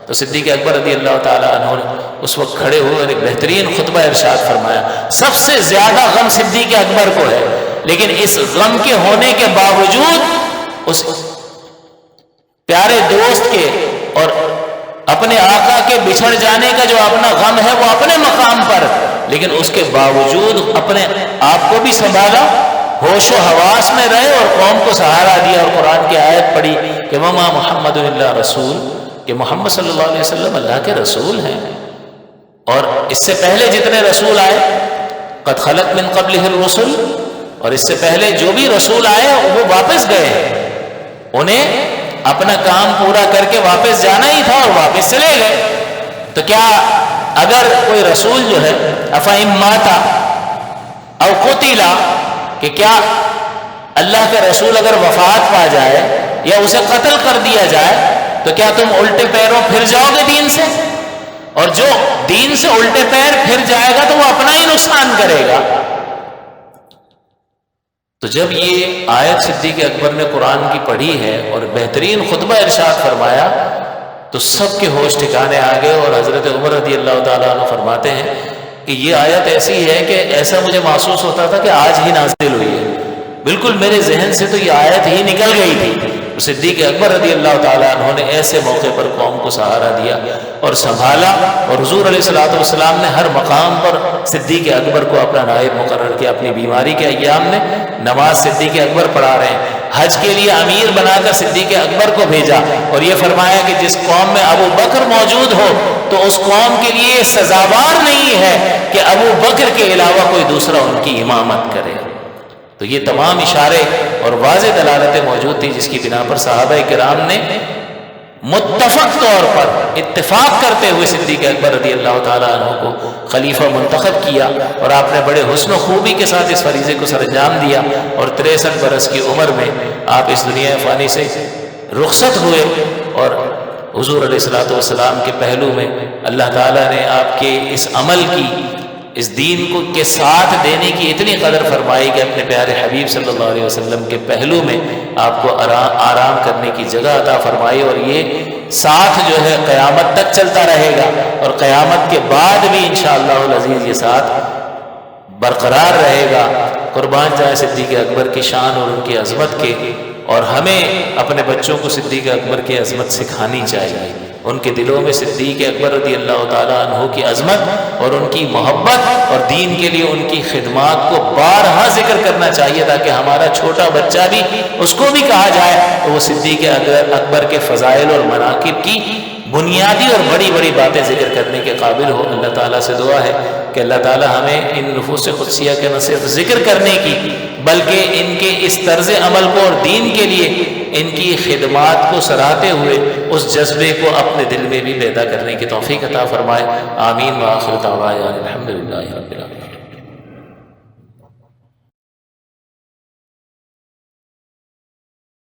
تو صدیق اکبر رضی اللہ تعالیٰ عنہ نے اس وقت کھڑے ہوئے اور ایک بہترین خطبہ ارشاد فرمایا۔ سب سے زیادہ غم صدیق اکبر کو ہے، لیکن اس غم کے ہونے کے باوجود اس پیارے دوست کے اور اپنے آقا کے بچھڑ جانے کا جو اپنا غم ہے وہ اپنے مقام پر، لیکن اس کے باوجود اپنے آپ کو بھی سنبھالا، ہوش و حواس میں رہے اور قوم کو سہارا دیا، اور قرآن کی آیت پڑھی کہ وما محمد الا رسول، کہ محمد صلی اللہ علیہ وسلم اللہ کے رسول ہیں، اور اس سے پہلے جتنے رسول آئے قد خلت من قبلہ الرسل، اور اس سے پہلے جو بھی رسول آئے وہ واپس گئے ہیں، انہیں اپنا کام پورا کر کے واپس جانا ہی تھا اور واپس چلے گئے۔ تو کیا اگر کوئی رسول جو ہے افئن ماتا او قتلا، کہ کیا اللہ کا رسول اگر وفات پا جائے یا اسے قتل کر دیا جائے تو کیا تم الٹے پیروں پھر جاؤ گے دین سے؟ اور جو دین سے الٹے پیر پھر جائے گا تو وہ اپنا ہی نقصان کرے گا۔ تو جب یہ آیت صدیق اکبر نے قرآن کی پڑھی ہے اور بہترین خطبہ ارشاد فرمایا تو سب کے ہوش ٹھکانے آ گئے، اور حضرت عمر رضی اللہ تعالیٰ عنہ فرماتے ہیں کہ یہ آیت ایسی ہے کہ ایسا مجھے محسوس ہوتا تھا کہ آج ہی نازل ہوئی ہے، بالکل میرے ذہن سے تو یہ آیت ہی نکل گئی تھی۔ صدیق اکبر رضی اللہ تعالیٰ عنہ نے ایسے موقع پر قوم کو سہارا دیا اور سنبھالا، اور حضور علیہ الصلوۃ والسلام نے ہر مقام پر صدیق اکبر کو اپنا نائب مقرر کیا۔ اپنی بیماری کے ایام میں نماز صدیق اکبر پڑھا رہے ہیں، حج کے لیے امیر بنا کر صدیق اکبر کو بھیجا، اور یہ فرمایا کہ جس قوم میں ابو بکر موجود ہو تو اس قوم کے لیے سزاوار نہیں ہے کہ ابو بکر کے علاوہ کوئی دوسرا ان کی امامت کرے۔ تو یہ تمام اشارے اور واضح دلالتیں موجود تھی جس کی بنا پر صحابہ کرام نے متفق طور پر اتفاق کرتے ہوئے صدیق اکبر رضی اللہ تعالیٰ عنہ کو خلیفہ منتخب کیا، اور آپ نے بڑے حسن و خوبی کے ساتھ اس فریضے کو سر انجام دیا، اور 63 برس کی عمر میں آپ اس دنیا فانی سے رخصت ہوئے، اور حضور علیہ الصلوۃ والسلام کے پہلو میں اللہ تعالیٰ نے آپ کے اس عمل کی، اس دین کو کے ساتھ دینے کی اتنی قدر فرمائی کہ اپنے پیارے حبیب صلی اللہ علیہ وسلم کے پہلو میں آپ کو آرام کرنے کی جگہ عطا فرمائی، اور یہ ساتھ جو ہے قیامت تک چلتا رہے گا، اور قیامت کے بعد بھی انشاءاللہ العزیز یہ ساتھ برقرار رہے گا۔ قربان جائے صدیق اکبر کی شان اور ان کی عظمت کے، اور ہمیں اپنے بچوں کو صدیق اکبر کی عظمت سکھانی چاہیے، ان کے دلوں میں صدیق اکبر رضی اللہ تعالیٰ عنہ کی عظمت اور ان کی محبت اور دین کے لیے ان کی خدمات کو بارہا ذکر کرنا چاہیے، تاکہ ہمارا چھوٹا بچہ بھی اس کو بھی کہا جائے تو وہ صدیق اکبر کے فضائل اور مناقب کی بنیادی اور بڑی بڑی باتیں ذکر کرنے کے قابل ہو۔ اللہ تعالیٰ سے دعا ہے کہ اللہ تعالیٰ ہمیں ان نفوس قدسیہ کے نہ صرف ذکر کرنے کی بلکہ ان کے اس طرز عمل کو اور دین کے لیے ان کی خدمات کو سراہتے ہوئے اس جذبے کو اپنے دل میں بھی پیدا کرنے کی توفیق عطا فرمائے۔ آمین وآخر دعوانا الحمدللہ رب العالمین۔